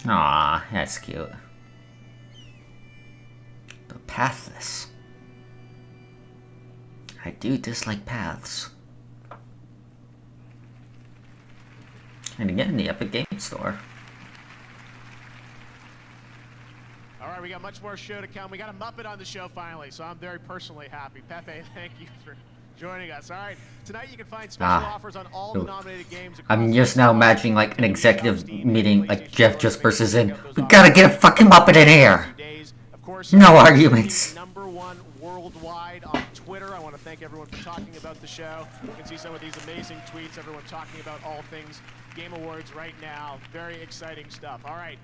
Aw, that's cute. The pathless. I do dislike paths. And again, in the Epic Games Store. All right, we got much more show to come. We got a Muppet on the show finally, so I'm very personally happy. Pepe, thank you for joining us. All right, tonight you can find special offers on all the nominated games. I'm just now imagining like an executive meeting, like Jeff just bursts in. We gotta get a fucking Muppet in here! No arguments. #1 worldwide on Twitter. I want to thank everyone for talking about the show. You can see some of these amazing tweets, everyone talking about all things Game Awards right now. Very exciting stuff. All right,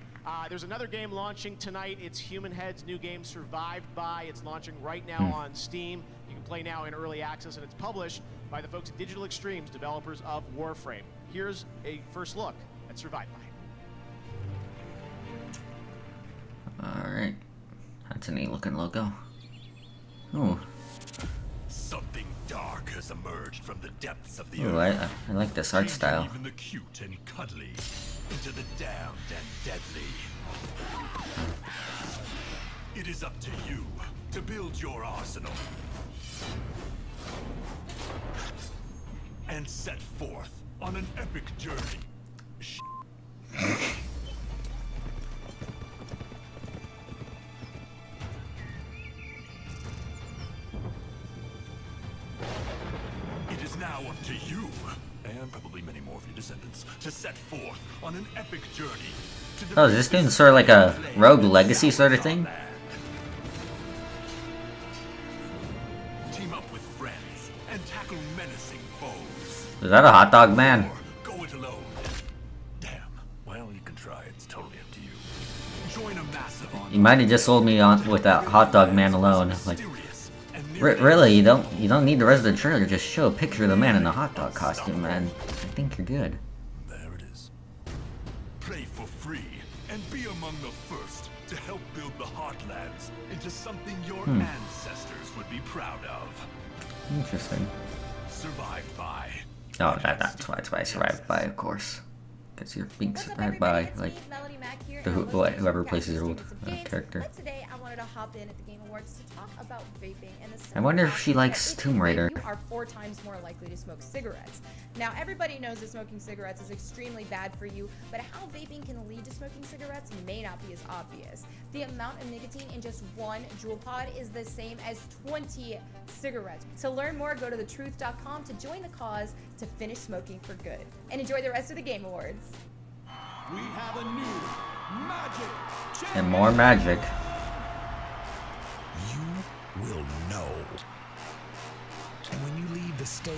there's another game launching tonight. It's Human Head's new game, Survived By. It's launching right now on Steam. You can play now in early access, and it's published by the folks at Digital Extremes, developers of Warframe. Here's a first look at Survived By. Alright. That's a neat looking logo. Ooh. Something dark has emerged from the depths of the Ooh, earth. I like this art style. Even the cute and cuddly into the damned and deadly. It is up to you to build your arsenal and set forth on an epic journey. It is now up to you, and probably many more of your descendants, to set forth on an epic journey. Oh, is this doing sort of like a Rogue Legacy sort of thing? Team up with friends and tackle menacing foes. Is that a hot dog man? Go it alone. Damn. Well, you can try. It's totally up to you. Join a massive You might have just sold me on with that hot dog man alone. Like, really, you don't need the rest of the trailer. Just show a picture of the man in the hot dog costume, man. I think you're good. There it is. Play for free and be among the first to help build the Heartlands into something your ancestors would be proud of. Interesting. Survived by. Oh, that's why I survived by, of course. Because you're being survived by, like, whoever plays your old character. Today, I wanted to hop in at the Game Awards to talk about vaping and the I wonder if she likes Tomb Raider. You are 4 times more likely to smoke cigarettes. Now, everybody knows that smoking cigarettes is extremely bad for you, but how vaping can lead to smoking cigarettes may not be as obvious. The amount of nicotine in just 1 Juul pod is the same as 20 cigarettes. To learn more, go to thetruth.com to join the cause to finish smoking for good. And enjoy the rest of the Game Awards. We have a new magic And more magic. You will know. And when you leave the stage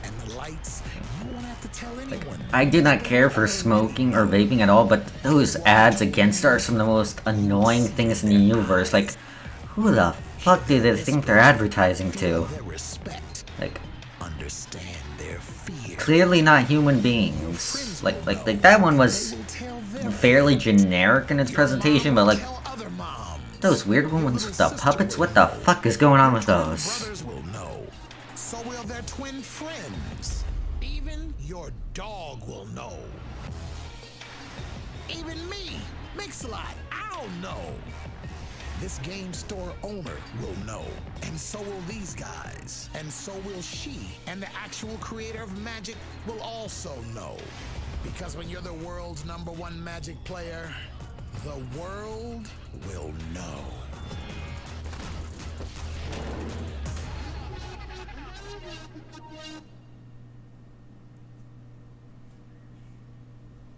and the lights, you won't have to tell anyone. I do not care for smoking or vaping at all, but those ads against it are some of the most annoying things in the universe. Like, who the fuck do they think they're advertising to? Like, understand their fear. Clearly not human beings. Like that one was fairly generic in its presentation, but like those weird ones with the puppets, what the fuck is going on with those? Brothers will know. So will their twin friends. Even your dog will know. Even me, Mix-a-Lot, I'll know. This game store owner will know, and so will these guys, and so will she, and the actual creator of Magic will also know. Because when you're the world's #1 Magic player, the world will know.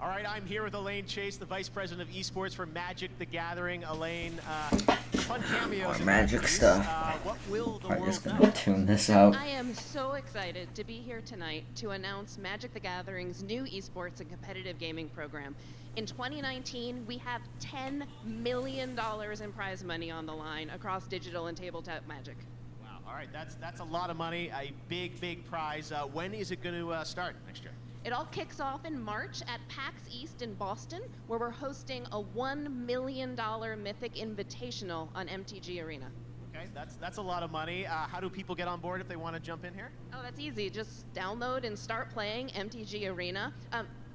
All right, I'm here with Elaine Chase, the Vice President of Esports for Magic the Gathering. Elaine, fun cameos. More Magic stuff. What will the I'm world just know? gonna tune this out. I am so excited to be here tonight to announce Magic the Gathering's new esports and competitive gaming program. In 2019, we have $10 million in prize money on the line across digital and tabletop Magic. Wow, all right, that's a lot of money, a big prize. When is it going to start next year? It all kicks off in March at PAX East in Boston, where we're hosting a $1 million Mythic Invitational on MTG Arena. Okay, that's a lot of money. How do people get on board if they want to jump in here? Oh, that's easy. Just download and start playing MTG Arena.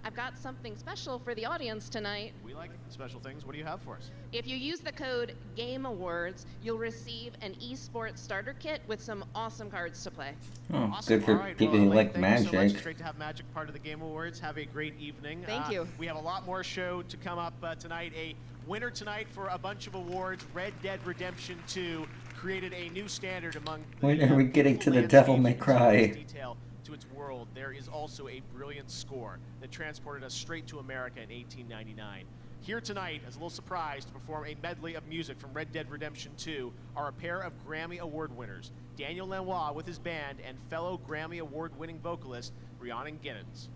I've got something special for the audience tonight. We like special things. What do you have for us? If you use the code GAMEAWARDS, you'll receive an esports starter kit with some awesome cards to play. Oh, Awesome. good for All right, people well, who Elaine, like thank you so much. Magic. It's great to have Magic part of the Game Awards. Have a great evening. Thank you. We have a lot more show to come up tonight. A winner tonight for a bunch of awards. Red Dead Redemption 2 created a new standard among When are we getting to the Devil May Cry? detail to its world. There is also a brilliant score that transported us straight to America in 1899. Here tonight, as a little surprise, to perform a medley of music from Red Dead Redemption 2 are a pair of Grammy Award winners, Daniel Lanois with his band and fellow Grammy Award-winning vocalist Rhiannon Giddens.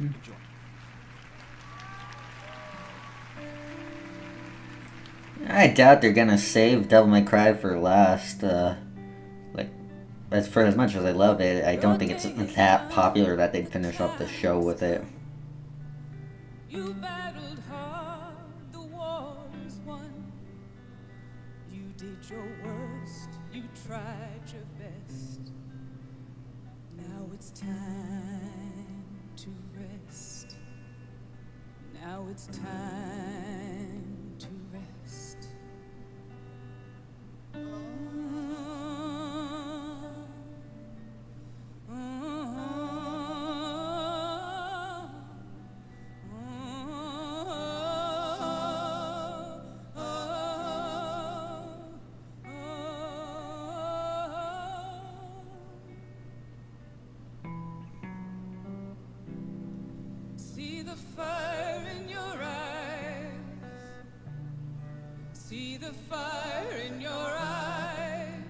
Enjoy. I doubt they're gonna save Devil May Cry for last. Like, as for as much as I love it, I don't think it's that popular that they'd finish off the show with it. You battled hard, the war was won. You did your worst, you tried your best. Now it's time to rest. Now it's time to rest. See the fire in your eyes. See the fire in your eyes.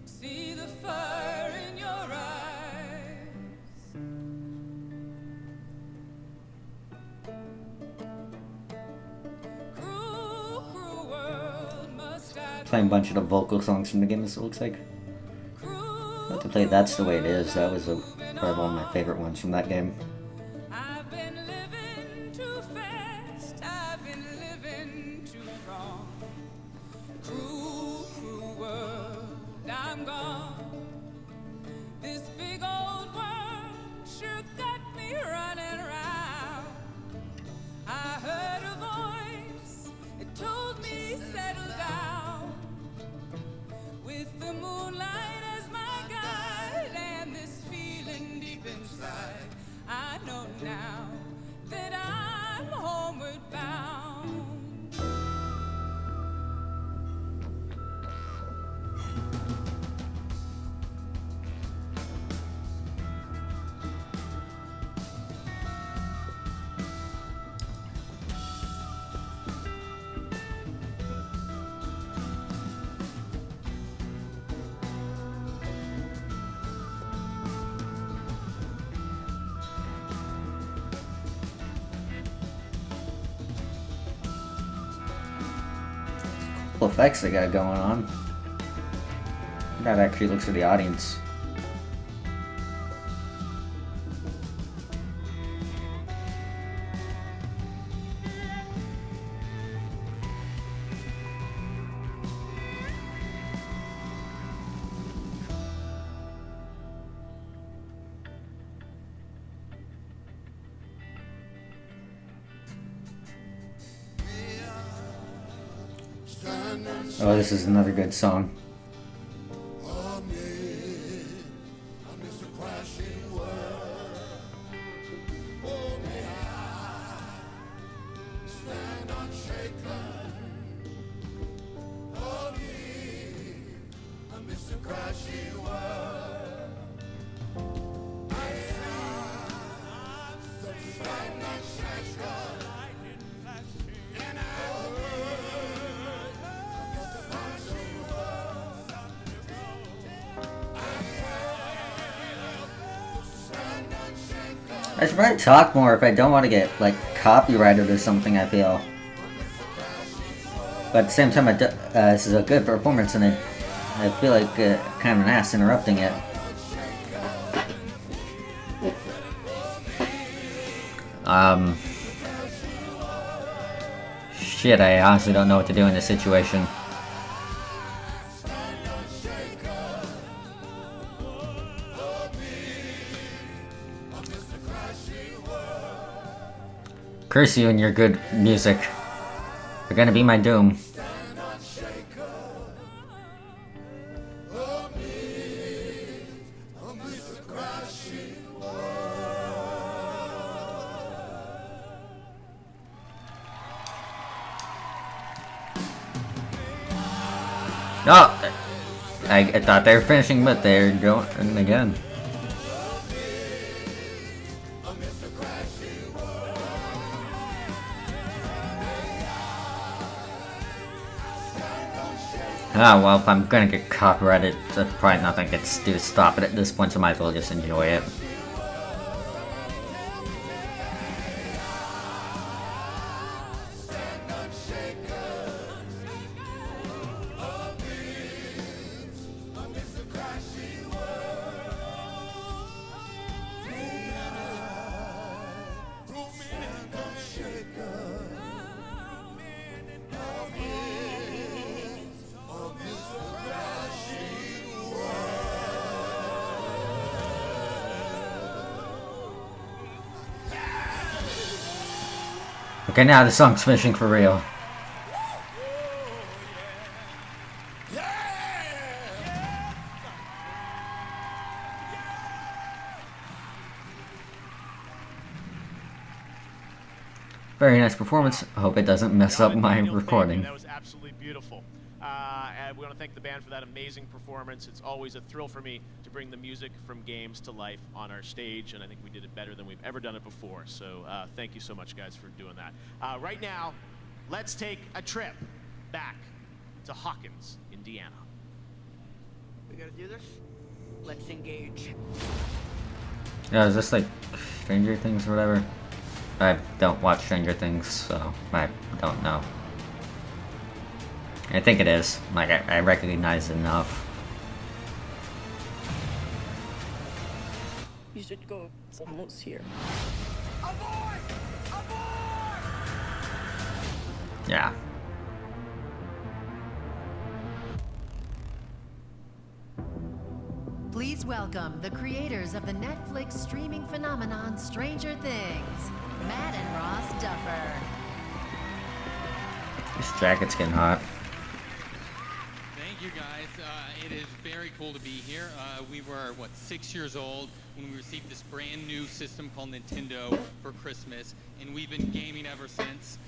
See the fire in your eyes. Cruel, cruel world, must I Playing a bunch of the vocal songs from the game, this looks like. I'll have to play That's the Way It Is. That was probably one of my favorite ones from that game. I've been living too fast, I've been living too wrong. Cruel, cruel world, I'm gone. This big old world sure got me running around. I heard a voice, it told me settle down. With the moonlight as my guide and this feeling deep inside, I know now that I'm homeward bound. Cool effects they got going on. That actually looks for the audience. Oh, this is another good song. I should probably talk more if I don't want to get, like, copyrighted or something, I feel. But at the same time, this is a good performance, and I feel like kind of an ass interrupting it. Shit, I honestly don't know what to do in this situation. Curse you and your good music. You're gonna be my doom. Oh! I thought they were finishing, but they're going again. Ah, well, if I'm gonna get copyrighted, that's probably nothing I can do to stop it at this point, so I might as well just enjoy it. Okay, now the song's finishing for real. Very nice performance. I hope it doesn't mess up my recording. That was absolutely beautiful. And we want to thank the band for that amazing performance. It's always a thrill for me to bring the music from games to life on our stage, and I think we did it better than we've ever done it before. So thank you so much, guys, for doing that. Right now, let's take a trip back to Hawkins, Indiana. We gotta do this? Let's engage. Yeah, is this like Stranger Things or whatever? I don't watch Stranger Things, so I don't know. I think it is. Like, I recognize it enough. You should go. It's almost here. Yeah. Please welcome the creators of the Netflix streaming phenomenon Stranger Things, Matt and Ross Duffer. This jacket's getting hot. Thank you, guys. It is very cool to be here. We were, 6 years old when we received this brand new system called Nintendo for Christmas, and we've been gaming ever since.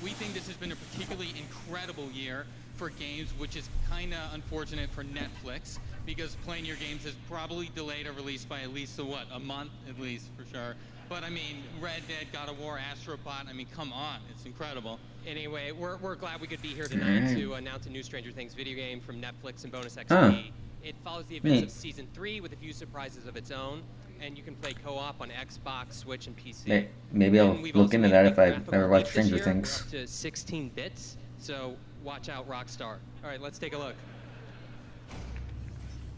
We think this has been a particularly incredible year for games, which is kind of unfortunate for Netflix, because playing your games has probably delayed a release by at least a month at least, for sure. But I mean, Red Dead, God of War, Astrobot, I mean, come on, it's incredible. Anyway, we're glad we could be here tonight to announce a new Stranger Things video game from Netflix and Bonus XP. It follows the events of Season 3 with a few surprises of its own, and you can play co-op on Xbox, Switch, and PC. Maybe I'll look into that if I've never watched Stranger Things. We're up to 16 bits, so watch out, Rockstar. All right, let's take a look.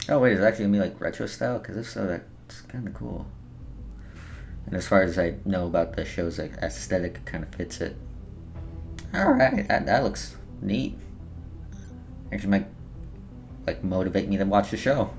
Oh wait, is it actually gonna be like retro style? Because if so, that's kind of cool. And as far as I know about the show's like, aesthetic, kind of fits it. Alright, that looks neat. Actually might like motivate me to watch the show.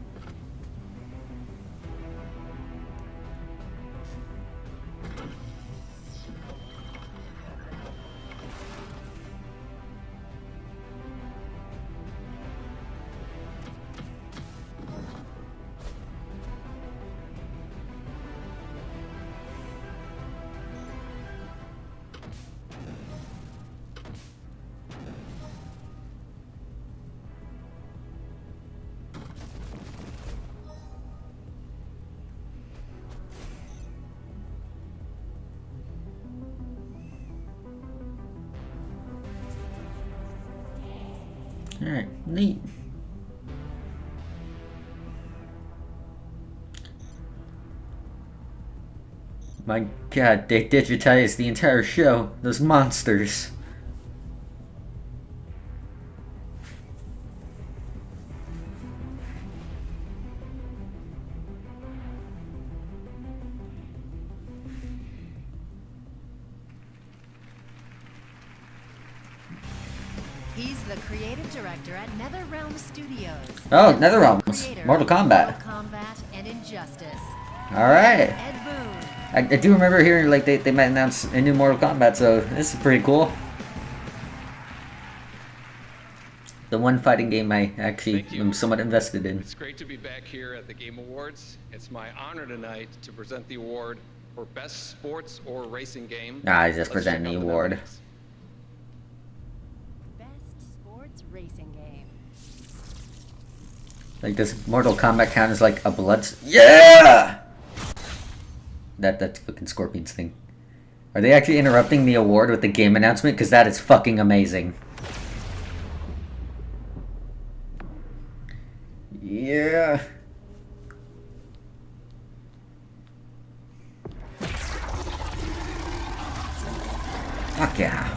Alright, neat. My god, they digitized the entire show. Those monsters. He's the creative director at NetherRealm Studios. Oh, and NetherRealm. creator Mortal of Kombat. Mortal Kombat and Injustice. Alright. Ed Boon. I do remember hearing like they might announce a new Mortal Kombat, so this is pretty cool. The one fighting game I actually am somewhat invested in. It's great to be back here at the Game Awards. It's my honor tonight to present the award for Best Sports or Racing Game. I just presented the award. Best Sports Racing Game. Like, does Mortal Kombat count as like a blood? Yeah! That's fucking Scorpion's thing. Are they actually interrupting the award with the game announcement? Because that is fucking amazing. Yeah. Fuck yeah.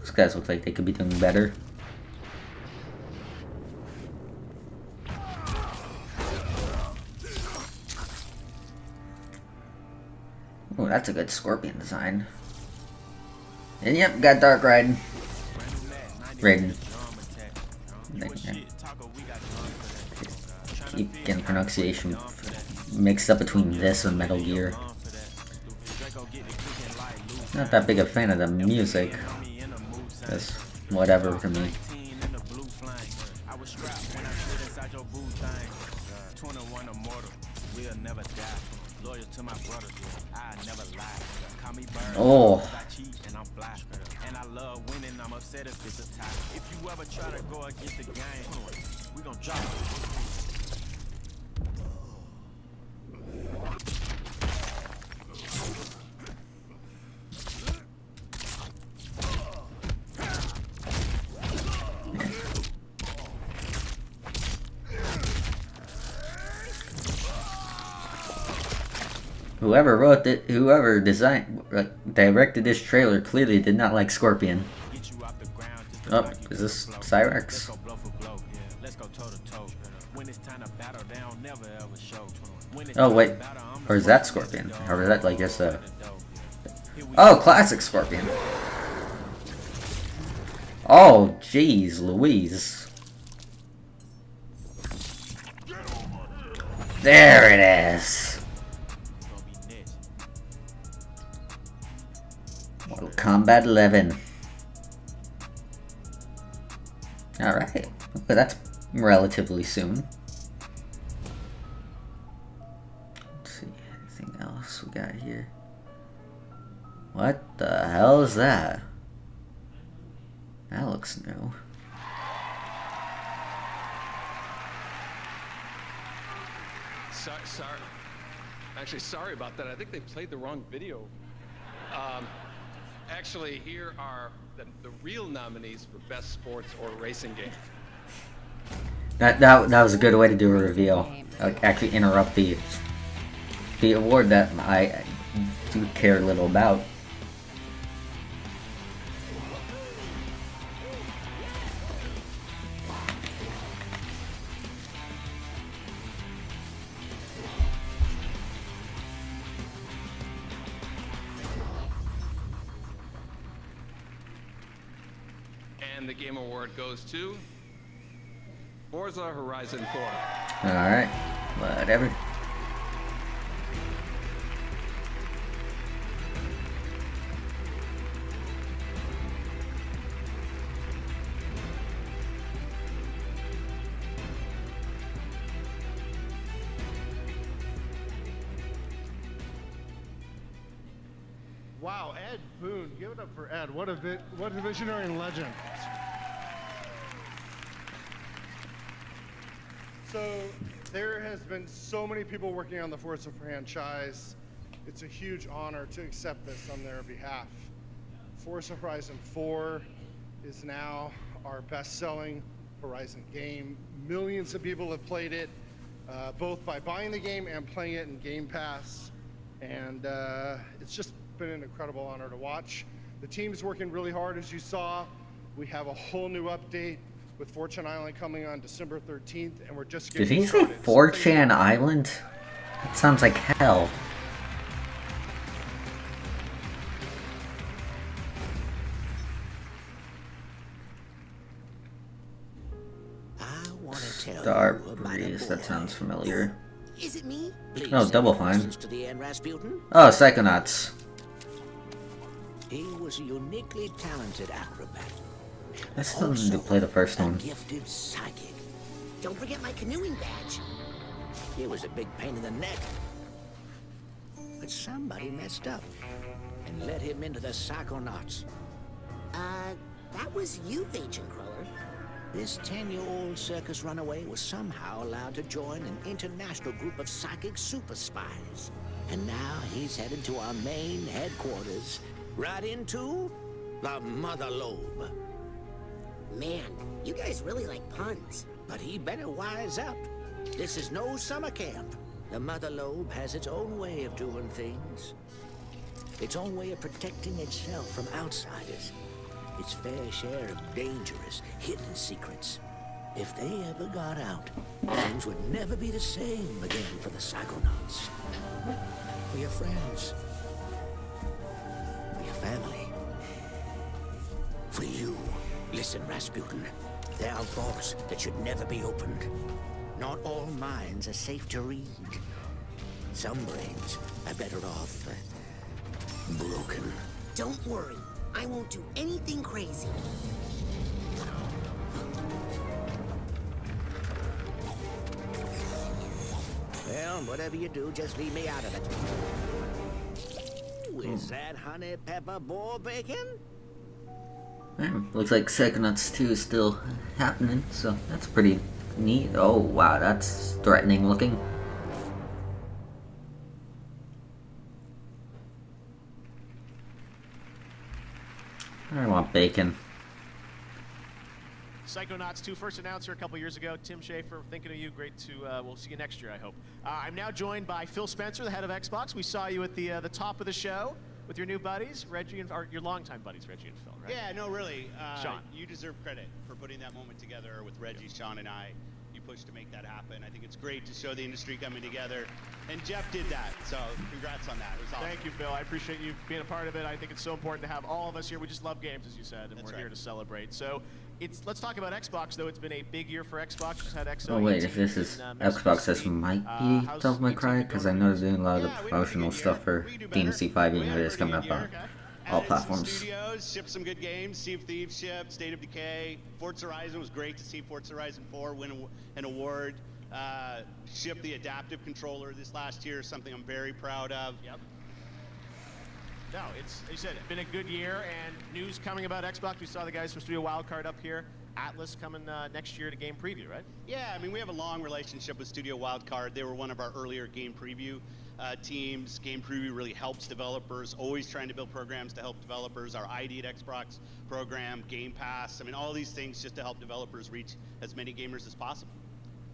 Those guys look like they could be doing better. Oh, that's a good Scorpion design. And yep, got Dark Raiden. Keep getting pronunciation mixed up between this and Metal Gear. Not that big a fan of the music. Just whatever to me. Oh. And I love winning, I'm upset if it's a tie. If you ever try to go against the game, we gon' drop it. Whoever directed this trailer clearly did not like Scorpion. Oh, is this Cyrex? Oh wait, or is that Scorpion? Or is that like just a... Oh, classic Scorpion. Oh, jeez, Louise. There it is. Mortal Kombat 11. Alright. Okay, that's relatively soon. Let's see, anything else we got here? What the hell is that? That looks new. Sorry. Actually, sorry about that. I think they played the wrong video. Actually, here are the real nominees for Best Sports or Racing Game. That was a good way to do a reveal. Like, actually interrupt the award that I do care little about. And the Game Award goes to Forza Horizon 4. Alright, whatever. Wow, Ed Boon. Give it up for Ed. What a visionary and legend. So there has been so many people working on the Forza franchise. It's a huge honor to accept this on their behalf. Forza Horizon 4 is now our best-selling Horizon game. Millions of people have played it, both by buying the game and playing it in Game Pass. And it's just been an incredible honor to watch. The team's working really hard, as you saw. We have a whole new update with Fortune Island coming on December 13th, and we're just Did getting he say started. 4chan Island? That sounds like hell. Star Breeze, that sounds familiar. Is it me? Please Oh, send Double your Fine. questions to the end, Rasputin. Oh, Psychonauts. He was a uniquely talented acrobat. I still need to play the first one. Gifted psychic. Don't forget my canoeing badge. He was a big pain in the neck. But somebody messed up and let him into the Psychonauts. That was you, Agent Cruller. This 10-year-old circus runaway was somehow allowed to join an international group of psychic super spies. And now he's headed to our main headquarters, right into the Mother Lobe. Man, you guys really like puns. But he better wise up. This is no summer camp. The Mother Lobe has its own way of doing things. Its own way of protecting itself from outsiders. Its fair share of dangerous, hidden secrets. If they ever got out, things would never be the same again for the Psychonauts. For your friends. For your family. For you. Listen, Rasputin. There are vaults that should never be opened. Not all minds are safe to read. Some brains are better off broken. Don't worry. I won't do anything crazy. Well, whatever you do, just leave me out of it. Ooh, is that honey pepper boar bacon? Looks like Psychonauts 2 is still happening, so that's pretty neat. Oh wow, that's threatening looking. I want bacon. Psychonauts 2 first announced here a couple years ago. Tim Schafer, thinking of you. Great to, we'll see you next year, I hope. I'm now joined by Phil Spencer, the head of Xbox. We saw you at the top of the show with your new buddies, Reggie and, or your longtime buddies, Reggie and Phil, right? Yeah, no, really. Sean. You deserve credit for putting that moment together with Reggie, Sean, and I. You pushed to make that happen. I think it's great to show the industry coming together. And Jeff did that, so congrats on that. It was awesome. Thank you, Phil. I appreciate you being a part of it. I think it's so important to have all of us here. We just love games, as you said, and That's we're right. here to celebrate. So let's talk about Xbox, though. It's been a big year for Xbox. Just had XO. Oh wait, if this is Xbox, this might be Devil May Cry, because I know they're doing a lot of the promotional stuff for DMC 5, even though it's coming up on all platforms. Studios shipped some good games. Sea of Thieves shipped, State of Decay. Forza Horizon was great to see Forza Horizon 4 win an award. Shipped the adaptive controller this last year, something I'm very proud of. Yep. No, it's, as you said, it's been a good year, and news coming about Xbox. We saw the guys from Studio Wildcard up here. Atlas coming next year to Game Preview, right? Yeah, I mean, we have a long relationship with Studio Wildcard. They were one of our earlier Game Preview teams. Game Preview really helps developers, always trying to build programs to help developers. Our ID at Xbox program, Game Pass, I mean, all these things just to help developers reach as many gamers as possible.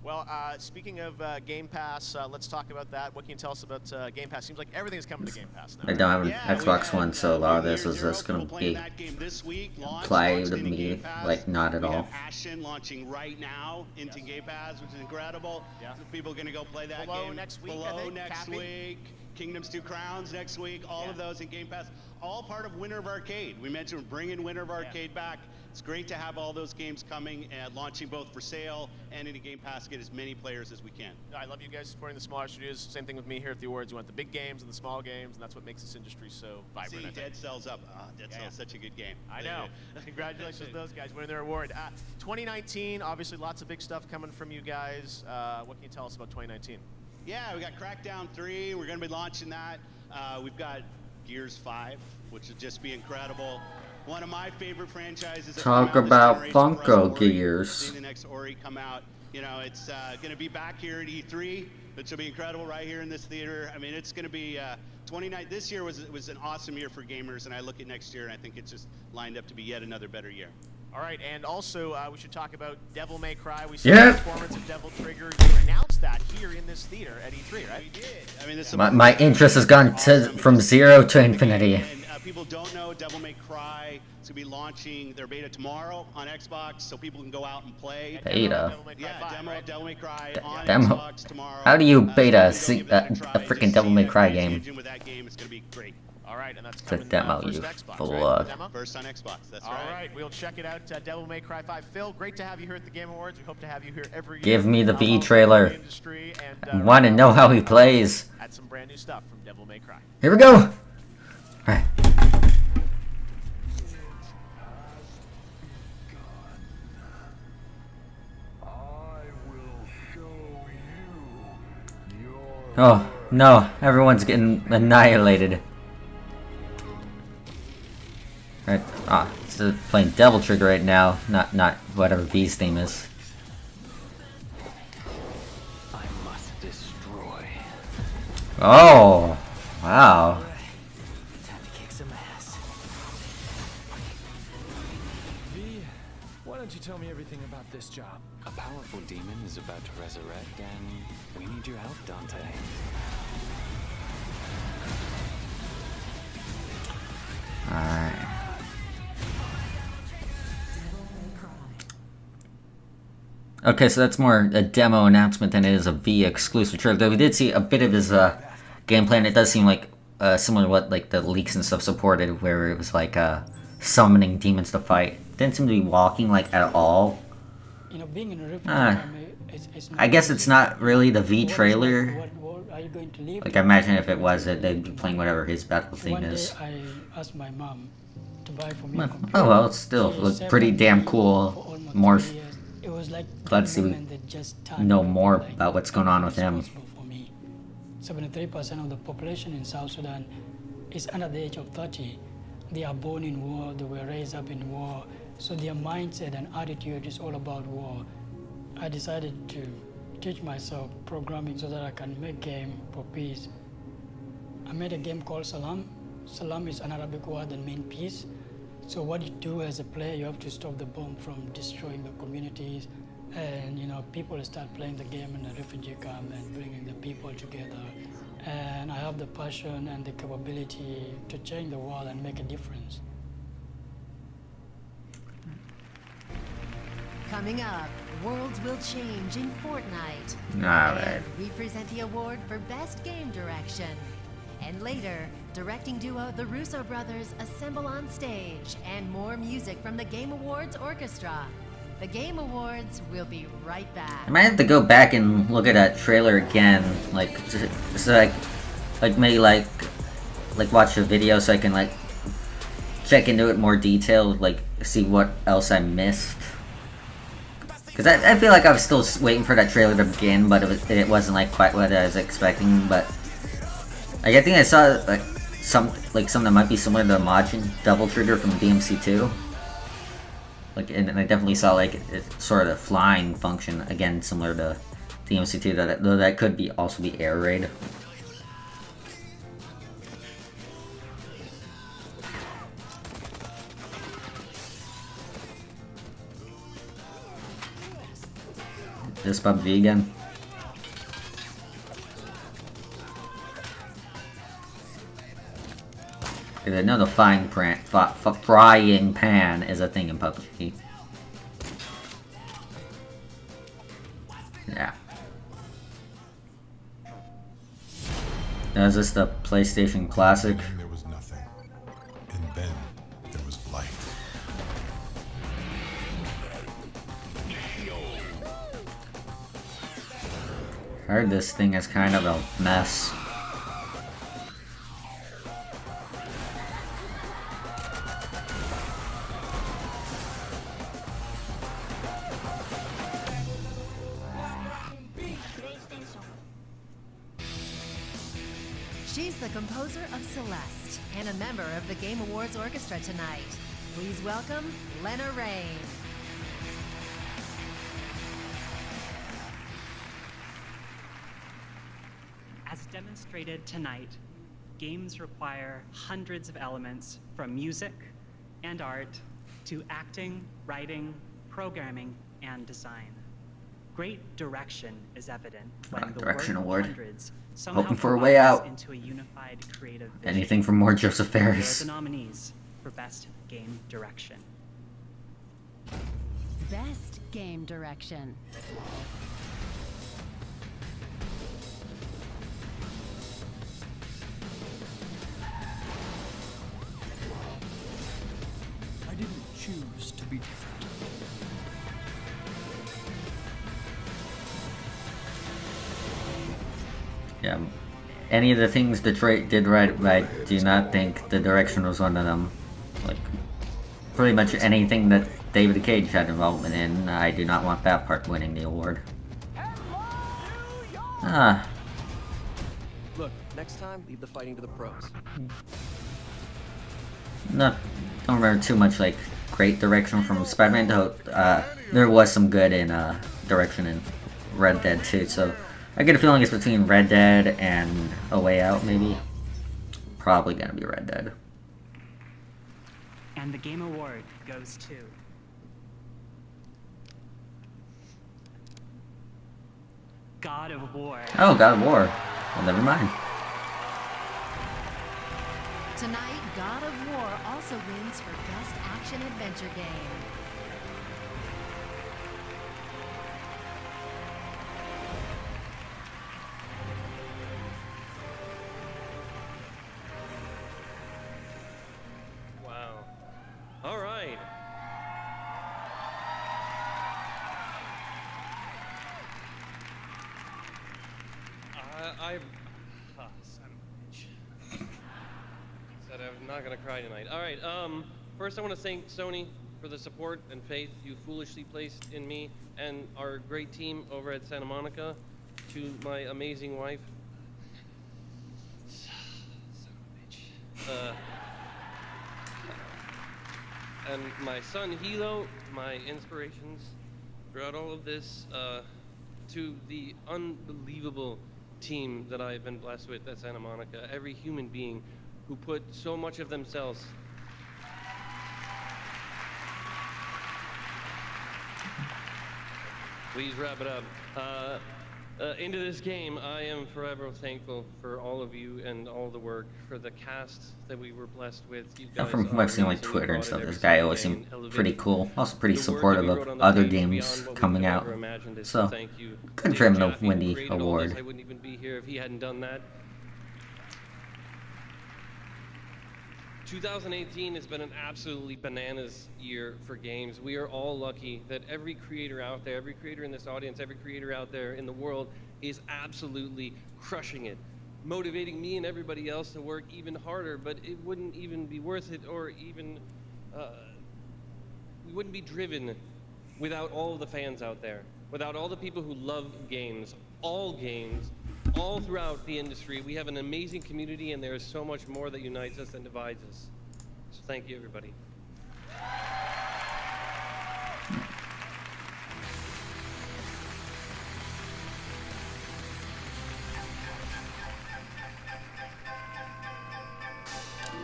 Well, speaking of Game Pass, let's talk about that. What can you tell us about Game Pass? Seems like everything's coming to Game Pass now. I don't have an Xbox One, so a lot of this is just going to be applied to me, like, not at all. Ashen launching right now into Game Pass, which is incredible. Yeah. So people are going to go play that Below game. next week, I Below think, next Cappy. week. Kingdoms 2 Crowns next week. All of those in Game Pass. All part of Winter of Arcade. We mentioned we're bringing Winter of Arcade back. It's great to have all those games coming and launching both for sale and into Game Pass to get as many players as we can. I love you guys supporting the smaller studios. Same thing with me here at the awards. You want the big games and the small games, and that's what makes this industry so vibrant. See, I think. Dead Cells up. Dead Cells, such a good game. I know. Congratulations to those guys winning their award. 2019, obviously lots of big stuff coming from you guys. What can you tell us about 2019? Yeah, we got Crackdown 3. We're going to be launching that. We've got Gears 5, which will just be incredible. One of my favorite franchises. Talk about Funko Gears. Seeing the next Ori come out. You know, it's going to be back here at E3, which will be incredible right here in this theater. I mean, it's going to be 29. This year was an awesome year for gamers, and I look at next year and I think it's just lined up to be yet another better year. All right, and also we should talk about Devil May Cry. We saw Yep. the performance of Devil Trigger. You announced that here in this theater at E3, right? We did. I mean, this My interest has gone from 0 to infinity. And people don't know Devil May Cry is going to be launching their beta tomorrow on Xbox, so people can go out and play. Beta. Yeah, demo of Devil May Cry on Demo. Xbox tomorrow. How do you beta so you a can go give that try. freaking Devil May Cry game? With that game, it's going to be great. All right, and that's It's a coming demo, first you Xbox, fool. right? Demo? First on Xbox, that's All right. right, we'll check it out. Devil May Cry 5. Phil, great to have you here at the Game Awards. We hope to have you here every year. Give me the V Along with trailer. the industry and, I want to know how he plays. Add some brand new stuff from Devil May Cry. Here we go. Alright. Oh, no. Everyone's getting annihilated. Right. It's playing Devil Trigger right now, not whatever V's theme is. I must destroy. Oh, wow. Time to kick some ass. V, why don't you tell me everything about this job? A powerful demon is about to resurrect, and we need your help, Dante. Alright. Okay, so that's more a demo announcement than it is a V exclusive trailer. Though we did see a bit of his gameplay, and it does seem like similar to what like the leaks and stuff supported, where it was like summoning demons to fight. Didn't seem to be walking like at all. You know, being in a refugee army, it's I guess it's not really the V trailer. What are you going to leave? Like I imagine if it was, they'd be playing whatever his battle theme One day is. I asked my mom to buy for me a computer. Oh well, it's still look pretty damn cool. More. It was like Glad to see we know more about what's going on with him. 73% of the population in South Sudan is under the age of 30. They are born in war, they were raised up in war, so their mindset and attitude is all about war. I decided to teach myself programming so that I can make game for peace. I made a game called Salam. Salam is an Arabic word that means peace. So what you do as a player, you have to stop the bomb from destroying the communities, and you know people start playing the game in a refugee camp and bringing the people together. And I have the passion and the capability to change the world and make a difference. Coming up, worlds will change in Fortnite. Alright. And we present the award for Best Game Direction. And later, directing duo the Russo brothers assemble on stage, and more music from the Game Awards Orchestra. The Game Awards will be right back. I might have to go back and look at that trailer again, like so maybe like watch the video so I can like check into it more detailed, like see what else I missed. Cause I feel like I was still waiting for that trailer to begin, but it wasn't like quite what I was expecting. But like, I think I saw like something that might be similar to Majin Double Trigger from DMC2. Like, and I definitely saw like sort of the flying function again, similar to DMC2. Though that could be also be air raid. This PUBG again. Because I know the frying pan is a thing in PUBG. Yeah. Now, is this the PlayStation Classic? There was nothing. And then there was light. I heard this thing is kind of a mess. She's the composer of Celeste and a member of the Game Awards Orchestra tonight. Please welcome Lena Raine. As demonstrated tonight, games require hundreds of elements from music and art to acting, writing, programming, and design. Great direction is evident when the Direction work of award. hundreds somehow Hoping for a way out. into a unified creative vision. Anything for more Joseph Here are Ferris. the nominees for Best Game Direction. Best Game Direction. I didn't choose to be different. Yeah. Any of the things Detroit did right, I do not think the direction was one of them. Like, pretty much anything that David Cage had involvement in, I do not want that part winning the award. Ah. Look, next time, leave the fighting to the pros. No, don't remember too much, like, great direction from Spider-Man, though there was some good in direction in Red Dead 2, so I get a feeling it's between Red Dead and A Way Out, maybe. Probably gonna be Red Dead. And the Game Award goes to... God of War. Oh, God of War. Well, never mind. Tonight, God of War also wins for Best Action Adventure Game. Wow. All right. Son of a bitch. Said I'm not gonna cry tonight. All right. First, I want to thank Sony for the support and faith you foolishly placed in me and our great team over at Santa Monica. To my amazing wife. Son of a bitch. And my son Hilo, my inspirations throughout all of this, to the unbelievable team that I've been blessed with at Santa Monica, every human being who put so much of themselves please wrap it up. Into this game, I am forever thankful for all of you and all the work, for the cast that we were blessed with. You guys From what I've seen on like Twitter and stuff, this guy always seemed pretty cool. Also pretty supportive of other games coming out. So, good for him to win the award. I wouldn't even be here if he hadn't done that. 2018 has been an absolutely bananas year for games. We are all lucky that every creator out there, every creator in this audience, every creator out there in the world is absolutely crushing it, motivating me and everybody else to work even harder, but it wouldn't even be worth it, or even, we wouldn't be driven without all of the fans out there, without all the people who love games, all throughout the industry. We have an amazing community, and there is so much more that unites us than divides us. So thank you, everybody.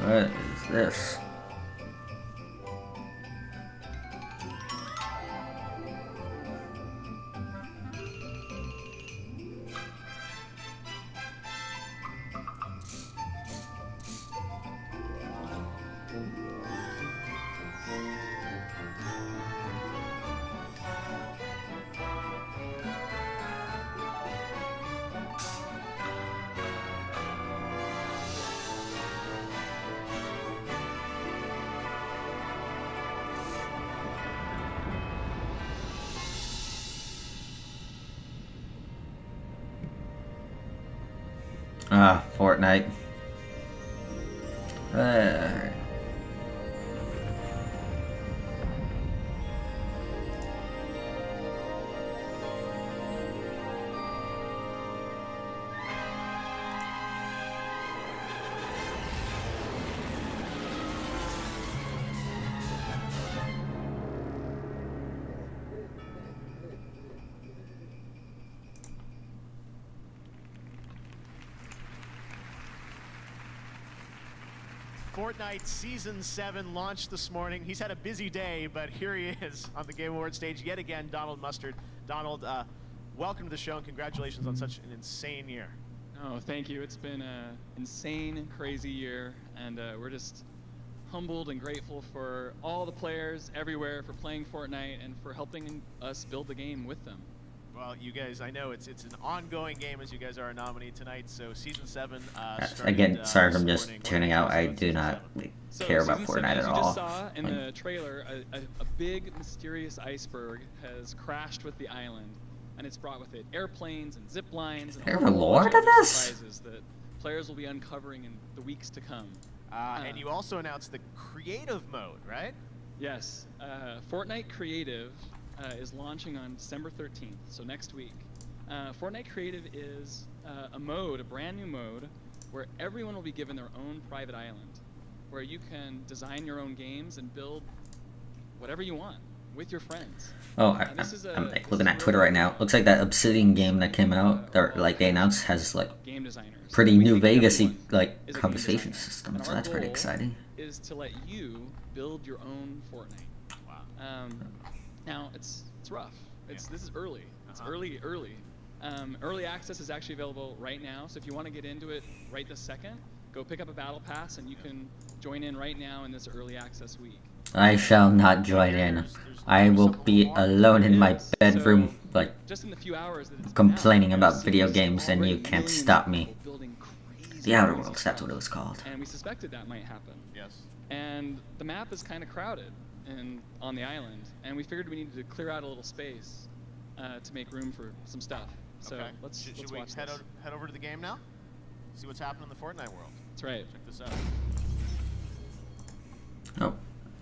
What is this? Fortnite. Fortnite Season 7 launched this morning. He's had a busy day, but here he is on the Game Awards stage yet again, Donald Mustard. Donald, welcome to the show and congratulations on such an insane year. Oh, thank you. It's been an insane, crazy year, and we're just humbled and grateful for all the players everywhere for playing Fortnite and for helping us build the game with them. Well, you guys, I know it's an ongoing game as you guys are a nominee tonight. So Season 7 again, sorry if I'm just tuning out. I do not care about Fortnite at all. You just saw in the trailer, a big mysterious iceberg has crashed with the island, and it's brought with it airplanes and zip lines and a lore to this? surprises that players will be uncovering in the weeks to come. And you also announced the creative mode, right? Yes, Fortnite Creative is launching on December 13th, so next week. Fortnite Creative is a brand new mode, where everyone will be given their own private island, where you can design your own games and build whatever you want with your friends. Oh, I'm like looking at Twitter right now. Looks like that Obsidian game that came out, or like they announced, has like pretty New Vegas-y like conversation system, so that's pretty exciting. Is to let you build your own Fortnite. Wow. Now it's rough. This is early. It's early. Early access is actually available right now. So if you want to get into it right this second, go pick up a battle pass and you can join in right now in this early access week. I shall not join in. I will be alone in my bedroom, like just in the few hours that it's complaining about video games, and you can't stop me. The Outer Worlds, that's what it was called. And we suspected that might happen. Yes. And the map is kind of crowded on the island, and we figured we needed to clear out a little space to make room for some stuff. So okay. let's Should watch we this. head over to the game now? See what's happening in the Fortnite world. That's right. Check this out. Oh,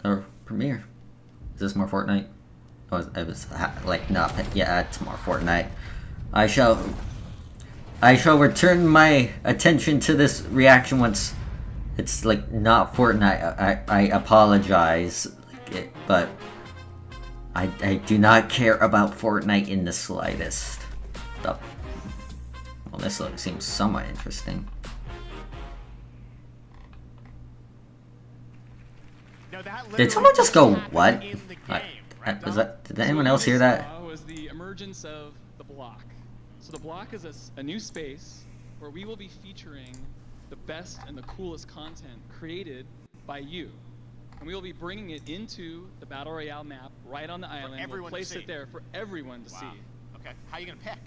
or premiere. Is this more Fortnite? Oh, it was like not. Yeah, it's more Fortnite. I shall return my attention to this reaction once it's like not Fortnite. I apologize, but I do not care about Fortnite in the slightest. Well, this seems somewhat interesting. Did someone just go, what? Did anyone else hear that? Was the emergence of the block. So the block is a new space where we will be featuring the best and the coolest content created by you. And we will be bringing it into the Battle Royale map right on the island. We'll place it there for everyone to see. Okay. How are you going to pick?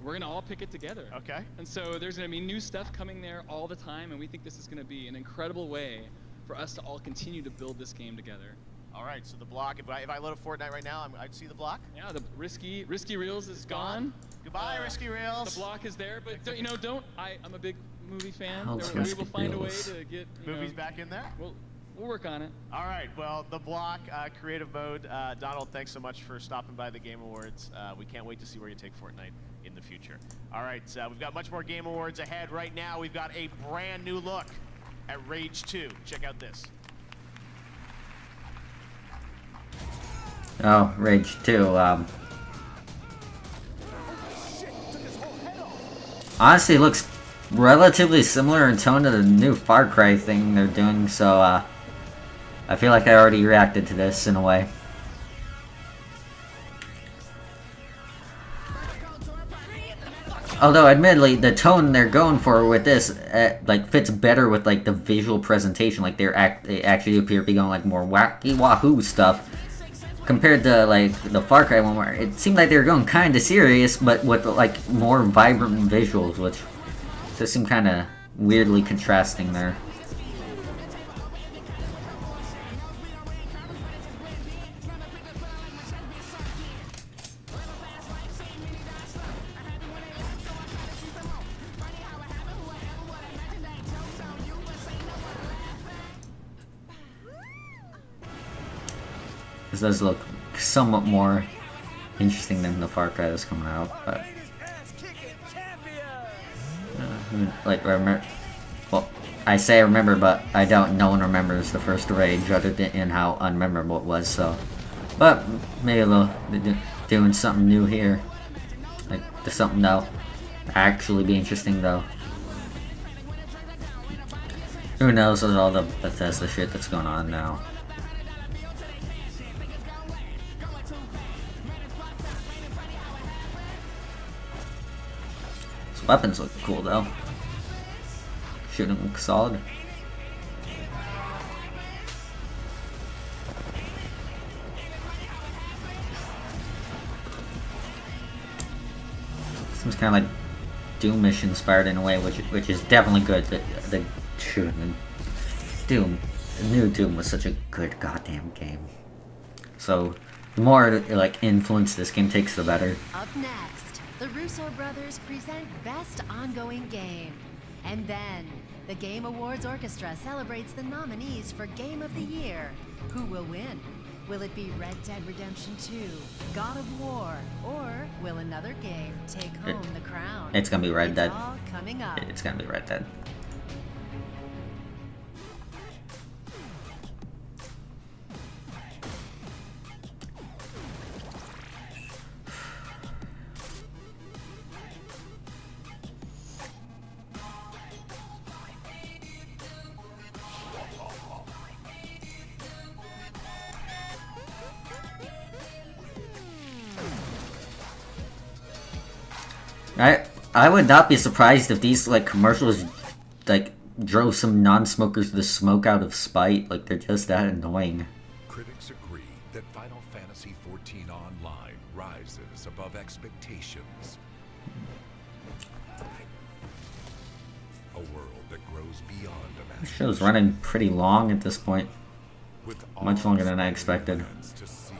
We're going to all pick it together. Okay. And so there's going to be new stuff coming there all the time, and we think this is going to be an incredible way for us to all continue to build this game together. All right, so the block, if I load up Fortnite right now, I'd see the block? Yeah, the Risky Reels is gone. Goodbye, Risky Reels. The block is there, but I'm a big movie fan. We will find a way to get movies back in there? We'll work on it. All right, well, the block, creative mode. Donald, thanks so much for stopping by the Game Awards. We can't wait to see where you take Fortnite in the future. All right, we've got much more Game Awards ahead. Right now, we've got a brand new look at Rage 2. Check out this. Oh, Rage 2, honestly, it looks relatively similar in tone to the new Far Cry thing they're doing, so, I feel like I already reacted to this in a way. Although, admittedly, the tone they're going for with this, like, fits better with, like, the visual presentation. Like, they actually appear to be going, like, more wacky wahoo stuff. Compared to, like, the Far Cry one, where it seemed like they were going kind of serious, but with, like, more vibrant visuals, which just seemed kind of weirdly contrasting there. This does look somewhat more interesting than the Far Cry that's coming out, but like remember. Well, I say remember, but I don't. No one remembers the first Rage, other than in how unmemorable it was. So, but maybe they'll be doing something new here, like something that'll actually be interesting, though. Who knows with all the Bethesda shit that's going on now. His weapons look cool though. Shooting looks solid. Seems kind of like Doomish inspired in a way, which is definitely good. The Doom, the new Doom was such a good goddamn game. So the more like influence this game takes, the better. Up next, the Russo brothers present Best Ongoing Game, and then the Game Awards Orchestra celebrates the nominees for Game of the Year. Who will win? Will it be Red Dead Redemption 2, God of War, or will another game take home the crown? It's gonna be Red Dead. All coming up. It's gonna be Red Dead. I would not be surprised if these like commercials like drove some non-smokers to smoke out of spite. Like they're just that annoying. Critics agree that Final Fantasy XIV Online rises above expectations. A world that grows beyond imagination. This show's running pretty long at this point. Much longer than I expected. To seek,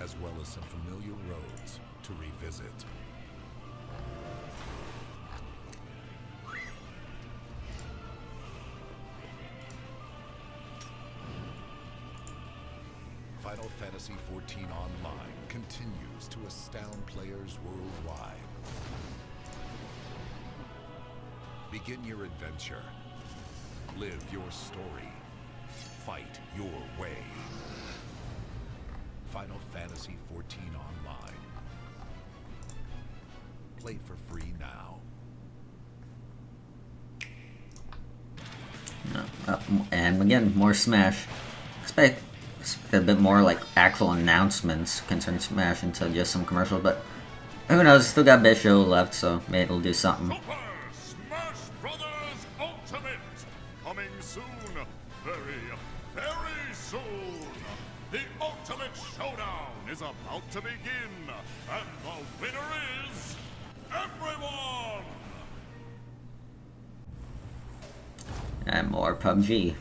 as well as some familiar roads to revisit. Final Fantasy XIV Online continues to astound players worldwide. Begin your adventure. Live your story. Fight your way. Final Fantasy XIV Online. Play for free now. And again, more Smash. Expect a bit more like actual announcements concerning Smash instead of just some commercials, but who knows? Still got best show left, so maybe it'll do something. Smash Brothers Ultimate, coming soon, very soon. The Ultimate Showdown is about to begin, and the winner is everyone. And more PUBG.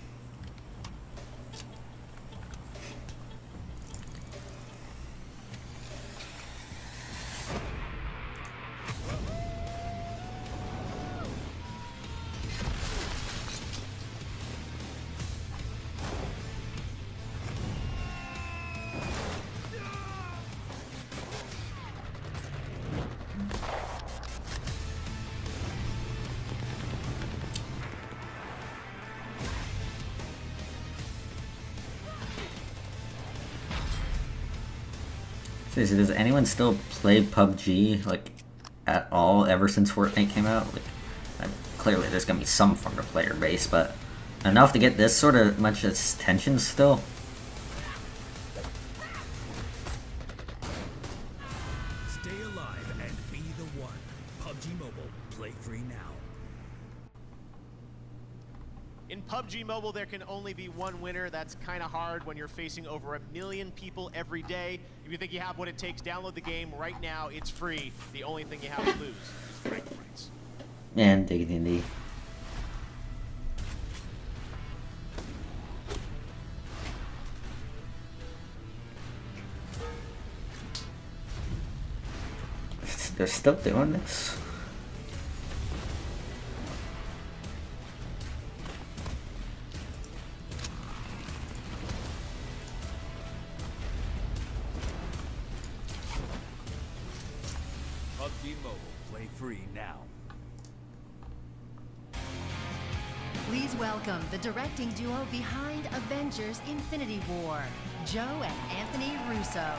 Seriously, does anyone still play PUBG, like, at all, ever since Fortnite came out? Like, clearly there's gonna be some from the player base, but enough to get this sort of much attention still? Stay alive and be the one. PUBG Mobile, play free now. In PUBG Mobile, there can only be one winner. That's kind of hard when you're facing over 1 million people every day. If you think you have what it takes, download the game right now. It's free. The only thing you have to lose is bragging rights. And Dignity. They're still doing this? PUBG Mobile, play free now. Please welcome the directing duo behind Avengers Infinity War, Joe and Anthony Russo.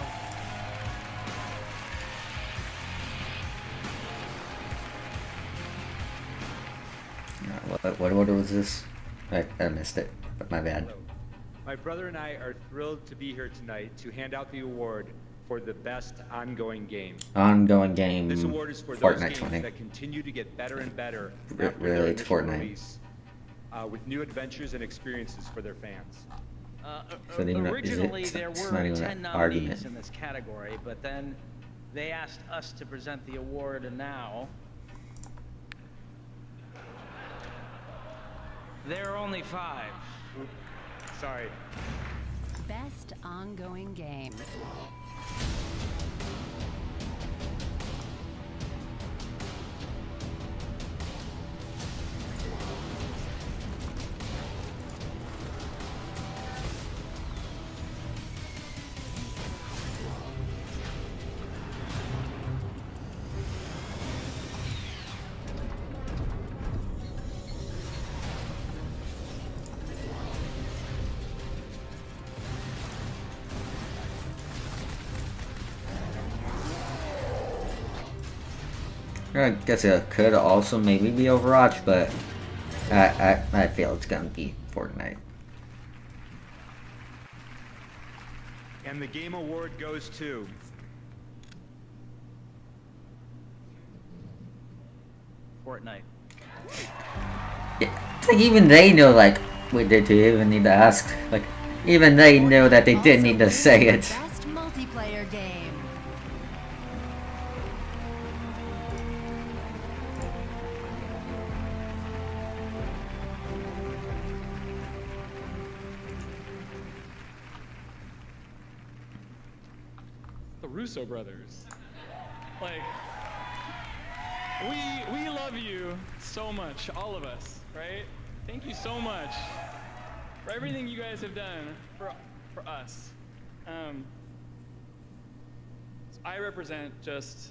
What order was this? I missed it, but my bad. Hello. My brother and I are thrilled to be here tonight to hand out the award for the best ongoing game. Ongoing game. This award is for Fortnite those games 20. that continue to get better and better Really, after their it's initial Fortnite. release, with new adventures and experiences for their fans. So they Originally, it's there not were even 10 an nominees argument. in this category, but then they asked us to present the award, and now there are only 5. Sorry. Best ongoing game. I guess it could also maybe be Overwatch, but I feel it's gonna be Fortnite. And the game award goes to Fortnite. Yeah, it's like even they know, like, wait, did you even need to ask? Like, even they know that they did need to say it. Best multiplayer game. The Russo brothers. Like, we love you so much, all of us, right? Thank you so much for everything you guys have done for us. I represent just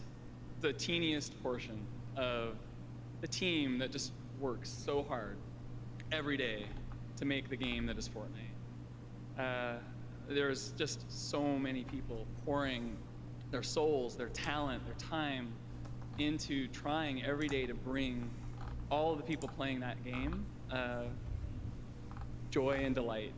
the teeniest portion of the team that just works so hard every day to make the game that is Fortnite. There's just so many people pouring their souls, their talent, their time into trying every day to bring all of the people playing that game joy and delight.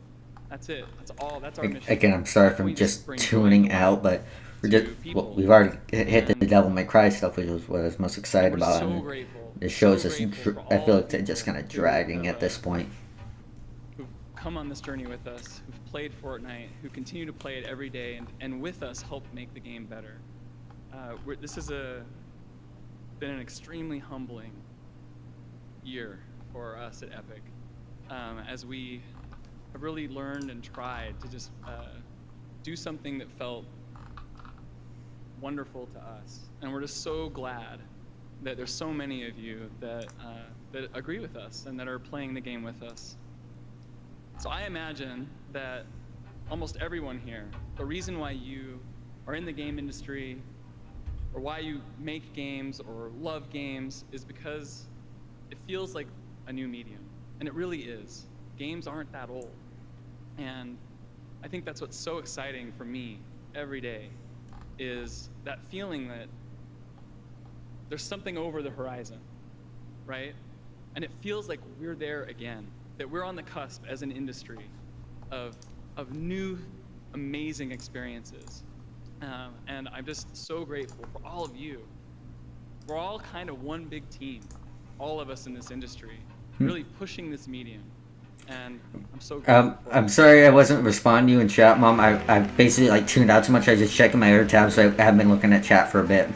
That's it. That's all. That's our mission. Again, I'm sorry if I'm just tuning out, but we've already hit the Devil May Cry stuff, which was what I was most excited about. So and grateful. this show's So just, grateful for I feel all like they're just kind of dragging at this point. Who've come on this journey with us, who've played Fortnite, who continue to play it every day, and with us help make the game better. This has been an extremely humbling year for us at Epic, as we have really learned and tried to just do something that felt wonderful to us. And we're just so glad that there's so many of you that agree with us and that are playing the game with us. So I imagine that almost everyone here, the reason why you are in the game industry or why you make games or love games is because it feels like a new medium. And it really is. Games aren't that old. And I think that's what's so exciting for me every day is that feeling that there's something over the horizon, right? And it feels like we're there again, that we're on the cusp as an industry of new, amazing experiences. And I'm just so grateful for all of you. We're all kind of one big team, all of us in this industry, really pushing this medium. And I'm so grateful. I'm sorry I wasn't responding to you in chat, Mom. I basically like tuned out too much. I just checked my other tabs, so I haven't been looking at chat for a bit.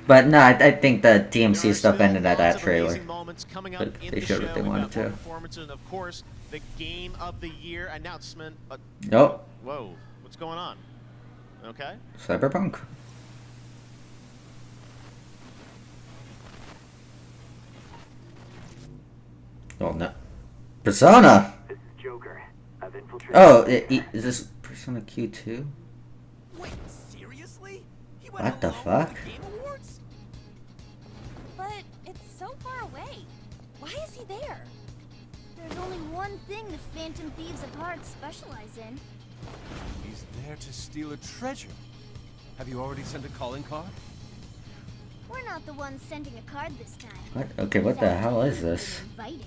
But no, I think the DMC stuff ended at that trailer. But they showed what they wanted to. Performance and of course the Game of the Year announcement. Nope. Whoa, what's going on? Okay. Cyberpunk. Oh no. Persona! This is Joker. I've infiltrated. Oh, is this Persona Q2? Wait, seriously? He went what the fuck? But it's so far away. Why is he there? There's only one thing the Phantom Thieves of Hearts specialize in. He's there to steal a treasure. Have you already sent a calling card? We're not the ones sending a card this time. What? Okay, what the hell is this? Invited.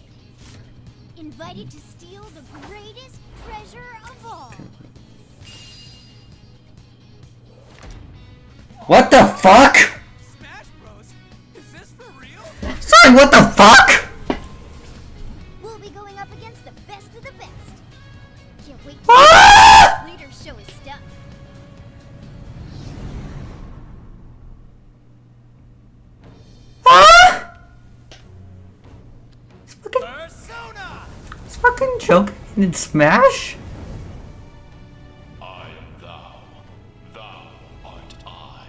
Invited to steal the greatest treasure of all. What the fuck? Smash Bros? Is this for real? Sorry, what the fuck? We'll be going up against the best of the best. Can't wait to see this leader show his stuff. Persona! It's fucking joking in Smash? I am thou. Thou art I.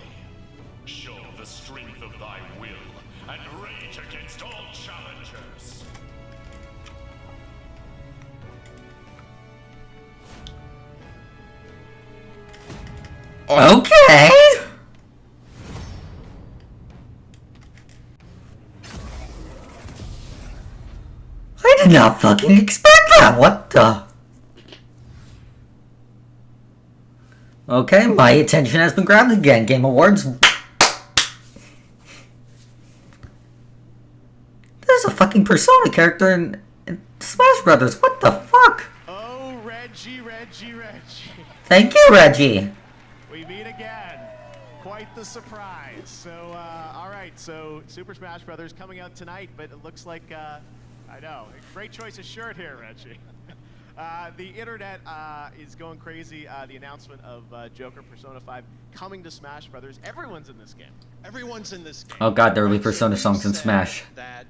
Show the strength of thy will and rage against all challengers. Okay. I did not fucking expect that. What the? Okay, my attention has been grabbed again. Game Awards. There's a fucking Persona character in Smash Brothers. What the fuck? Oh, Reggie. Thank you, Reggie. We meet again. Quite the surprise. So, all right. So, Super Smash Brothers coming out tonight, but it looks like, I know, a great choice of shirt here, Reggie. The internet is going crazy. The announcement of Joker Persona 5 coming to Smash Brothers. Everyone's in this game. Everyone's in this game. Oh god, there will be So Persona we've songs in said Smash. That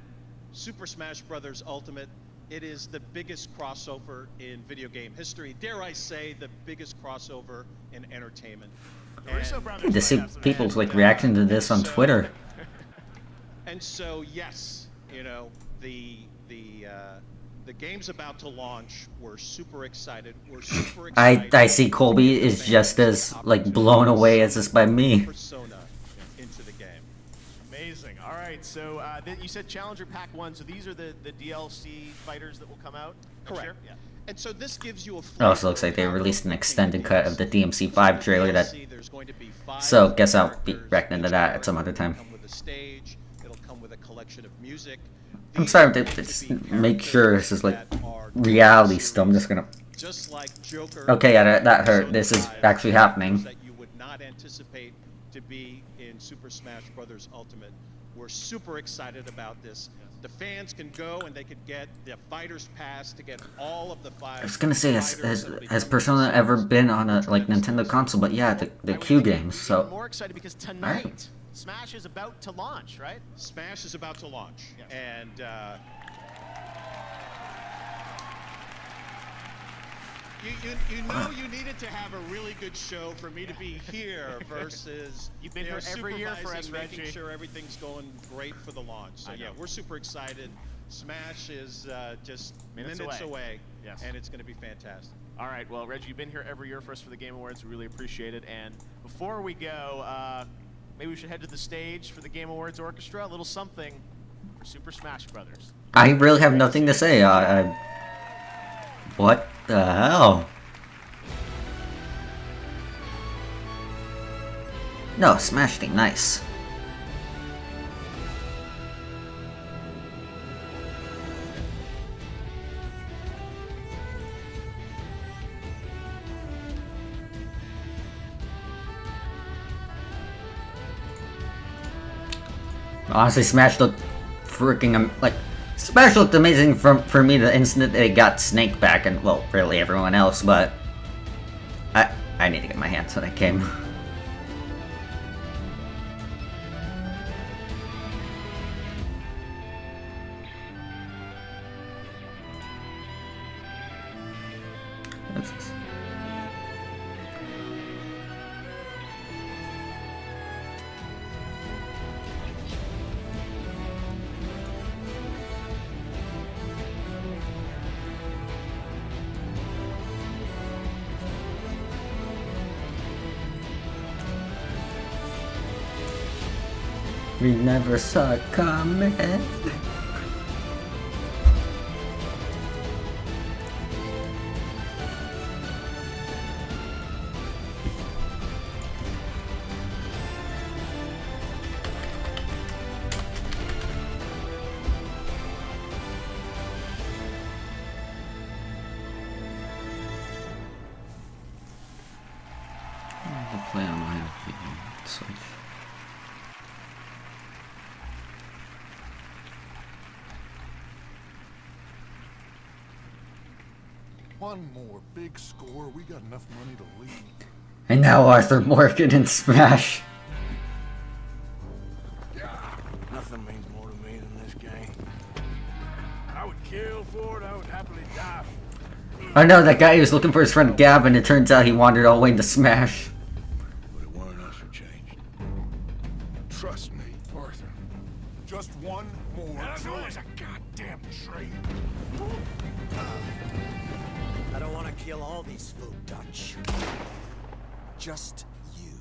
Super Smash Bros. Ultimate, it is the biggest crossover in video game history. Dare I say, the biggest crossover in entertainment. I need to see people's like reaction to this on Twitter. And so, yes, you know, the game's about to launch. We're super excited. We're super excited. I see Colby is just as like blown away as this by me. Persona into the game. Amazing. All right. So you said Challenger Pack 1. So these are the DLC fighters that will come out next year? Yeah. And so this gives you a It also looks like they released an extended cut of the DMC5 trailer that. So guess I'll be reacting to that at some other time. Come with a stage. It'll come with a collection of music. I'm sorry to just make sure this is like reality still. I'm just gonna. Just like Joker. Okay, yeah, that hurt. This is actually happening. That you would not anticipate to be in Super Smash Bros. Ultimate. We're super excited about this. The fans can go and they could get the Fighters Pass to get all of the five. I was gonna say, has Persona ever been on a like Nintendo console? But yeah, the Q games. So. I'm more excited because tonight Smash is about to launch, right? Smash is about to launch, yes. And you know you needed to have a really good show for me to be here versus you've been here every year for us, making Reggie. sure everything's going great for the launch. So yeah, we're super excited. Smash is just minutes away. Yes. And it's going to be fantastic. All right, well, Reggie, you've been here every year for us for the Game Awards. We really appreciate it. And before we go, maybe we should head to the stage for the Game Awards Orchestra. A little something for Super Smash Brothers. I really have nothing to say. What the hell? No, Smash thing, nice. Honestly, Smash looked freaking like Smash looked amazing for me the instant they got Snake back, and well, really everyone else. But I need to get my hands on that game. What's this? We never saw it coming. Switch. One more big score. We got enough money to lead. And now Arthur Morgan in Smash. Nothing means more to me than this game. I would kill for it. I would happily die for it. I know that guy who was looking for his friend Gavin. It turns out he wandered all the way into Smash. But it weren't us who changed. Trust me, Arthur. Just one more. Illinois is a goddamn train. I don't want to kill all these folk Dutch. Just you.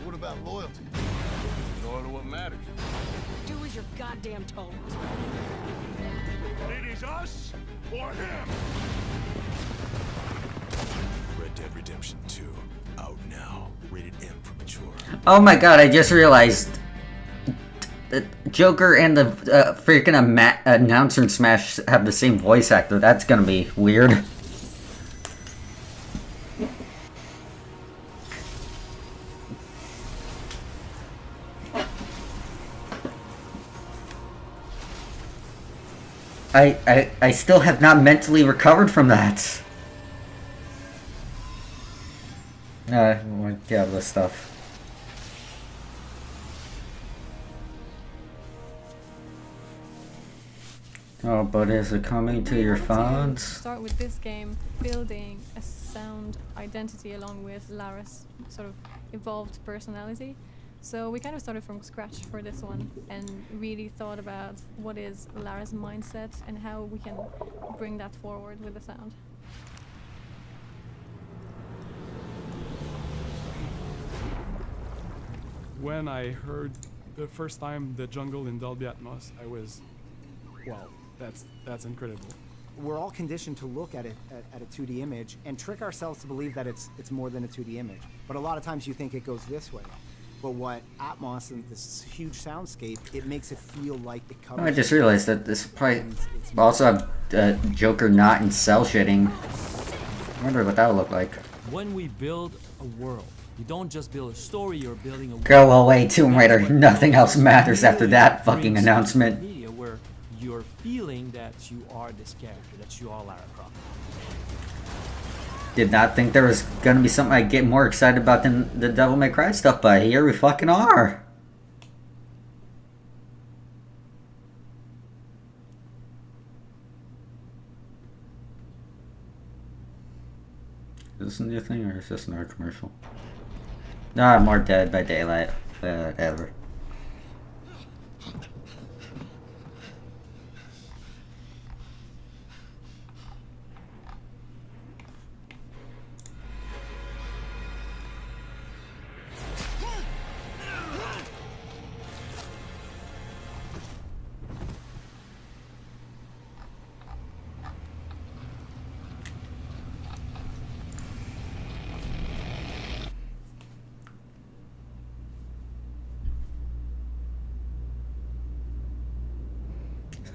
What about loyalty? Loyal to what matters. Do as you're goddamn told. It is us or him. Red Dead Redemption 2, out now. Rated M for mature. Oh my god, I just realized the Joker and the freaking announcer in Smash have the same voice actor. That's gonna be weird. I still have not mentally recovered from that. Yeah, this stuff. Oh, but is it coming to your phones? Start with this game building a sound identity along with Lara's sort of evolved personality. So we kind of started from scratch for this one and really thought about what is Lara's mindset and how we can bring that forward with the sound. When I heard the first time the jungle in Dolby Atmos, I was, wow, that's incredible. We're all conditioned to look at it at a 2D image and trick ourselves to believe that it's more than a 2D image. But a lot of times you think it goes this way. But what Atmos and this huge soundscape, it makes it feel like it covers. I just realized that this probably also have Joker not in cell shading. I wonder what that would look like. When we build a world, you don't just build a story, you're building a world. Go away, Tomb Raider. Nothing else matters after that fucking announcement. Media where you're feeling that you are this character, that you are Lara Croft. Did not think there was gonna be something I'd get more excited about than the Devil May Cry stuff, but here we fucking are. Is this a new thing or is this another commercial? Nah, more Dead by Daylight. Whatever.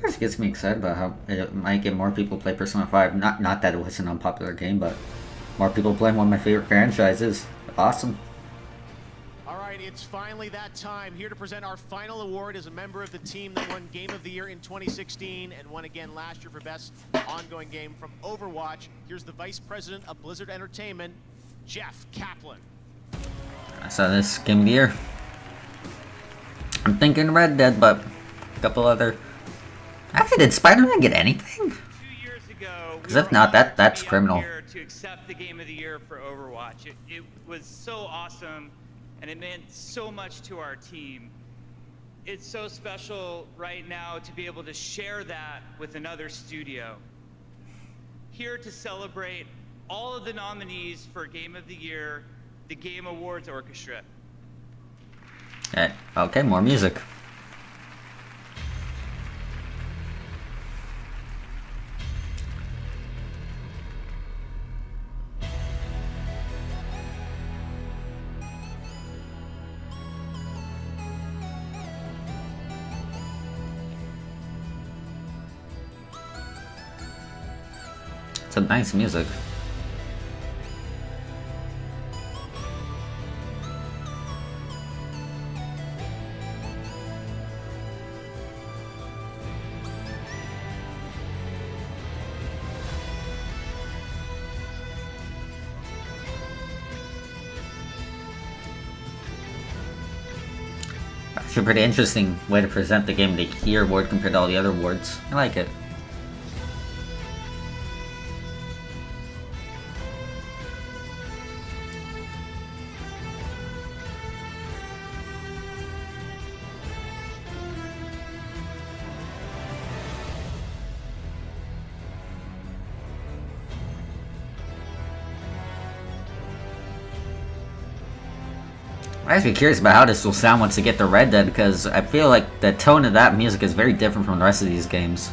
This gets me excited about how it might get more people play Persona 5. Not that it was an unpopular game, but more people playing one of my favorite franchises. Awesome. All right, it's finally that time. Here to present our final award as a member of the team that won Game of the Year in 2016 and won again last year for Best Ongoing Game from Overwatch. Here's the Vice President of Blizzard Entertainment, Jeff Kaplan. I saw this Game of the Year. I'm thinking Red Dead, but a couple other... Actually, did Spider-Man get anything? 2 years ago, Because if not, that's criminal. here to accept the Game of the Year for Overwatch. It was so awesome, and it meant so much to our team. It's so special right now to be able to share that with another studio. Here to celebrate all of the nominees for Game of the Year, the Game Awards Orchestra. Okay, more music. Some nice music. It's a pretty interesting way to present the Game of the Year award compared to all the other awards. I like it. I was curious about how this will sound once they get to Red Dead, because I feel like the tone of that music is very different from the rest of these games.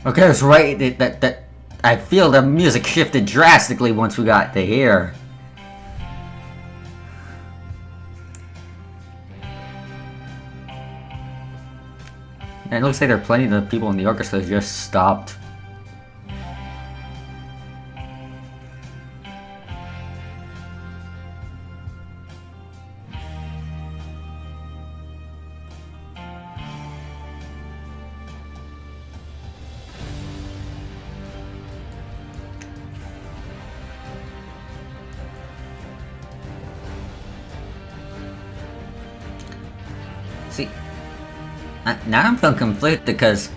Okay, that's right. That I feel the music shifted drastically once we got to here. And it looks like there are plenty of the people in the orchestra just stopped. See, now I'm feeling conflicted because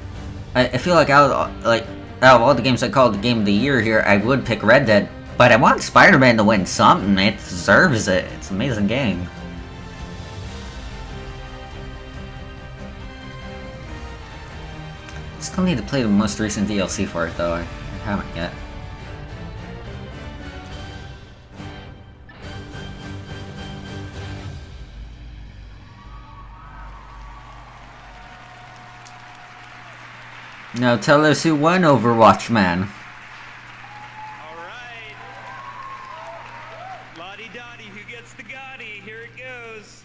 I feel like out of all the games I called the Game of the Year here, I would pick Red Dead, but I want Spider-Man to win something. It deserves it. It's an amazing game. Still need to play the most recent DLC for it though. I haven't yet. Now tell us who won Overwatch, man. Alright. Lottie Dottie, who gets the Gotti? Here it goes.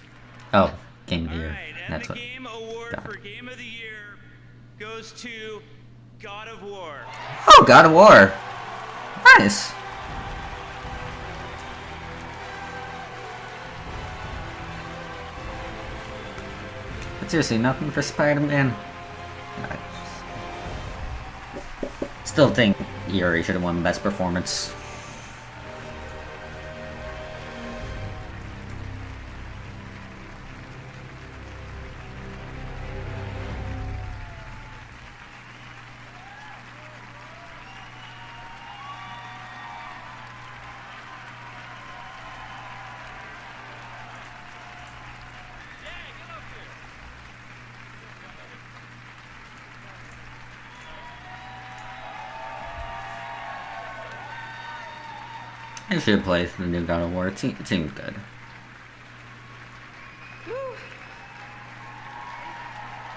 Oh, Game of the Year. And That's the what. game award for Game of the Year goes to God of War. Oh, God of War. Nice. But seriously, nothing for Spider-Man. Still think Yuri should have won Best Performance. I should play the new God of War. It seems good.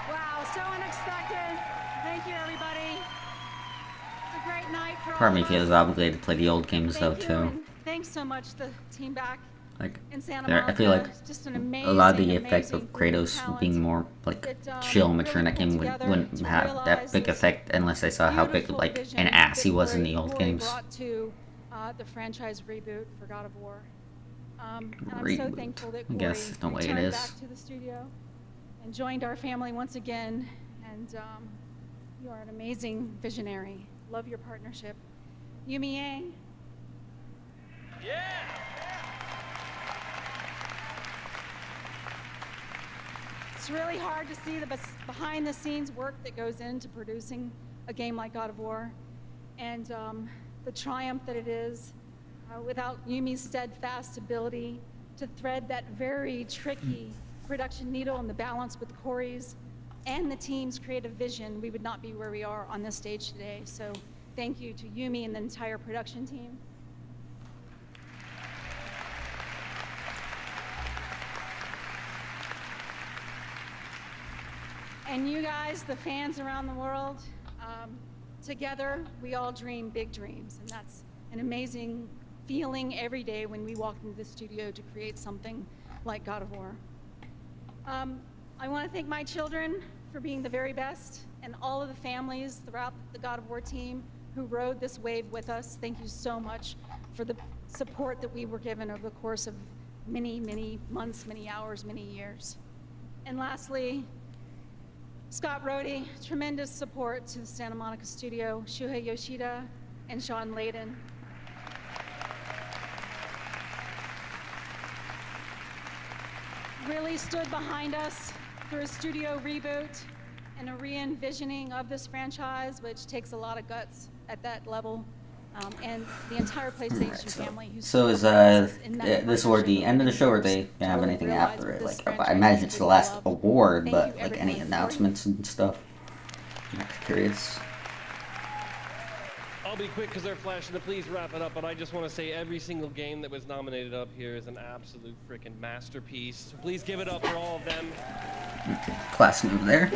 Wow, so unexpected. Thank you, everybody. It's a great night for Part of me all of feels us. obligated to play the old games though Thank you, too. and thanks so much, the team back Like, in Santa I Monica. feel like It's just an a lot of the amazing, effect of amazing group Kratos talent being more like that, chill, really mature in that pulled game together wouldn't to have that realize big this effect unless I saw how big beautiful like vision an ass he that was in the old Corey games. brought to the franchise reboot for God of War. And I'm so Reboot. thankful that I Corey guess no way it returned is. back to the studio and joined our family once again. And you are an amazing visionary. Love your partnership. Yumi Yang. It's really hard to see the behind-the-scenes work that goes into producing a game like God of War, and the triumph that it is without Yumi's steadfast ability to thread that very tricky production needle and the balance with Corey's and the team's creative vision, we would not be where we are on this stage today. So thank you to Yumi and the entire production team. And you guys, the fans around the world, together, we all dream big dreams. And that's an amazing feeling every day when we walk into the studio to create something like God of War. I want to thank my children for being the very best, and all of the families throughout the God of War team who rode this wave with us. Thank you so much for the support that we were given over the course of many, many months, many hours, many years. And lastly, Scott Rohde, tremendous support to the Santa Monica studio, Shuhei Yoshida, and Sean Layden. Really stood behind us through a studio reboot and a re-envisioning of this franchise, which takes a lot of guts at that level. And the entire PlayStation family. So is this award the end of the show, or they have anything after it? Like, I imagine it's the last award, but like any announcements and stuff. I'm curious. I'll be quick because they're flashing. Please wrap it up. But I just want to say every single game that was nominated up here is an absolute freaking masterpiece. So please give it up for all of them. Class move there.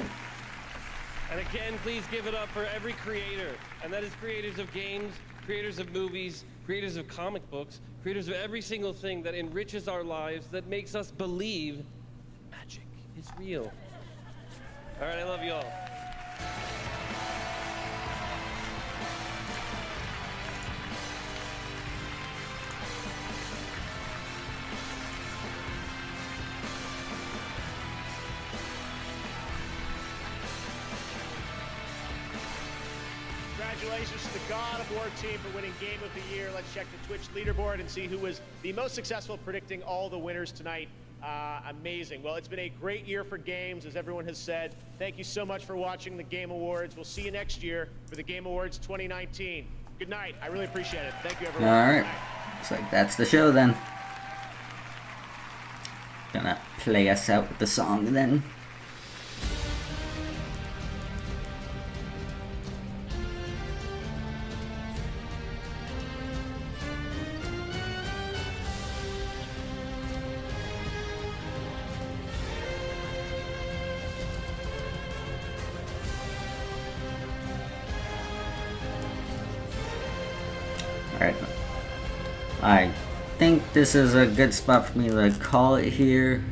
And again, please give it up for every creator. And that is creators of games, creators of movies, creators of comic books, creators of every single thing that enriches our lives, that makes us believe magic is real. All right, I love you all. Congratulations to the God of War team for winning Game of the Year. Let's check the Twitch leaderboard and see who was the most successful predicting all the winners tonight. Amazing. Well, it's been a great year for games, as everyone has said. Thank you so much for watching the Game Awards. We'll see you next year for the Game Awards 2019. Good night. I really appreciate it. Thank you, everyone. All right. Looks like that's the show then. Gonna play us out with the song then. Alright, I think this is a good spot for me to call it here.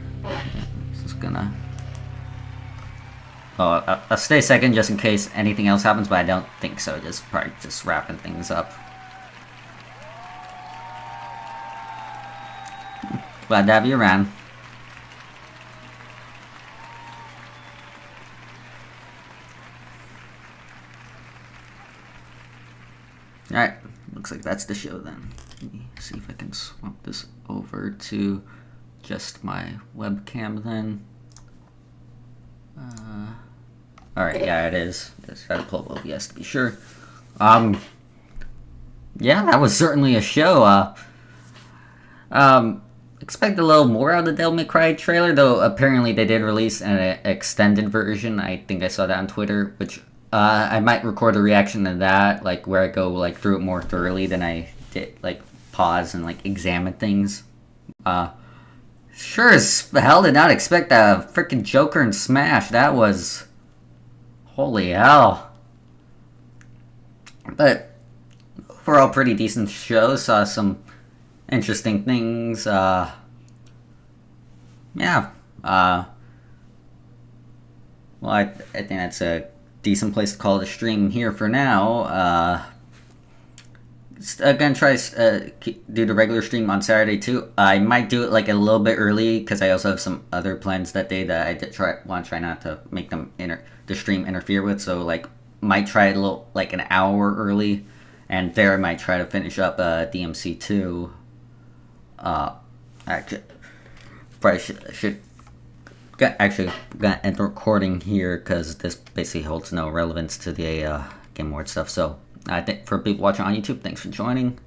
Just gonna... Oh, I'll stay second just in case anything else happens, but I don't think so. Just probably just wrapping things up. Glad to have you around. Alright, looks like that's the show then. Let me see if I can swap this over to just my webcam then. Alright, yeah, it is. Just gotta pull up OBS to be sure. Yeah, that was certainly a show. Expect a little more out of the Devil May Cry trailer, though apparently they did release an extended version. I think I saw that on Twitter, which I might record a reaction to that, like where I go like through it more thoroughly than I did, like pause and like examine things. Sure as hell did not expect a freaking Joker in Smash. That was holy hell. But overall, pretty decent show. Saw some interesting things. Yeah. Well, I think that's a decent place to call it a stream here for now. I'm gonna try do the regular stream on Saturday too. I might do it like a little bit early because I also have some other plans that day that I want to try not to make them the stream interfere with. So like might try it a little like an hour early, and there I might try to finish up DMC 2. Actually, probably should actually gonna end recording here because this basically holds no relevance to the Game Awards stuff. So I think for people watching on YouTube, thanks for joining.